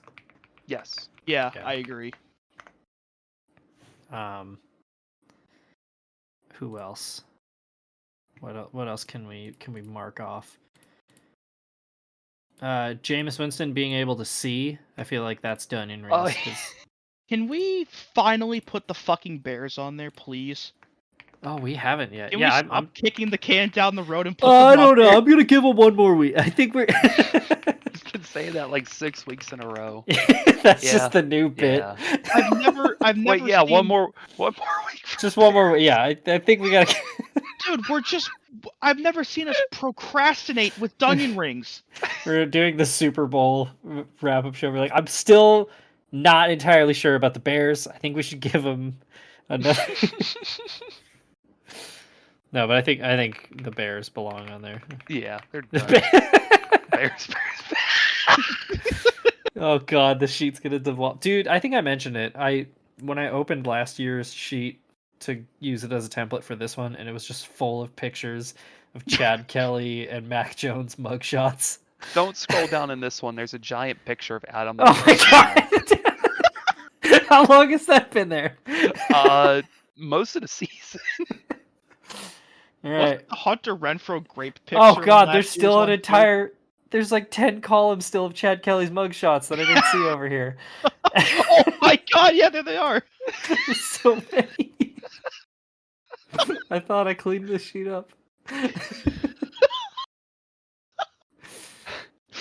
Yes. Yeah, Yeah. I agree. Who else? What else can we mark off? Jameis Winston being able to see. I feel like that's done in rings. Oh, 'cause- Can we finally put the fucking Bears on there, please? Oh, we haven't yet. Can Yeah, we I'm stop kicking the can down the road and put I them on don't know. there? I'm gonna give him one more week. I think we're. He's been saying that like 6 weeks in a row. That's Yeah. just the new bit. Yeah. I've never Wait, yeah, seen... one more week. Just one more. Yeah, I think we gotta. Dude, I've never seen us procrastinate with Dunyan Rings. We're doing the Super Bowl wrap up show. We're like, I'm still not entirely sure about the Bears. I think we should give them another. No, but I think the Bears belong on there. Yeah, they're The done. Bears. Bears. Oh god, the sheet's gonna devolve. Dude, I think I mentioned it. When I opened last year's sheet to use it as a template for this one, and it was just full of pictures of Chad Kelly and Mac Jones mugshots. Don't scroll down in this one. There's a giant picture of Adam. Oh my god! How long has that been there? Most of the season. All Wasn't right. the Hunter Renfro grape picture? Oh in god, last there's year's still an one, too? entire. There's like 10 columns still of Chad Kelly's mugshots that I didn't see over here. Oh my god, yeah, there they are. There's so many. I thought I cleaned this sheet up.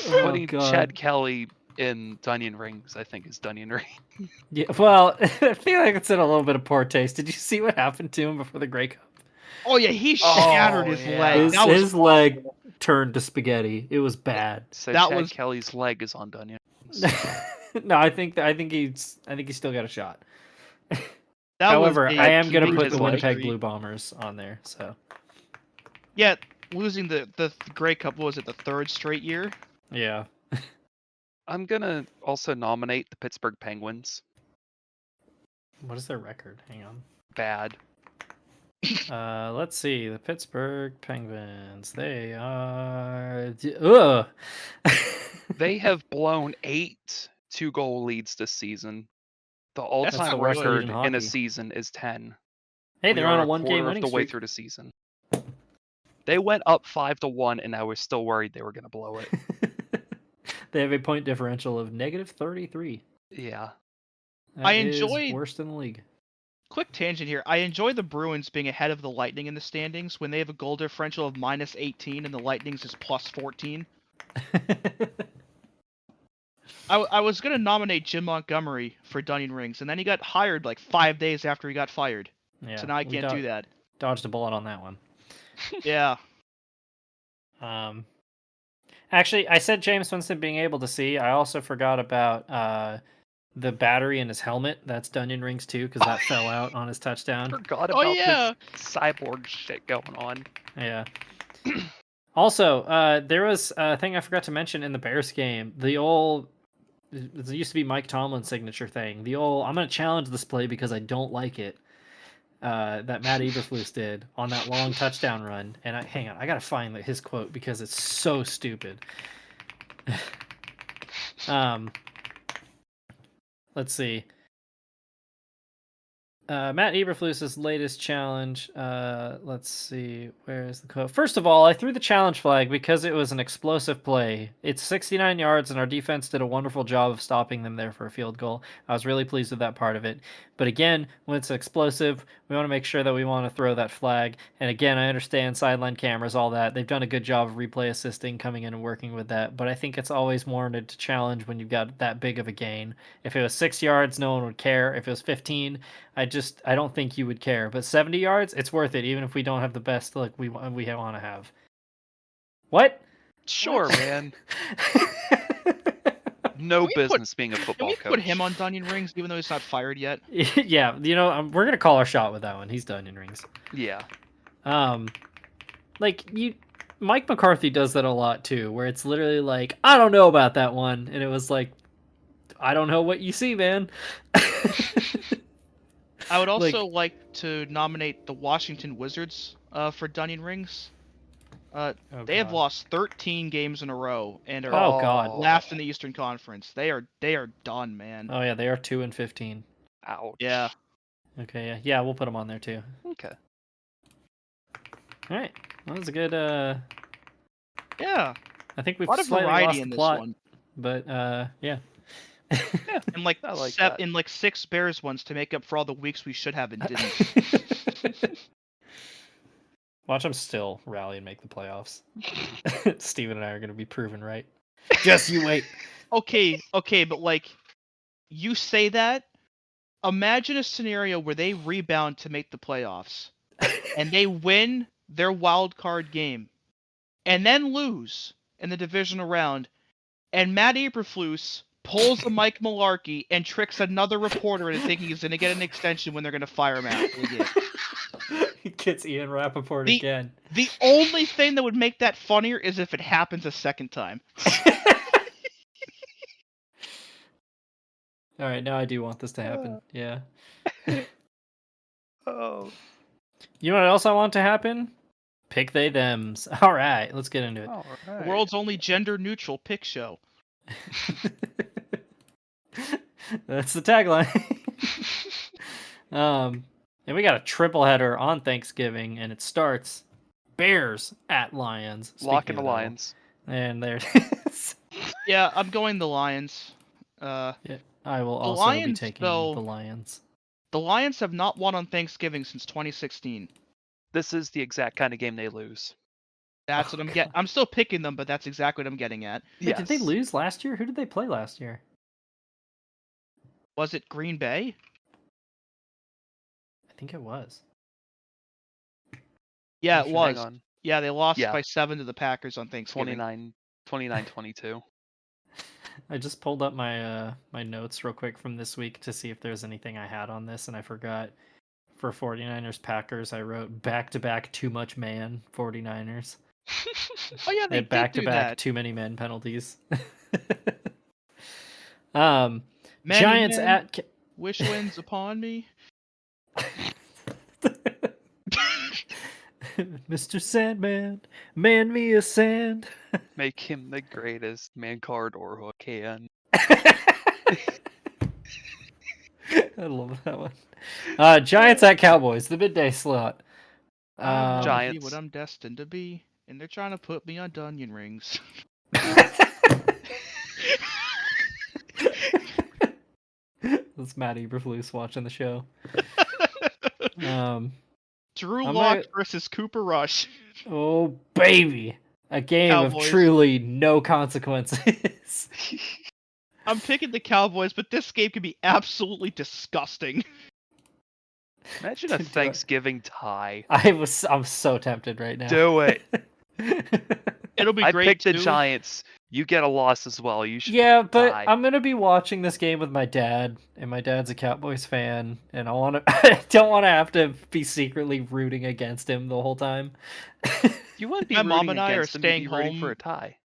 Putting God. Chad Kelly in Dunyan Rings, I think, is Dunyan Ring. Yeah, well, I feel like it's in a little bit of poor taste. Did you see what happened to him before the Grey Cup? Oh yeah, he shattered his yeah. leg. That was His leg turned to spaghetti. It was bad. So That Chad was- Kelly's leg is on Dunyan. No, I think he's still got a shot. that However, was a I am gonna keeping put his the leg. Winnipeg Blue Bombers on there. So Yeah, losing the Grey Cup, what was it, the third straight year? yeah, I'm gonna also nominate the Pittsburgh Penguins. what is their record? Hang on. Bad. Let's see. The Pittsburgh Penguins. They are. Ugh. They have blown 8 2-goal leads this season. The That's all-time the worst lead record in in a hockey. season is 10. Hey, We they're are on a a one-game quarter winning of the way streak. through the season. They went up 5-1, and I was still worried they were gonna blow it. They have a point differential of -33. Yeah. That I is enjoyed- worst in the league. Quick tangent here. I enjoy the Bruins being ahead of the Lightning in the standings when they have a goal differential of -18 and the Lightning's is +14. I was gonna nominate Jim Montgomery for Dunyan Rings, and then he got hired like 5 days after he got fired. Yeah, So now I we can't do that. Dodged a bullet on that one. Yeah. Actually, I said James Winston being able to see. I also forgot about the battery in his helmet. That's Dunyan Rings too, because that fell out on his touchdown. Forgot Oh, about yeah. this cyborg shit going on. Yeah. Also, there was a thing I forgot to mention in the Bears game. The old, it used to be Mike Tomlin's signature thing. The old, I'm going to challenge this play because I don't like it. That Matt Eberflus did on that long touchdown run. And hang on, I got to find his quote because it's so stupid. Let's see. Matt Eberflus's latest challenge. Let's see. Where is the quote? First of all, I threw the challenge flag because it was an explosive play. It's 69 yards, and our defense did a wonderful job of stopping them there for a field goal. I was really pleased with that part of it. But again, when it's explosive, we want to make sure that we want to throw that flag. And again, I understand sideline cameras, all that. They've done a good job of replay assisting, coming in and working with that. But I think it's always warranted to challenge when you've got that big of a gain. If it was 6 yards, no one would care. If it was 15, I don't think you would care. But 70 yards, it's worth it, even if we don't have the best look we want to have. What? Sure, man. No Can we business being a Can football we coach. put him on Dunyan Rings even though he's not fired yet? Yeah, we're gonna call our shot with that one. He's done in rings. Yeah. Mike McCarthy does that a lot too, where it's literally like, I don't know about that one, and it was like, I don't know what you see, man. I would also like to nominate the Washington Wizards for Dunyan Rings. They have lost 13 games in a row and are Oh God. last in the Eastern Conference. They are done, man. Oh yeah, they are 2-15. Ouch. Yeah. Okay, yeah, we'll put them on there too. Okay. All right, well, that was a good. Yeah. I think we've A lot of slightly variety lost in the this plot, one. but yeah. And like, I like that. in like 6 Bears ones to make up for all the weeks we should have and didn't. Watch them still rally and make the playoffs. Steven and I are going to be proven right. Just you wait. Okay, but like, you say that. Imagine a scenario where they rebound to make the playoffs, and they win their wild card game, and then lose in the divisional round, and Matt Eberflus pulls a Mike Mularkey and tricks another reporter into thinking he's going to get an extension when they're going to fire him after the game. Gets Ian Rappaport The- again. The only thing that would make that funnier is if it happens a second time. All right, now I do want this to happen. Yeah. Oh. You know what else I want to happen? Pick they thems. All right, let's get into it. All The right. world's only gender-neutral pick show. That's the tagline. And we got a triple header on Thanksgiving, and it starts Bears at Lions. Locking Speaking the of that one. Lions. And there it is. Yeah, I'm going the Lions. I will The also be Lions, taking though- the Lions. The Lions have not won on Thanksgiving since 2016. This is the exact kind of game they lose. That's what I'm getting. I'm still picking them, but that's exactly what I'm getting at. Wait, did they Yes. lose last year? Who did they play last year? Was it Green Bay? I think it was. Yeah, it Hang was. on. Yeah, they lost Yeah. by 7 to the Packers on Thanksgiving. 29-22. I just pulled up my my notes real quick from this week to see if there's anything I had on this, and I forgot. For 49ers Packers, I wrote back-to-back too much man 49ers. Oh yeah, they They did back-to-back do that. too many men penalties. Many Giants men at wish winds upon me. Mr. Sandman, man me a sand. Make him the greatest man corridor who can. I love that one. Giants at Cowboys, the midday slot. I'm Giants. what I'm destined to be, and they're trying to put me on onion rings. That's Matt Eberflus watching the show. Drew I'm Lock not- versus Cooper Rush. Oh baby, a game Cowboys. of truly no consequences. I'm picking the Cowboys, but this game could be absolutely disgusting. Imagine a Do it. Thanksgiving tie. I'm so tempted right now. Do it. It'll be I great picked the too. Giants. You get a loss as well. You should. Yeah, but die. I'm gonna be watching this game with my dad, and my dad's a Cowboys fan, and I don't want to have to be secretly rooting against him the whole time. You wouldn't be My mom rooting and I are against them, you'd staying be rooting for home. a tie.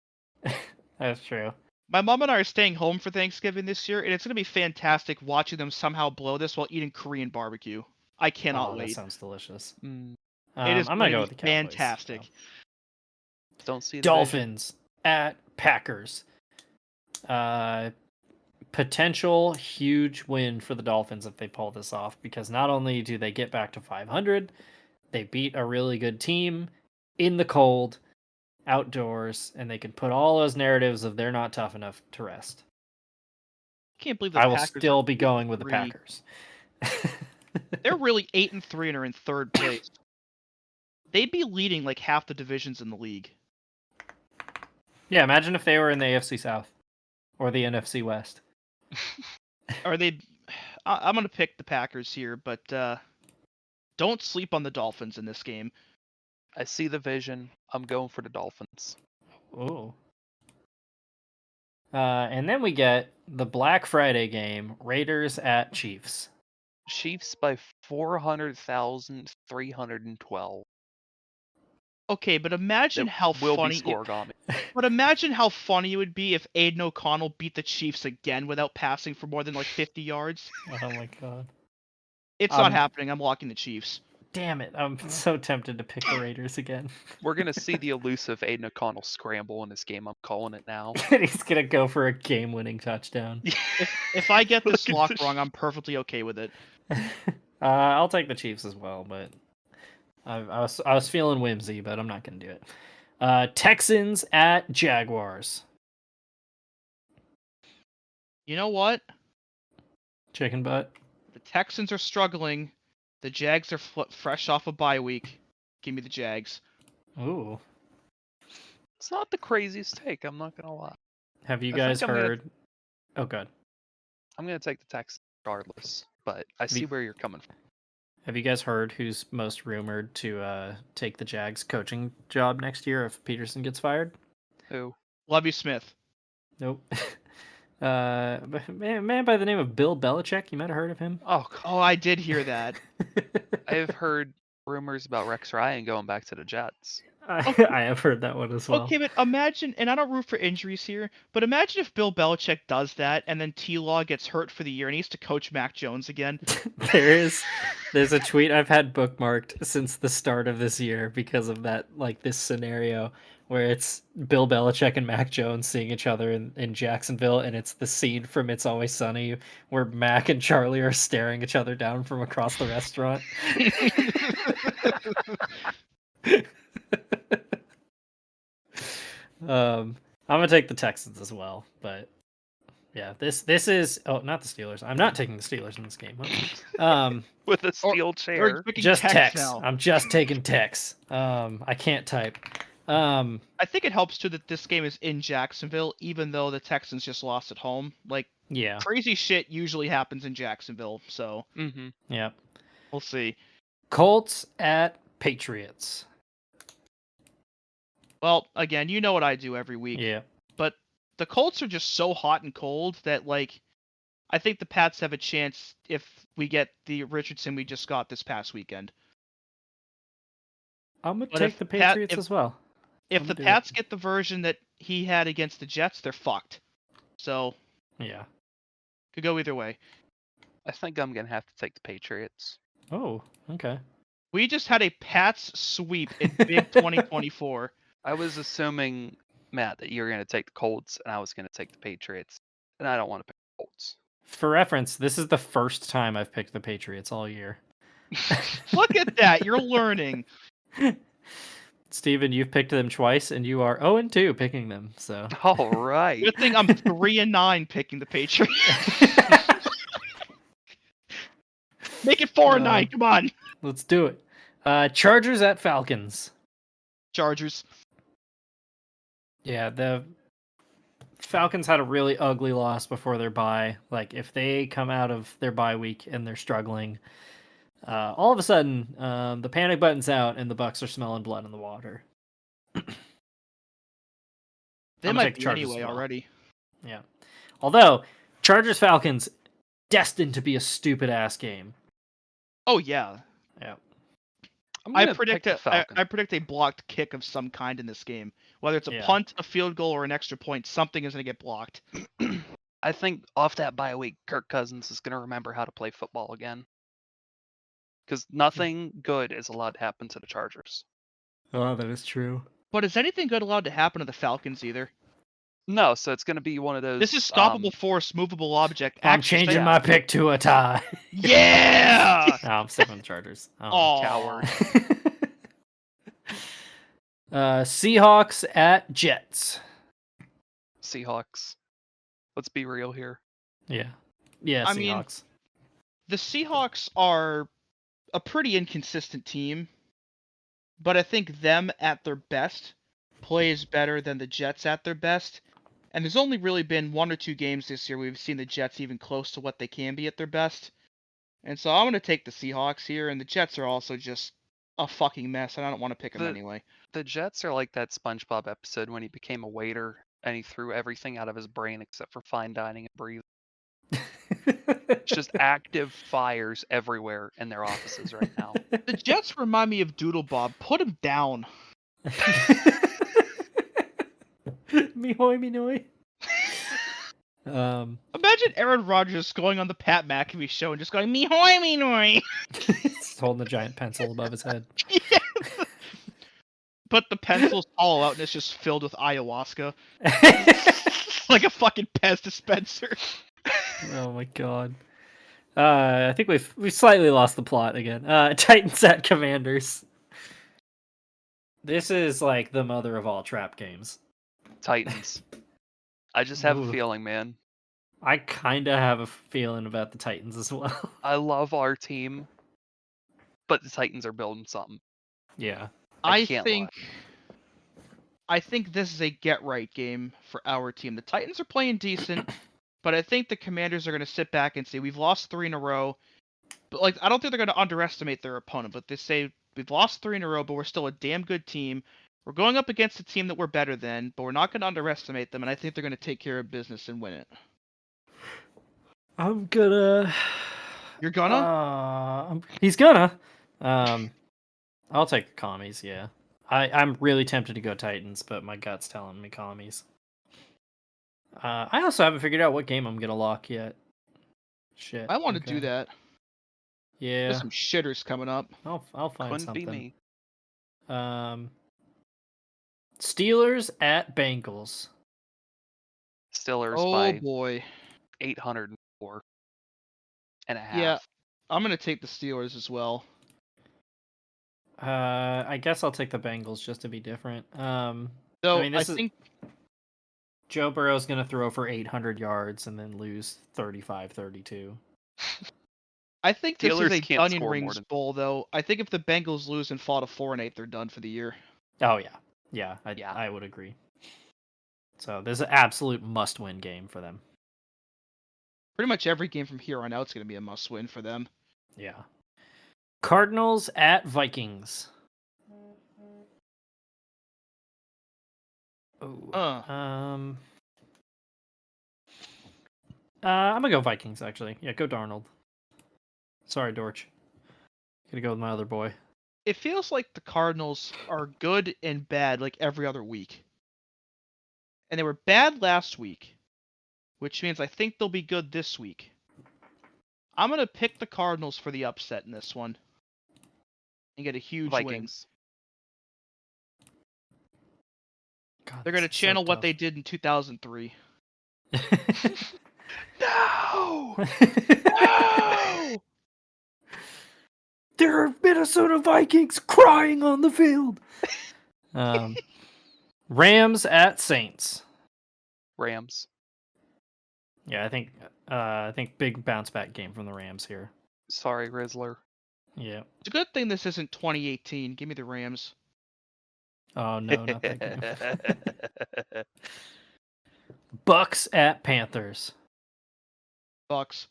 That's true. My mom and I are staying home for Thanksgiving this year, and it's going to be fantastic watching them somehow blow this while eating Korean barbecue. I cannot Oh, that wait. sounds delicious. Mm, It is I'm gonna going go to with the be Cowboys. fantastic. so. don't see the Dolphins at Packers. Potential huge win for the Dolphins if they pull this off, because not only do they get back to 500, they beat a really good team in the cold, outdoors, and they can put all those narratives of they're not tough enough to rest. Can't believe the I will Packers still are be going with the 8-3. Packers. They're really 8-3 and are in third place. They'd be leading like half the divisions in the league. Yeah, imagine if they were in the AFC South or the NFC West. Are they? I'm going to pick the Packers here, but don't sleep on the Dolphins in this game. I see the vision. I'm going for the Dolphins. Ooh. And then we get the Black Friday game, Raiders at Chiefs. Chiefs by 400,312. Okay, but imagine how will funny. be scoregami. But imagine how funny it would be if Aiden O'Connell beat the Chiefs again without passing for more than like 50 yards. Oh my god. It's not happening. I'm locking the Chiefs. Damn it. I'm so tempted to pick the Raiders again. We're gonna see the elusive Aiden O'Connell scramble in this game. I'm calling it now. He's going to go for a game-winning touchdown. If I get this lock wrong, I'm perfectly okay with it. I'll take the Chiefs as well, but I was feeling whimsy, but I'm not going to do it. Texans at Jaguars. You know what? Chicken butt. The Texans are struggling. The Jags are fresh off a bye week. Give me the Jags. Ooh. It's not the craziest take. I'm not gonna lie. Have you I guys think I'm gonna- heard? Oh, good. I'm gonna take the Texans regardless, but I see where you're coming from. Have you guys heard who's most rumored to take the Jags coaching job next year if Peterson gets fired? Who? Lovie Smith. Nope. Man by the name of Bill Belichick. You might have heard of him. Oh, Oh, I did hear that. I have heard rumors about Rex Ryan going back to the Jets. I have heard that one as well. Okay, but imagine, and I don't root for injuries here, but imagine if Bill Belichick does that and then T-Law gets hurt for the year and he has to coach Mac Jones again. There's a tweet I've had bookmarked since the start of this year because of that, like this scenario where it's Bill Belichick and Mac Jones seeing each other in Jacksonville, and it's the scene from It's Always Sunny where Mac and Charlie are staring each other down from across the restaurant. I'm gonna take the Texans as well, but yeah, this is not the Steelers. I'm not taking the Steelers in this game. With a steel Or chair. picking Just Tex Tex. now. I'm just taking Tex. I can't type. I think it helps too that this game is in Jacksonville, even though the Texans just lost at home. Like, Yeah. crazy shit usually happens in Jacksonville, so Mm-hmm. Yeah. we'll see. Colts at Patriots. Well, again, you know what I do every week. Yeah. But the Colts are just so hot and cold that, like, I think the Pats have a chance if we get the Richardson we just got this past weekend. I'm gonna But take if the Pat- Patriots if- as well. If I'm the gonna do Pats it. get the version that he had against the Jets, they're fucked. So, Yeah. could go either way. I think I'm gonna have to take the Patriots. Oh, okay. We just had a Pats sweep in Big 2024. I was assuming, Matt, that you were gonna take the Colts, and I was gonna take the Patriots, and I don't want to pick the Colts. For reference, this is the first time I've picked the Patriots all year. Look at that, you're learning. Steven, you've picked them twice, and you are 0-2 picking them. So All right. Good thing I'm 3-9 picking the Patriots. Make it 4-9, come on. let's do it. Chargers at Falcons. Chargers. Yeah, the Falcons had a really ugly loss before their bye. Like, if they come out of their bye week and they're struggling, all of a sudden, the panic button's out and the Bucs are smelling blood in the water. They I'm gonna might take the be Chargers anyway as well. already. Yeah. Although, Chargers Falcons, destined to be a stupid ass game. Oh yeah. Yeah. I'm I gonna predict pick the I Falcons. predict a blocked kick of some kind in this game. Whether it's a Yeah. punt, a field goal, or an extra point, something is going to get blocked. I think off that bye week, Kirk Cousins is gonna remember how to play football again. Because nothing good is allowed to happen to the Chargers. Oh, that is true. But is anything good allowed to happen to the Falcons either? No, so it's gonna be one of those. This is stoppable force, movable object. I'm action changing step- my pick to a tie. Yeah. No, I'm sticking with the Chargers. Oh, coward. Seahawks at Jets. Seahawks. Let's be real here. Yeah. Yeah, I mean, Seahawks. The Seahawks are a pretty inconsistent team, but I think them at their best plays better than the Jets at their best. And there's only really been 1 or 2 games this year we've seen the Jets even close to what they can be at their best. And so I'm going to take the Seahawks here, and the Jets are also just a fucking mess, and I don't want to pick them anyway. The Jets are like that SpongeBob episode when he became a waiter and he threw everything out of his brain except for fine dining and breathing. It's just active fires everywhere in their offices right now. The Jets remind me of Doodle Bob. Put him down. Me hoy, me noy. Imagine Aaron Rodgers going on the Pat McAfee show and just going, me hoy, me noy. He's holding a giant pencil above his head. Yes. But the pencil's hollow out and it's just filled with ayahuasca. Like a fucking Pez dispenser. Oh my god. I think we've slightly lost the plot again. Titans at Commanders. This is like the mother of all trap games. Titans. I just have Ooh. a feeling, man. I kind of have a feeling about the Titans as well. I love our team, but the Titans are building something. Yeah. I can't lie. I think this is a get-right game for our team. The Titans are playing decent, but I think the Commanders are going to sit back and say, we've lost 3 in a row. But like, I don't think they're going to underestimate their opponent, but they say, we've lost 3 in a row, but we're still a damn good team. We're going up against a team that we're better than, but we're not going to underestimate them, and I think they're going to take care of business and win it. I'm gonna... You're gonna? He's gonna. I'll take the commies, yeah. I'm really tempted to go Titans, but my gut's telling me commies. I also haven't figured out what game I'm gonna lock yet. Shit. I want to do that. Yeah. There's some shitters coming up. I'll find Couldn't something. be me. Steelers at Bengals. Steelers Oh by boy. 804 and a half. Yeah, I'm going to take the Steelers as well. I guess I'll take the Bengals just to be different. So I mean, I think Joe Burrow's going to throw for 800 yards and then lose 35-32. this Steelers is a can't Onion score more Rings than- bowl, though. I think if the Bengals lose and fall to 4-8, they're done for the year. Oh yeah. Yeah, Yeah. I would agree. So there's an absolute must-win game for them. Pretty much every game from here on out is going to be a must-win for them. Yeah. Cardinals at Vikings. Oh. I'm gonna go Vikings actually. Yeah, go Darnold. Sorry, Dorch. Gonna go with my other boy. It feels like the Cardinals are good and bad like every other week. And they were bad last week, which means I think they'll be good this week. I'm going to pick the Cardinals for the upset in this one and get a huge win. Vikings. God, They're going to this is so channel what tough. they did in 2003. No! No! There are Minnesota Vikings crying on the field. Rams at Saints. Rams. Yeah, I think big bounce back game from the Rams here. Sorry, Rizzler. Yeah. It's a good thing this isn't 2018. Give me the Rams. Oh no, not that game. Bucs at Panthers. Bucks.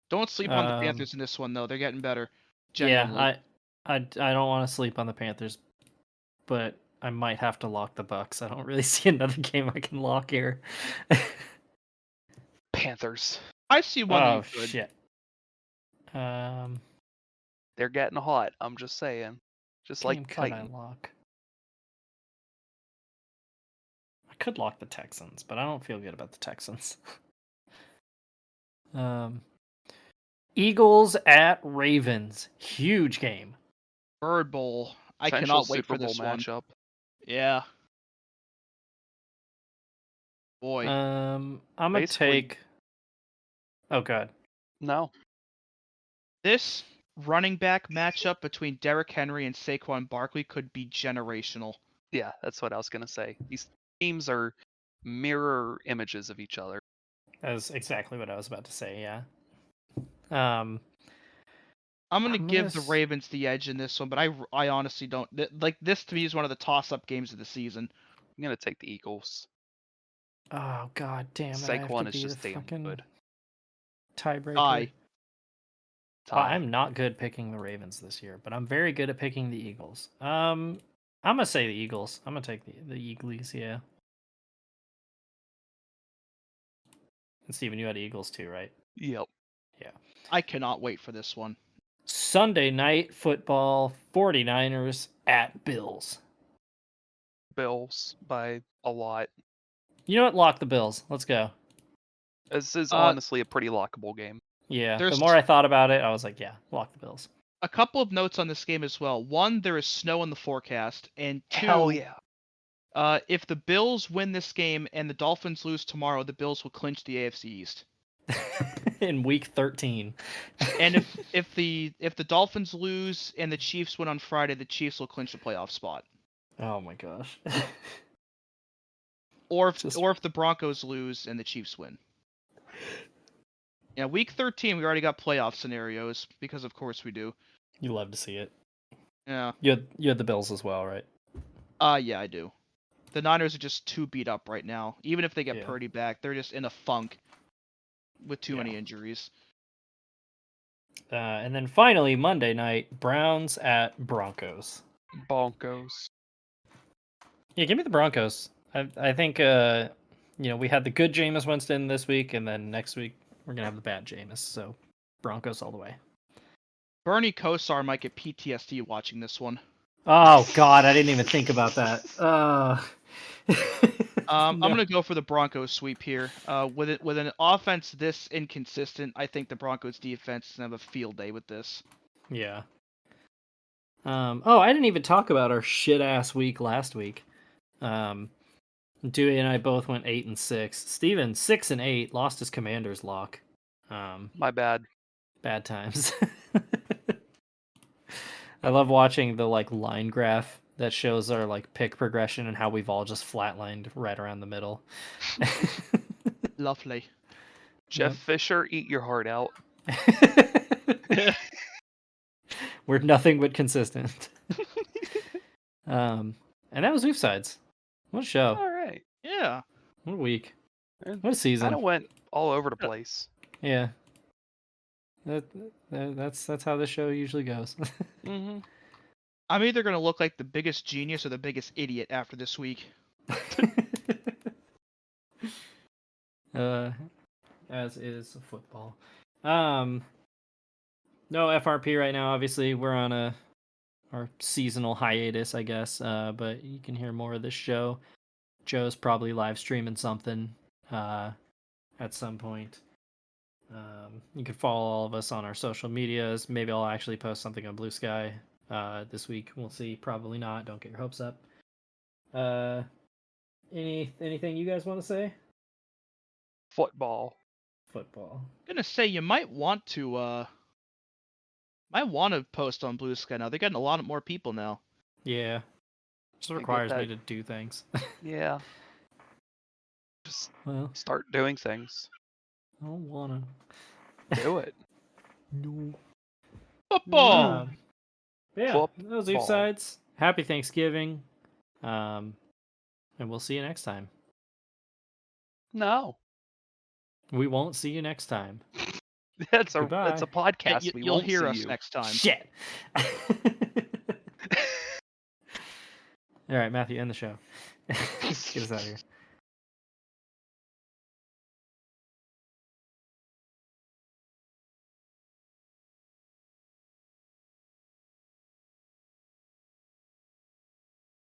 Don't sleep on the Panthers in this one, though. They're getting better. Genuinely. Yeah, I don't want to sleep on the Panthers, but I might have to lock the Bucs. I don't really see another game I can lock here. Panthers. I see one that Oh you could. shit. They're getting hot. I'm just saying. Just Game like could I Titan. lock? I could lock the Texans, but I don't feel good about the Texans. Eagles at Ravens. Huge game. Bird Bowl. I Potential cannot wait Super for this Bowl one. matchup. Yeah. Boy. I'm gonna Basically- take. Oh god. No. This running back matchup between Derrick Henry and Saquon Barkley could be generational. Yeah, that's what I was gonna say. These teams are mirror images of each other. That's exactly what I was about to say. Yeah. I'm gonna I'm give gonna the Ravens the edge in this one, but I honestly don't like this. To me is one of the toss-up games of the season. I'm gonna take the Eagles. Oh god damn it! I have Saquon to is be just the damn fucking good. tiebreaker. Tie. I'm not good picking the Ravens this year, but I'm very good at picking the Eagles. I'm gonna say the Eagles. I'm gonna take the Eagles. Yeah. And Steven, you had Eagles too, right? Yep. I cannot wait for this one. Sunday night football, 49ers at Bills. Bills by a lot. You know what? Lock the Bills. Let's go. This is honestly a pretty lockable game. Yeah, There's the more I thought about it, I was like, yeah, lock the Bills. A couple of notes on this game as well. One, there is snow in the forecast, and two, Hell yeah. If the Bills win this game and the Dolphins lose tomorrow, the Bills will clinch the AFC East. In week 13. And if the Dolphins lose and the Chiefs win on Friday, the Chiefs will clinch the playoff spot. Oh my gosh. Or if the Broncos lose and the Chiefs win. Yeah, week 13 we already got playoff scenarios because of course we do. You love to see it. Yeah. You had the Bills as well, right? Yeah, I do. The Niners are just too beat up right now. Even if they get Yeah. Purdy back, they're just in a funk with too Yeah. many injuries. And then finally, Monday night, Browns at Broncos. Broncos. Yeah, give me the Broncos. I think we had the good Jameis Winston this week, and then next week we're gonna have the bad Jameis. So Broncos all the way. Bernie Kosar might get PTSD watching this one. Oh God, I didn't even think about that. I'm gonna go for the Broncos sweep here. With an offense this inconsistent, I think the Broncos defense is gonna have a field day with this. Yeah. I didn't even talk about our shit ass week last week. Dewey and I both went 8-6. Steven 6-8, lost his Commanders lock. My bad. Bad times. I love watching the line graph that shows our pick progression and how we've all just flatlined right around the middle. Lovely. Jeff Fisher, eat your heart out. We're nothing but consistent. And that was Oofsides. What a show. All right. Yeah. What a week. It What a season. kind of went all over the place. Yeah. That's how the show usually goes. Mm-hmm. I'm either gonna look like the biggest genius or the biggest idiot after this week. As is football. No FRP right now. Obviously, we're on our seasonal hiatus, I guess. But you can hear more of this show. Joe's probably live streaming something at some point. You can follow all of us on our social medias. Maybe I'll actually post something on Blue Sky this week. We'll see. Probably not. Don't get your hopes up. Anything you guys want to say? Football. Football. I'm gonna say you might want to post on Blue Sky now. They're getting a lot more people now. Yeah. Just get requires me that- to do things. Yeah. Just Well, start doing things. I don't wanna. Do it. No. Football. Yeah, Football. those Oofsides. Happy Thanksgiving. And we'll see you next time. No. We won't see you next time. That's a Goodbye. podcast. We You'll won't hear see us you. next time. Shit. All right, Matthew, end the show. Get us out of here.